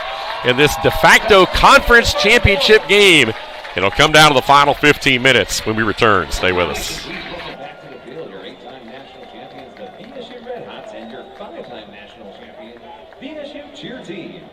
in this de facto conference championship game. It'll come down to the final 15 minutes when we return. Stay with us. Please welcome back to the field your 8-time national champions, the VSU Red Hots, and your 5-time national champion, VSU Cheer Team.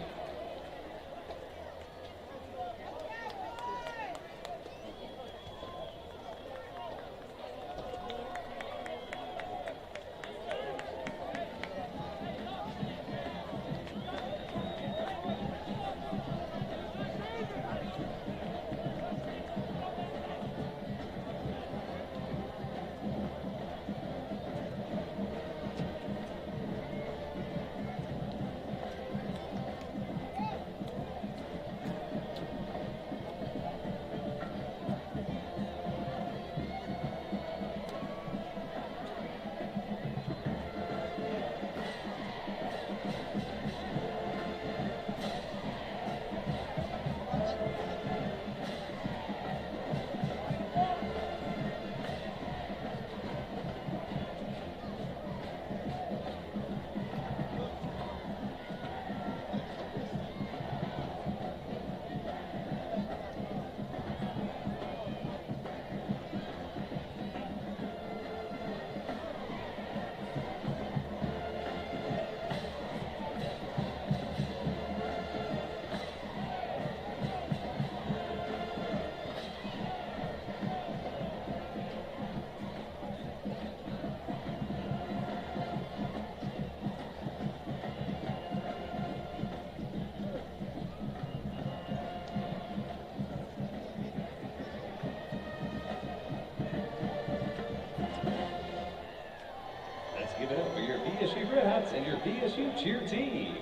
Give it up for your VSU Red Hots and your VSU Cheer Team.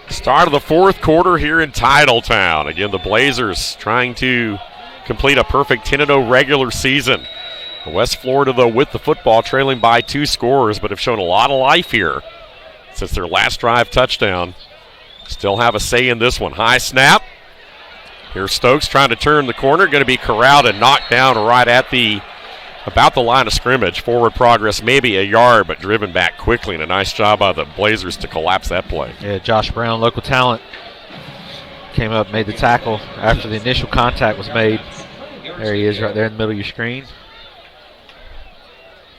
Start of the fourth quarter here in Titletown. Again, the Blazers trying to complete a perfect 10-0 regular season. West Florida, though, with the football, trailing by 2 scores, but have shown a lot of life here since their last drive touchdown. Still have a say in this one. High snap. Here's Stokes trying to turn the corner. Going to be corralled and knocked down right at about the line of scrimmage. Forward progress maybe a yard, but driven back quickly. And a nice job by the Blazers to collapse that play. Yeah, Josh Brown, local talent, came up, made the tackle after the initial contact was made. There he is right there in the middle of your screen.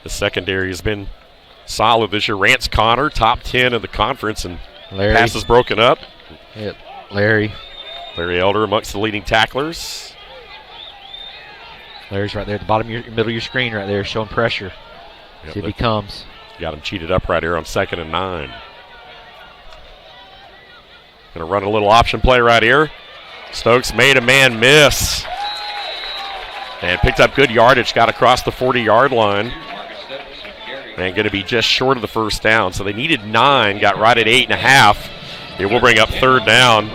The secondary has been solid this year. Rance Connor, top 10 in the conference, and passes broken up. Yep, Larry Elder amongst the leading tacklers. Larry's right there at the bottom of your middle of your screen right there, showing pressure. Yep, see if he comes. Got him cheated up right here on 2nd and 9. Going to run a little option play right here. Stokes made a man miss. And picked up good yardage, got across the 40-yard line. And going to be just short of the first down. So they needed 9, got right at 8.5. It will bring up 3rd down.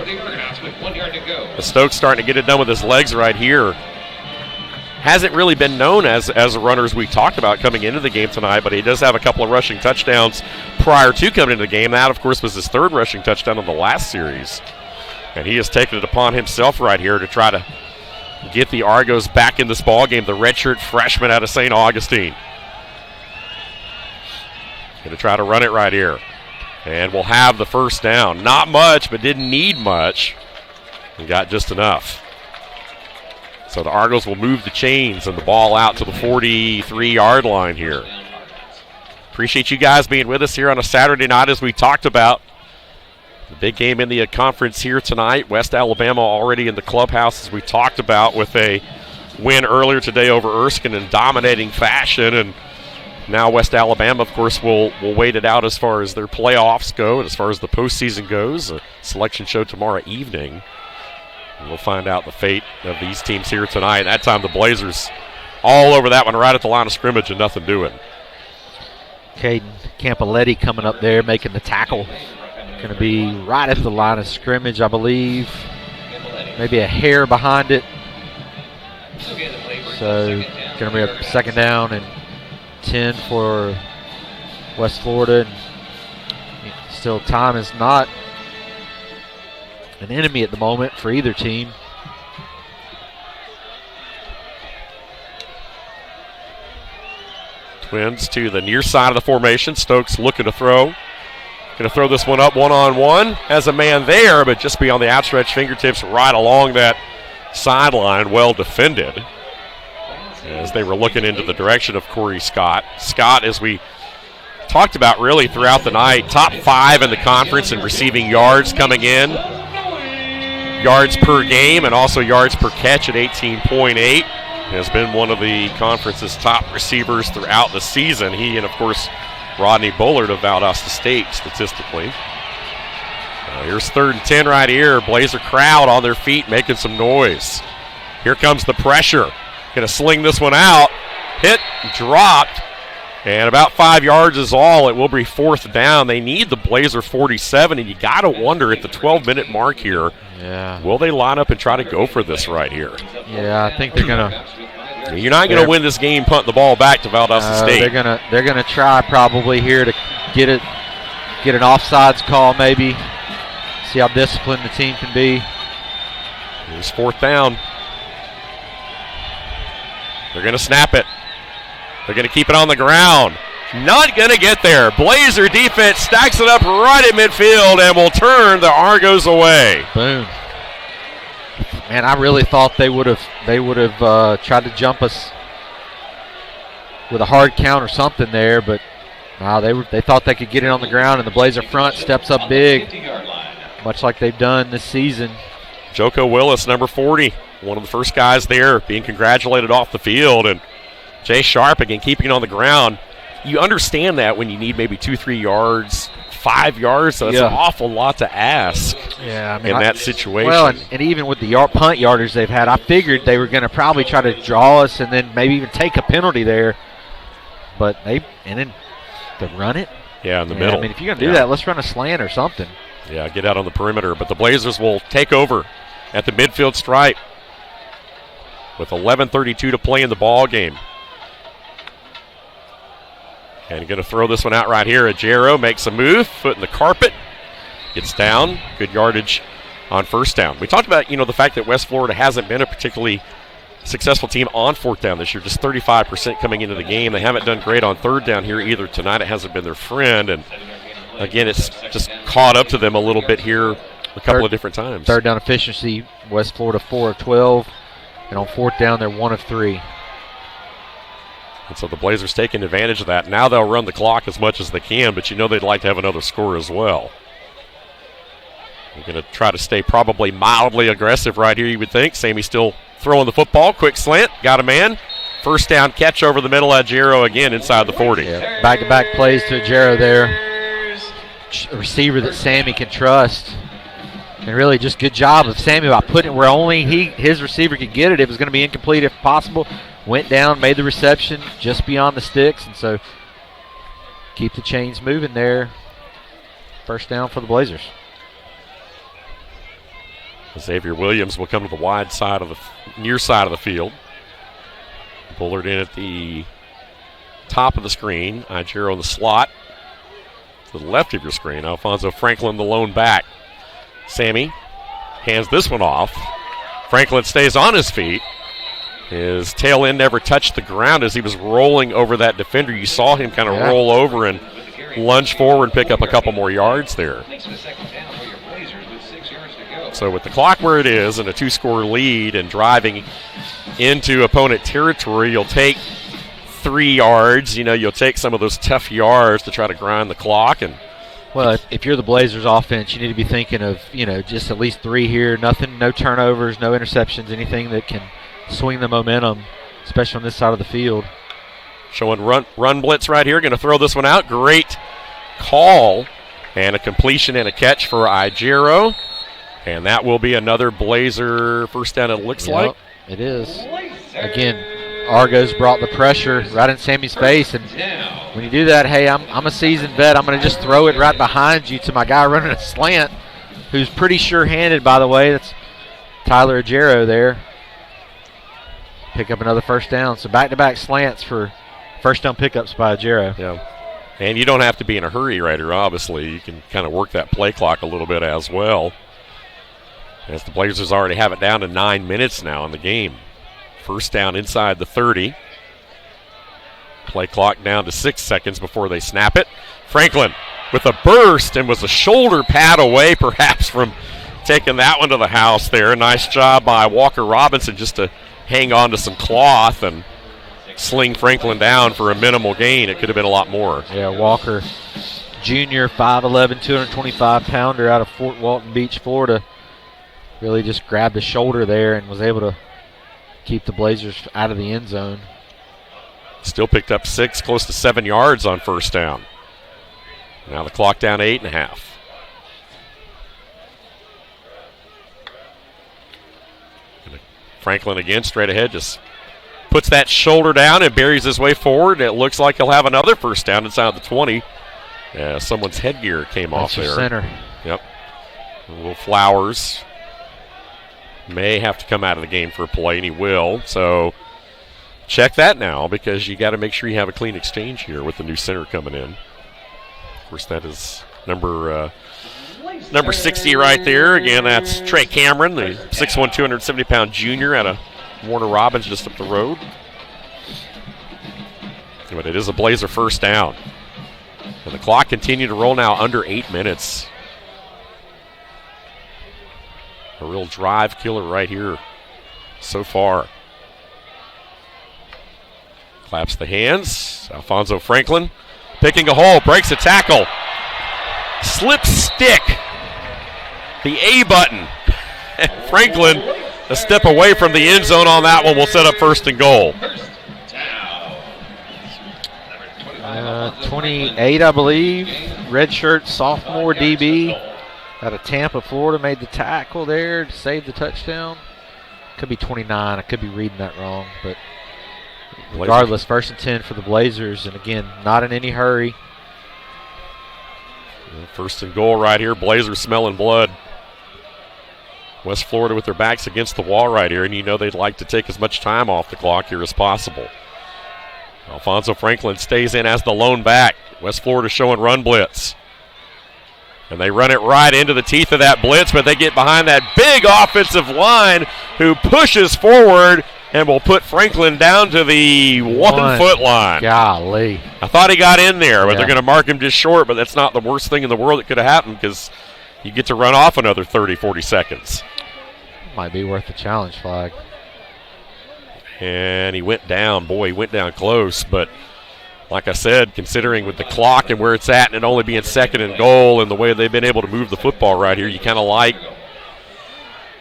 The Stokes starting to get it done with his legs right here. Hasn't really been known as a runner, as we talked about coming into the game tonight, but he does have a couple of rushing touchdowns prior to coming into the game. That, of course, was his 3rd rushing touchdown in the last series. And he has taken it upon himself right here to try to get the Argos back in this ballgame, the redshirt freshman out of St. Augustine. Going to try to run it right here. And we'll have the first down. Not much, but didn't need much. And got just enough. So the Argos will move the chains and the ball out to the 43-yard line here. Appreciate you guys being with us here on a Saturday night as we talked about The big game in the conference here tonight. West Alabama already in the clubhouse, as we talked about, with a win earlier today over Erskine in dominating fashion. And now West Alabama, of course, will wait it out as far as their playoffs go and as far as the postseason goes. A selection show tomorrow evening. And we'll find out the fate of these teams here tonight. That time the Blazers all over that one right at the line of scrimmage and nothing doing. Caden Campaletti coming up there making the tackle. Going to be right at the line of scrimmage, I believe. Maybe a hair behind it. So going to be a second down and 10 for West Florida. And still, time is not an enemy at the moment for either team. Twins to the near side of the formation. Stokes looking to throw. Going to throw this one up one-on-one. Has a man there, but just beyond the outstretched fingertips right along that sideline. Well defended. As they were looking into the direction of Corey Scott. Scott, as we talked about really throughout the night, top 5 in the conference in receiving yards coming in. Yards per game and also yards per catch at 18.8. Has been one of the conference's top receivers throughout the season. He and, of course, Rodney Bullard of Valdosta State statistically. Here's 3rd and 10 right here. Blazer crowd on their feet making some noise. Here comes the pressure. Going to sling this one out. Hit, dropped, and about 5 yards is all. It will be 4th down. They need the Blazer 47, and you got to wonder at the 12-minute mark here, will they line up and try to go for this right here? Yeah, I think they're going to. You're not going to win this game punting the ball back to Valdosta State. They're gonna try probably here to get an offsides call maybe. See how disciplined the team can be. Here's 4th down. They're going to snap it. They're going to keep it on the ground. Not going to get there. Blazer defense stacks it up right at midfield and will turn the Argos away. Boom. Man, I really thought they would have tried to jump us with a hard count or something there, but wow, they thought they could get it on the ground, and the Blazer front steps up big, much like they've done this season. Joko Willis, number 40, one of the first guys there, being congratulated off the field, and Jay Sharp again keeping it on the ground. You understand that when you need maybe 2-3 yards, 5 yards, so that's an awful lot to ask in that situation. Well, and even with the punt yardage they've had, I figured they were going to probably try to draw us and then maybe even take a penalty there. But then to run it? Yeah, in the middle. I mean, if you're going to do that, let's run a slant or something. Yeah, get out on the perimeter. But the Blazers will take over at the midfield stripe with 11:32 to play in the ball game. And going to throw this one out right here. Ajero makes a move, foot in the carpet, gets down, good yardage on 1st down. We talked about, the fact that West Florida hasn't been a particularly successful team on 4th down this year, just 35% coming into the game. They haven't done great on 3rd down here either tonight. It hasn't been their friend, and again, it's just caught up to them a little bit here a couple of different times. 3rd down efficiency, West Florida 4 of 12, and on 4th down they're 1 of 3. And so the Blazers taking advantage of that. Now they'll run the clock as much as they can, but they'd like to have another score as well. They're going to try to stay probably mildly aggressive right here, you would think. Sammy still throwing the football. Quick slant. Got a man. 1st down catch over the middle. Ajero again inside the 40. Yeah. Back-to-back plays to Ajero there. A receiver that Sammy can trust. And really just good job of Sammy by putting it where only his receiver could get it. It was going to be incomplete if possible. Went down, made the reception just beyond the sticks, and so keep the chains moving there. 1st down for the Blazers. Xavier Williams will come to the wide side of the near side of the field. Bullard in at the top of the screen. Ajero in the slot. To the left of your screen, Alfonso Franklin, the lone back. Sammy hands this one off. Franklin stays on his feet. His tail end never touched the ground as he was rolling over that defender. You saw him kind of roll over and lunge forward and pick up a couple more yards there. So with the clock where it is and a 2-score lead and driving into opponent territory, you'll take 3 yards. You'll take some of those tough yards to try to grind the clock and Well, if you're the Blazers offense, you need to be thinking of, just at least 3 here. Nothing, no turnovers, no interceptions, anything that can swing the momentum, especially on this side of the field. Showing run blitz right here. Going to throw this one out. Great call. And a completion and a catch for Igero. And that will be another Blazer first down, it looks like. It is. Again, Argos brought the pressure right in Sammy's face. And when you do that, hey, I'm a seasoned vet. I'm going to just throw it right behind you to my guy running a slant, who's pretty sure-handed, by the way. That's Tyler Igero there. Pick up another first down. So back-to-back slants for first down pickups by Igero. Yeah. And you don't have to be in a hurry right here, obviously. You can kind of work that play clock a little bit as well, as the Blazers already have it down to 9 minutes now in the game. First down inside the 30. Play clock down to 6 seconds before they snap it. Franklin with a burst and was a shoulder pad away perhaps from taking that one to the house there. Nice job by Walker Robinson just to hang on to some cloth and sling Franklin down for a minimal gain. It could have been a lot more. Yeah, Walker Jr., 5'11", 225-pounder out of Fort Walton Beach, Florida. Really just grabbed the shoulder there and was able to keep the Blazers out of the end zone. Still picked up 6, close to 7 yards on first down. Now the clock down to 8.5. Franklin again, straight ahead, just puts that shoulder down and buries his way forward. It looks like he'll have another first down inside the 20. Someone's headgear came off there. Center. Yep. Little Flowers may have to come out of the game for a play, and he will. So check that now, because you got to make sure you have a clean exchange here with the new center coming in. Of course, that is number 60 right there. Again, that's Trey Cameron, the 6'1", 270-pound junior out of Warner Robins just up the road. But it is a Blazer first down. And the clock continued to roll now under 8 minutes. A real drive killer right here so far. Claps the hands. Alfonso Franklin picking a hole, breaks a tackle. Slip stick. The A button. Franklin a step away from the end zone on that one will set up first and goal. 28, I believe. Redshirt sophomore DB out of Tampa, Florida, made the tackle there to save the touchdown. Could be 29. I could be reading that wrong, but regardless, first and 10 for the Blazers, and again, not in any hurry. First and goal right here. Blazers smelling blood. West Florida with their backs against the wall right here, and you know they'd like to take as much time off the clock here as possible. Alfonso Franklin stays in as the lone back. West Florida showing run blitz. And they run it right into the teeth of that blitz, but they get behind that big offensive line who pushes forward and will put Franklin down to the 1 foot line. Golly. I thought he got in there, but they're going to mark him just short, but that's not the worst thing in the world that could have happened, because you get to run off another 30, 40 seconds. Might be worth the challenge flag. And he went down. Boy, he went down close, but like I said, considering with the clock and where it's at and it only being second and goal and the way they've been able to move the football right here, you kind of like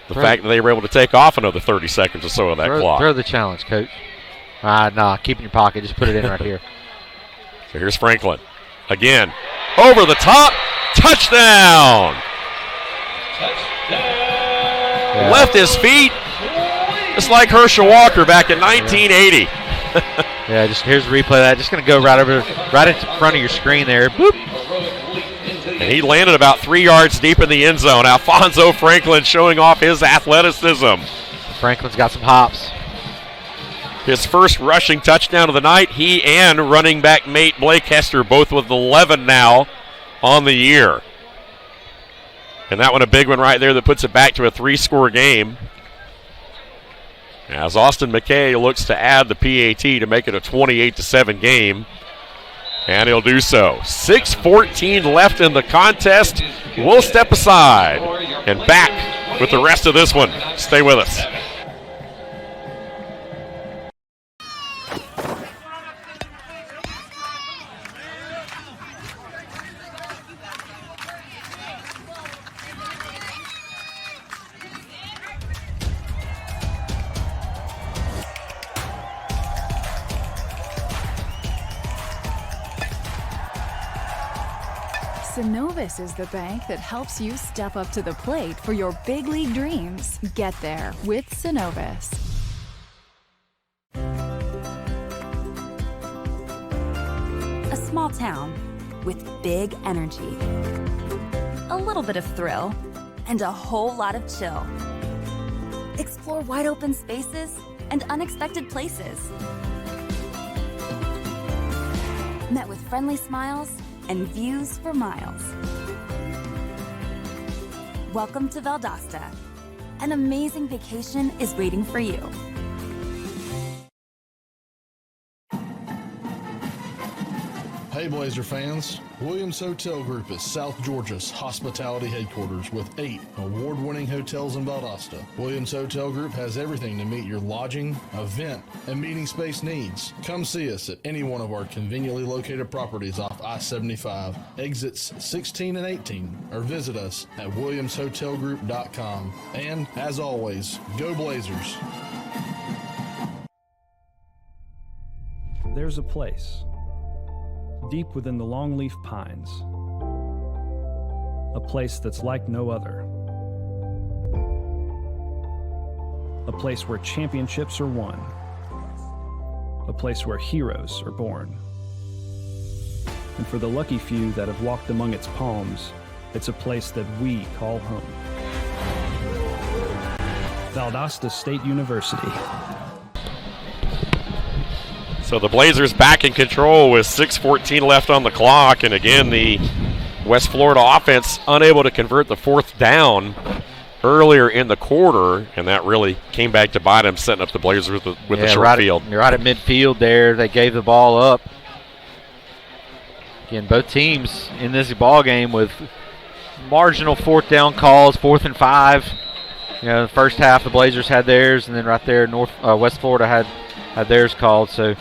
the fact that they were able to take off another 30 seconds or so of that clock. Throw the challenge, Coach. Nah, keep in your pocket. Just put it in right here. So here's Franklin. Again, over the top. Touchdown! Yeah. Left his feet, just like Herschel Walker back in 1980. Yeah, just here's a replay of that. Just going to go right in front of your screen there. Boop. And he landed about 3 yards deep in the end zone. Alfonso Franklin showing off his athleticism. Franklin's got some hops. His first rushing touchdown of the night. He and running back mate Blake Hester both with 11 now on the year. And that one a big one right there that puts it back to a 3-score game. As Austin McKay looks to add the PAT to make it a 28-7 game. And he'll do so. 6:14 left in the contest. We'll step aside and back with the rest of this one. Stay with us. Synovus is the bank that helps you step up to the plate for your big league dreams. Get there with Synovus. A small town with big energy, a little bit of thrill, and a whole lot of chill. Explore wide open spaces and unexpected places. Met with friendly smiles and views for miles. Welcome to Valdosta. An amazing vacation is waiting for you. Hey Blazer fans, Williams Hotel Group is South Georgia's hospitality headquarters with 8 award-winning hotels in Valdosta. Williams Hotel Group has everything to meet your lodging, event, and meeting space needs. Come see us at any one of our conveniently located properties off I-75, exits 16 and 18, or visit us at williamshotelgroup.com. And as always, go Blazers! There's a place deep within the longleaf pines, a place that's like no other, a place where championships are won, a place where heroes are born. And for the lucky few that have walked among its palms, it's a place that we call home. Valdosta State University. So the Blazers back in control with 6:14 left on the clock, and again the West Florida offense unable to convert the fourth down earlier in the quarter, and that really came back to bite them, setting up the Blazers with the short field. You're right at midfield there. They gave the ball up. Again, both teams in this ball game with marginal fourth down calls, 4th and 5. You know, the first half the Blazers had theirs, and then right there West Florida had theirs called. So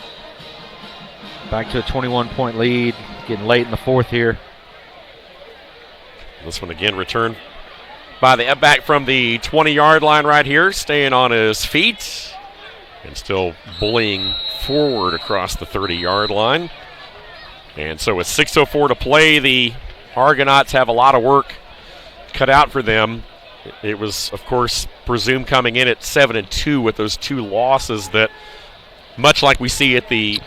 back to a 21-point lead, getting late in the fourth here. This one again returned by the back from the 20-yard line right here, staying on his feet and still bullying forward across the 30-yard line. And so with 6:04 to play, the Argonauts have a lot of work cut out for them. It was, of course, presumed coming in at 7-2 with those two losses that, much like we see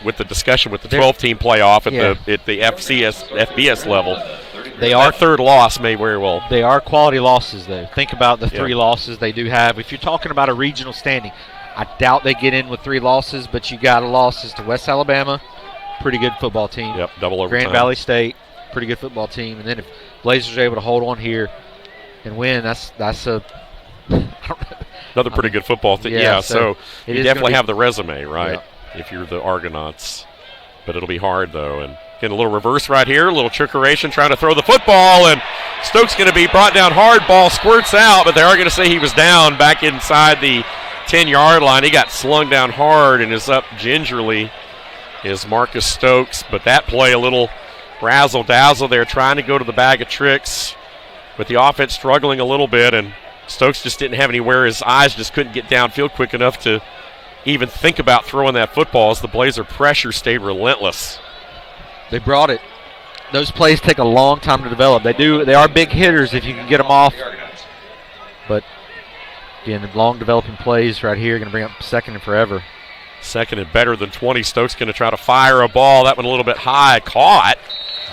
with the discussion with the 12-team playoff at the FBS level, that third loss may very well. They are quality losses, though. Think about the 3 losses they do have. If you're talking about a regional standing, I doubt they get in with 3 losses, but you got losses to West Alabama, pretty good football team. Yep, double overtime. Grand Valley State, pretty good football team. And then if Blazers are able to hold on here and win, that's a another pretty good football team. Yeah, so you definitely have the resume, right, yeah, if you're the Argonauts. But it'll be hard, though. And getting a little reverse right here, a little trickeration, trying to throw the football, and Stokes going to be brought down hard. Ball squirts out, but they are going to say he was down back inside the 10-yard line. He got slung down hard and is up gingerly is Marcus Stokes. But that play, a little razzle-dazzle there, trying to go to the bag of tricks with the offense struggling a little bit, and Stokes just didn't have anywhere. His eyes just couldn't get downfield quick enough to even think about throwing that football as the Blazer pressure stayed relentless. They brought it. Those plays take a long time to develop. They are big hitters if you can get them off. But, again, the long developing plays right here are going to bring up second and forever. Second and better than 20. Stokes going to try to fire a ball. That one a little bit high. Caught.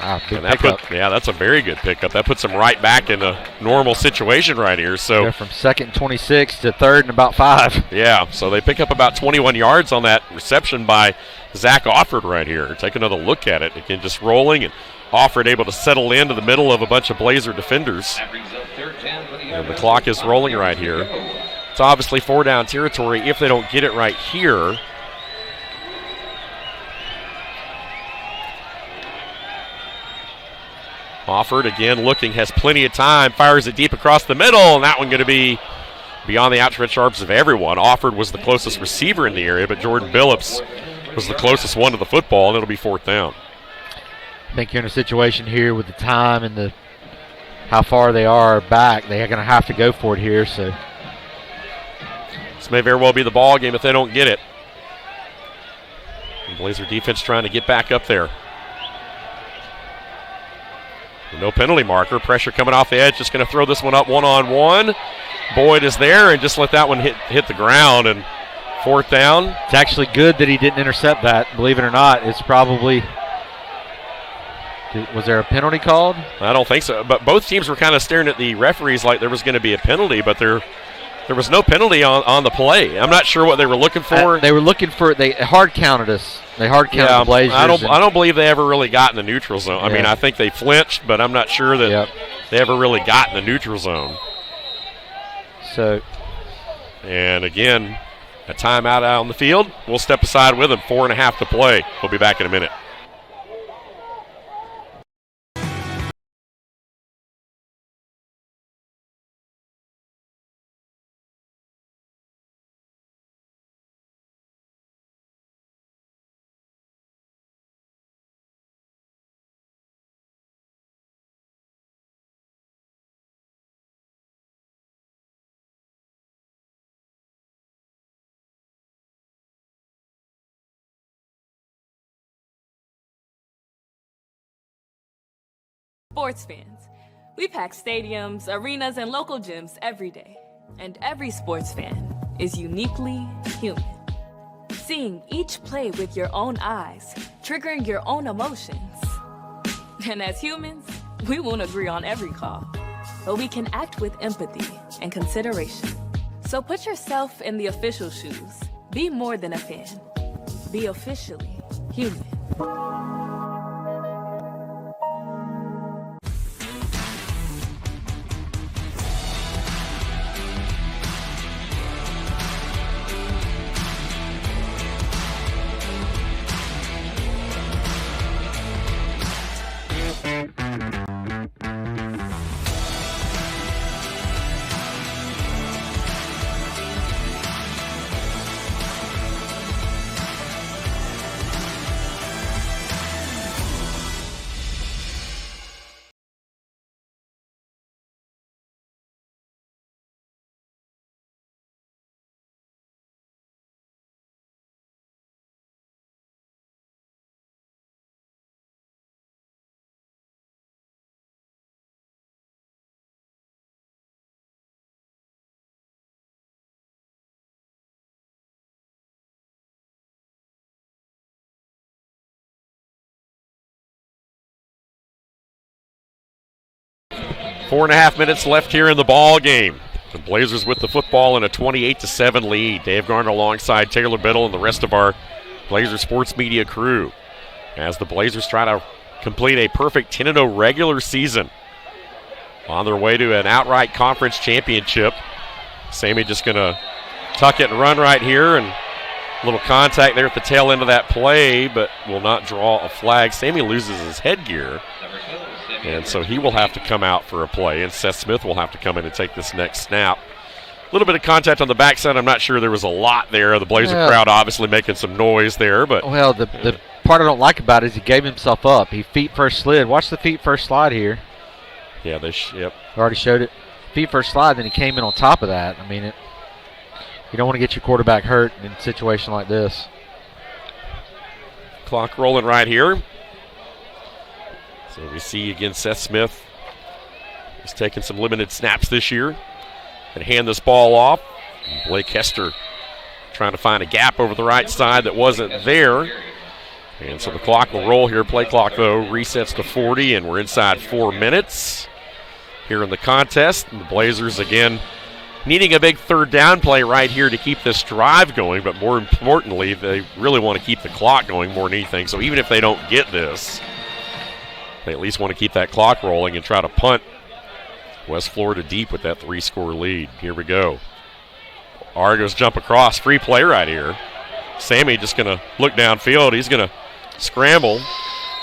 Wow, and that's a very good pickup. That puts them right back in a normal situation right here. So from 2nd and 26 to 3rd and about 5. Yeah, so they pick up about 21 yards on that reception by Zach Offord right here. Take another look at it. Again, just rolling, and Offord able to settle into the middle of a bunch of Blazer defenders. And the clock is rolling right here. It's obviously 4-down territory if they don't get it right here. Offord again looking, has plenty of time, fires it deep across the middle, and that one going to be beyond the outstretched arms of everyone. Offord was the closest receiver in the area, but Jordan Billups was the closest one to the football, and it'll be 4th down. I think you're in a situation here with the time and how far they are back. They're going to have to go for it here. So this may very well be the ball game if they don't get it. The Blazer defense trying to get back up there. No penalty marker. Pressure coming off the edge. Just going to throw this one up one-on-one. Boyd is there and just let that one hit the ground. And 4th down. It's actually good that he didn't intercept that. Believe it or not, it's probably. Was there a penalty called? I don't think so. But both teams were kind of staring at the referees like there was going to be a penalty, but there was no penalty on the play. I'm not sure what they were looking for. They were looking for. They hard counted us. They hard counted the Blazers. I don't believe they ever really got in the neutral zone. Yeah. I mean, I think they flinched, but I'm not sure that they ever really got in the neutral zone. So, and again, a timeout out on the field. We'll step aside with them. 4.5 to play. We'll be back in a minute. Sports fans, we pack stadiums, arenas, and local gyms every day. And every sports fan is uniquely human. Seeing each play with your own eyes, triggering your own emotions. And as humans, we won't agree on every call, but we can act with empathy and consideration. So put yourself in the official shoes. Be more than a fan. Be officially human. Four and a half minutes left here in the ball game. The Blazers with the football in a 28-7 lead. Dave Garner alongside Taylor Biddle and the rest of our Blazer Sports Media crew as the Blazers try to complete a perfect 10-0 regular season on their way to an outright conference championship. Sammy just going to tuck it and run right here, and a little contact there at the tail end of that play, but will not draw a flag. Sammy loses his headgear, and so he will have to come out for a play, and Seth Smith will have to come in and take this next snap. A little bit of contact on the backside. I'm not sure there was a lot there. The Blazer crowd obviously making some noise there. But well, the part I don't like about it is he gave himself up. He feet first slid. Watch the feet first slide here. Yeah, yep. Already showed it. Feet first slide, then he came in on top of that. I mean, you don't want to get your quarterback hurt in a situation like this. Clock rolling right here. So we see again Seth Smith is taking some limited snaps this year and hand this ball off. And Blake Hester trying to find a gap over the right side that wasn't there. And so the clock will roll here. Play clock, though, resets to 40, and we're inside 4 minutes here in the contest. And the Blazers, again, needing a big third down play right here to keep this drive going, but more importantly, they really want to keep the clock going more than anything. So even if they don't get this, they at least want to keep that clock rolling and try to punt West Florida deep with that 3-score lead. Here we go. Argos jump across. Free play right here. Sammy just going to look downfield. He's going to scramble.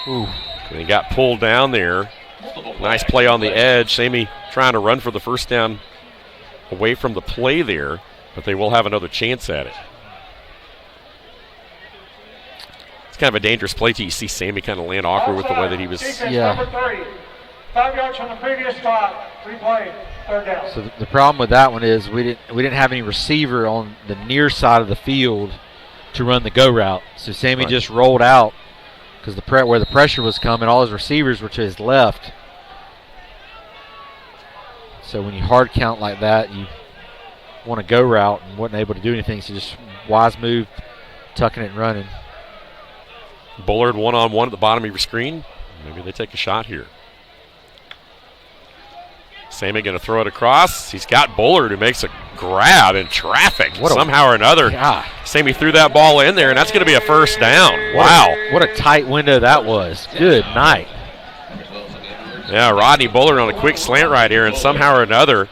Ooh. And he got pulled down there. Nice play on the edge. Sammy trying to run for the first down away from the play there, but they will have another chance at it. It's kind of a dangerous play till you see Sammy kind of land awkward with the way that he was. Number 3, 5 yards from the previous spot. Replay, third down. So the problem with that one is we didn't have any receiver on the near side of the field to run the go route. So Sammy just rolled out because where the pressure was coming, all his receivers were to his left. So when you hard count like that, you want to go route and wasn't able to do anything. So just wise move, tucking it and running. Bullard one-on-one at the bottom of your screen. Maybe they take a shot here. Sammy going to throw it across. He's got Bullard, who makes a grab in traffic somehow or another. Sammy threw that ball in there, and that's going to be a first down. Wow. What a tight window that was. Good night. Yeah, Rodney Bullard on a quick slant right here, and somehow or another,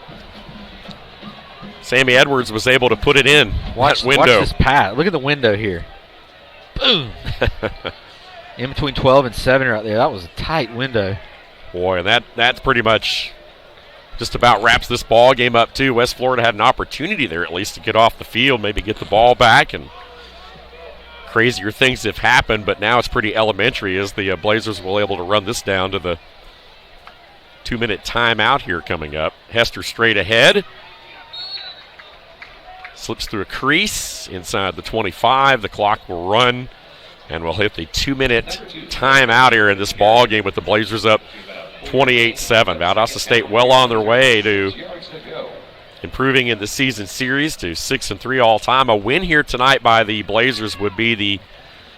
Sammy Edwards was able to put it in. Watch this pass. Look at the window here. Boom. In between 12 and 7 right there. That was a tight window. Boy, and that's pretty much just about wraps this ball game up, too. West Florida had an opportunity there at least to get off the field, maybe get the ball back, and crazier things have happened, but now it's pretty elementary as the Blazers will able to run this down to the 2-minute timeout here coming up. Hester straight ahead. Slips through a crease inside the 25. The clock will run, and we'll hit the 2-minute timeout here in this ball game with the Blazers up 28-7. Valdosta State well on their way to improving in the season series to 6-3 all-time. A win here tonight by the Blazers would be the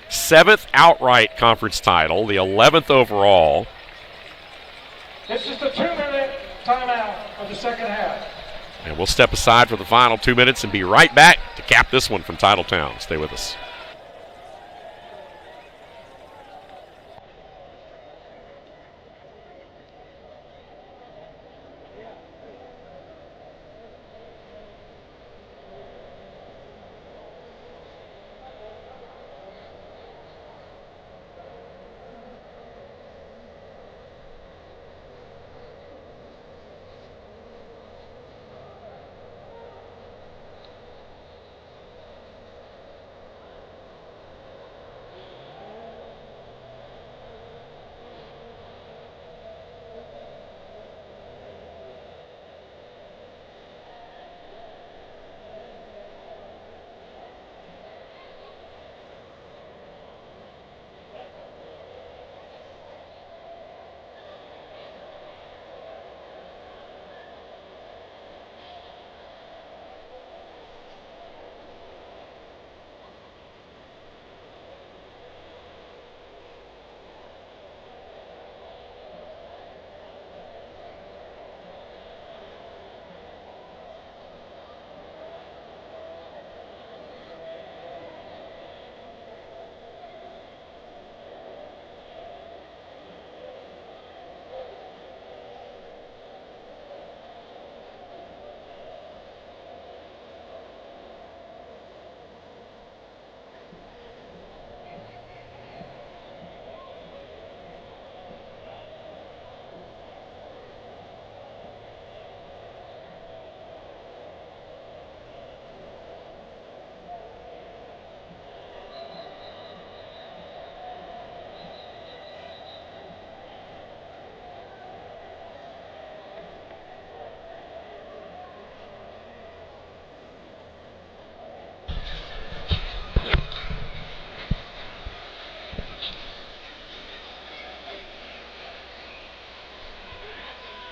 7th outright conference title, the 11th overall. This is the 2-minute timeout of the second half. And we'll step aside for the final 2 minutes and be right back to cap this one from Titletown. Stay with us.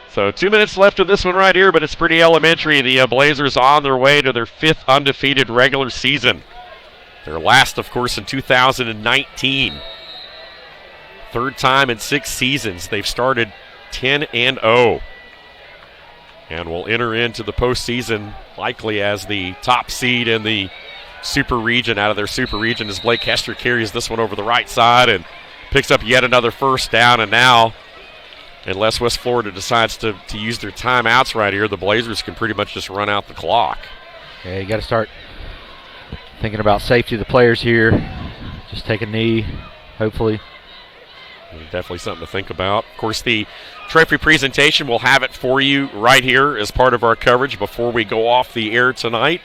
So 2 minutes left of this one right here, but it's pretty elementary. The Blazers on their way to their 5th undefeated regular season. Their last, of course, in 2019. 3rd time in 6 seasons. They've started 10-0. And will enter into the postseason likely as the top seed in the Super Region out of their Super Region as Blake Hester carries this one over the right side and picks up yet another first down. And now, unless West Florida decides to use their timeouts right here, the Blazers can pretty much just run out the clock. Yeah, you got to start thinking about safety of the players here. Just take a knee, hopefully. Definitely something to think about. Of course, the trophy presentation, we'll have it for you right here as part of our coverage before we go off the air tonight.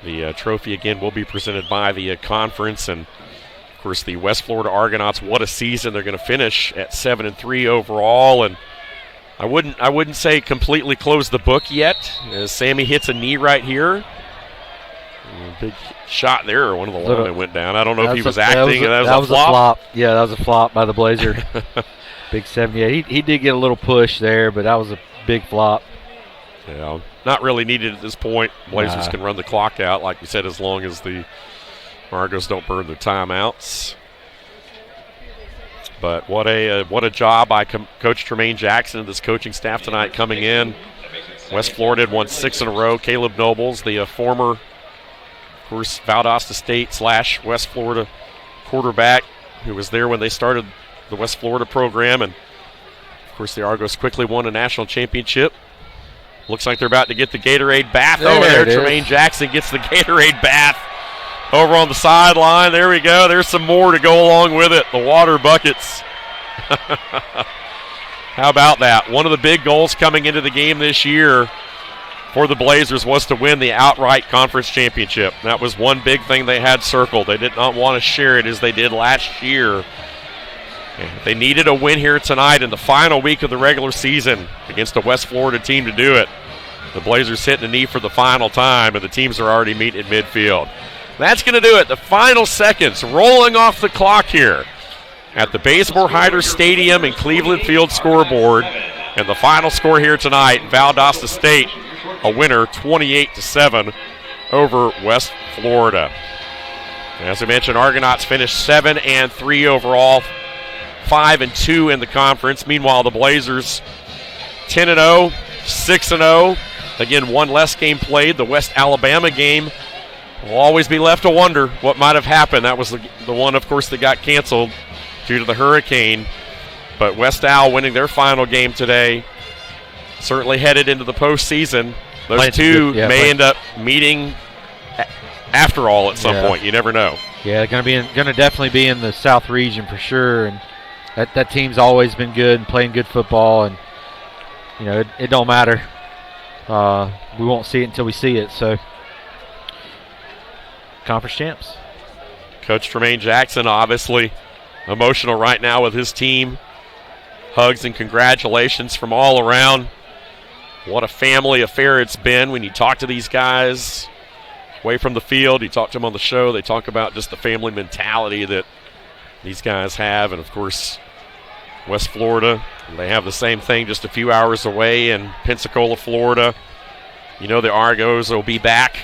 The trophy, again, will be presented by the conference. And, of course, the West Florida Argonauts, what a season. They're going to finish at 7-3 overall. And I wouldn't say completely close the book yet, as Sammy hits a knee right here. Big shot there. One of the linemen went down. I don't know if he was acting. That was a flop. Yeah, that was a flop by the Blazer. Big 78. He did get a little push there, but that was a big flop. Yeah, not really needed at this point. Blazers can run the clock out, like we said, as long as the Argos don't burn their timeouts. But what a job by Coach Tremaine Jackson and this coaching staff tonight coming in. West Florida had won 6 in a row. Caleb Nobles, the former, of course, Valdosta State / West Florida quarterback who was there when they started the West Florida program. And, of course, the Argos quickly won a national championship. Looks like they're about to get the Gatorade bath over there. Tremaine Jackson gets the Gatorade bath over on the sideline. There we go. There's some more to go along with it. The water buckets. How about that? One of the big goals coming into the game this year for the Blazers was to win the outright conference championship. That was one big thing they had circled. They did not want to share it as they did last year. And they needed a win here tonight in the final week of the regular season against a West Florida team to do it. The Blazers hitting the knee for the final time, and the teams are already meeting at midfield. That's going to do it. The final seconds rolling off the clock here at the Bazemore Hyder Stadium and Cleveland Field scoreboard. And the final score here tonight, Valdosta State, a winner 28-7 over West Florida. As I mentioned, Argonauts finished 7-3 overall, 5-2 in the conference. Meanwhile, the Blazers 10-0, 6-0. Again, one less game played. The West Alabama game will always be left to wonder what might have happened. That was the one, of course, that got canceled due to the hurricane. But West Al winning their final game today, certainly headed into the postseason. Those two may end up meeting after all at some point. You never know. Yeah, going to definitely be in the South region for sure. And that team's always been good and playing good football. And it don't matter. We won't see it until we see it. So, conference champs. Coach Tremaine Jackson, obviously emotional right now with his team. Hugs and congratulations from all around. What a family affair it's been when you talk to these guys away from the field. You talk to them on the show. They talk about just the family mentality that these guys have. And, of course, West Florida, they have the same thing just a few hours away in Pensacola, Florida. The Argos will be back.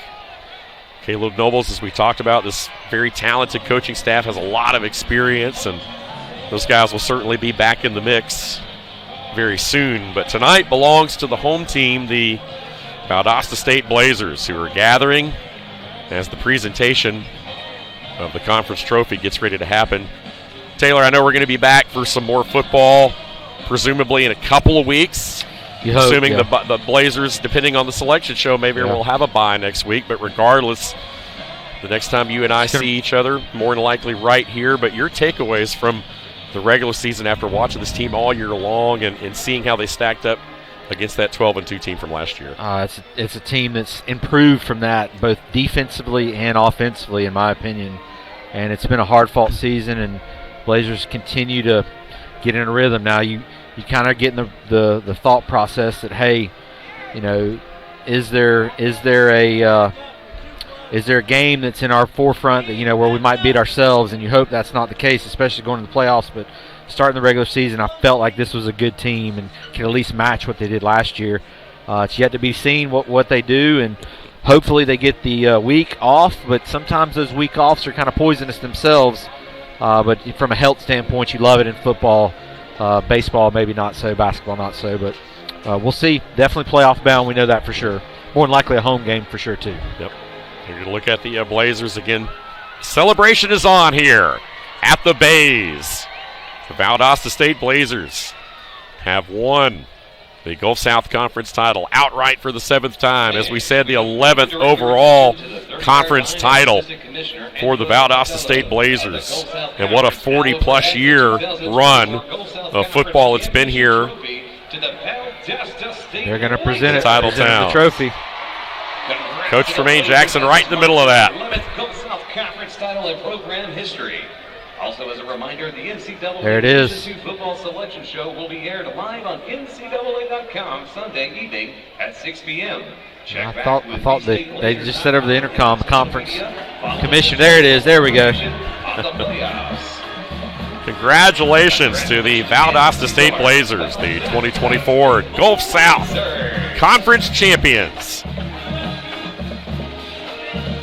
Caleb Nobles, as we talked about, this very talented coaching staff has a lot of experience, and those guys will certainly be back in the mix very soon. But tonight belongs to the home team, the Valdosta State Blazers, who are gathering as the presentation of the conference trophy gets ready to happen. Taylor, I know we're going to be back for some more football, presumably in a couple of weeks. Assuming the Blazers, depending on the selection show, maybe we'll have a bye next week. But regardless, the next time you and I see each other, more than likely right here. But your takeaways from the regular season after watching this team all year long and seeing how they stacked up against that 12-2 team from last year. It's a team that's improved from that, both defensively and offensively, in my opinion. And it's been a hard-fought season, and Blazers continue to get in a rhythm. Now you kind of get in the thought process that, hey, is there a game that's in our forefront that where we might beat ourselves? And you hope that's not the case, especially going to the playoffs. But starting the regular season, I felt like this was a good team and can at least match what they did last year. It's yet to be seen what they do, and hopefully they get the week off. But sometimes those week offs are kind of poisonous themselves. But from a health standpoint, you love it in football. Baseball, maybe not so. Basketball, not so. But we'll see. Definitely playoff bound. We know that for sure. More than likely a home game for sure, too. Yep. You're going to look at the Blazers again. Celebration is on here at the Bays. The Valdosta State Blazers have won the Gulf South Conference title outright for the 7th time. As we said, the 11th overall conference title for the Valdosta State Blazers. And what a 40-plus year run of football it's been here. They're going to present it. Title town. The trophy. Coach Tremaine Jackson right in the middle of that. 11th Gulf South Conference title in program history. Also, as a reminder, the NCAA there it is. GSC football selection show will be aired live on NCAA.com Sunday evening at 6 p.m. I thought they just set over the intercom conference commission. There it is. There we go. Congratulations to the Valdosta State Blazers, the 2024 Gulf South conference champions.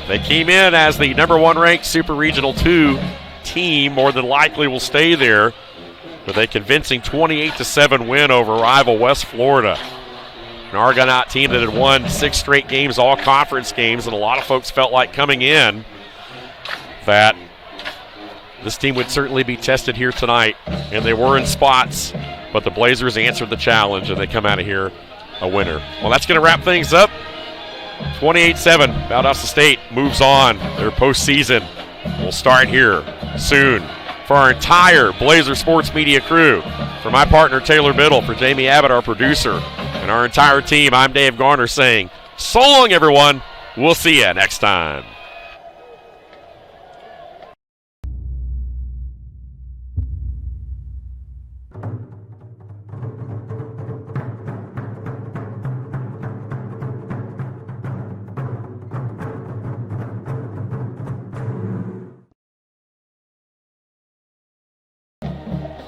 They came in as the number 1 ranked Super Regional 2 team, more than likely will stay there, with a convincing 28-7 win over rival West Florida. An Argonaut team that had won 6 straight games, all conference games, and a lot of folks felt like coming in that this team would certainly be tested here tonight, and they were in spots, but the Blazers answered the challenge, and they come out of here a winner. Well, that's going to wrap things up. 28-7, Valdosta State moves on. Their postseason will start here soon. For our entire Blazer Sports Media crew, for my partner Taylor Biddle, for Jamie Abbott, our producer, and our entire team, I'm Dave Garner saying, so long, everyone. We'll see you next time.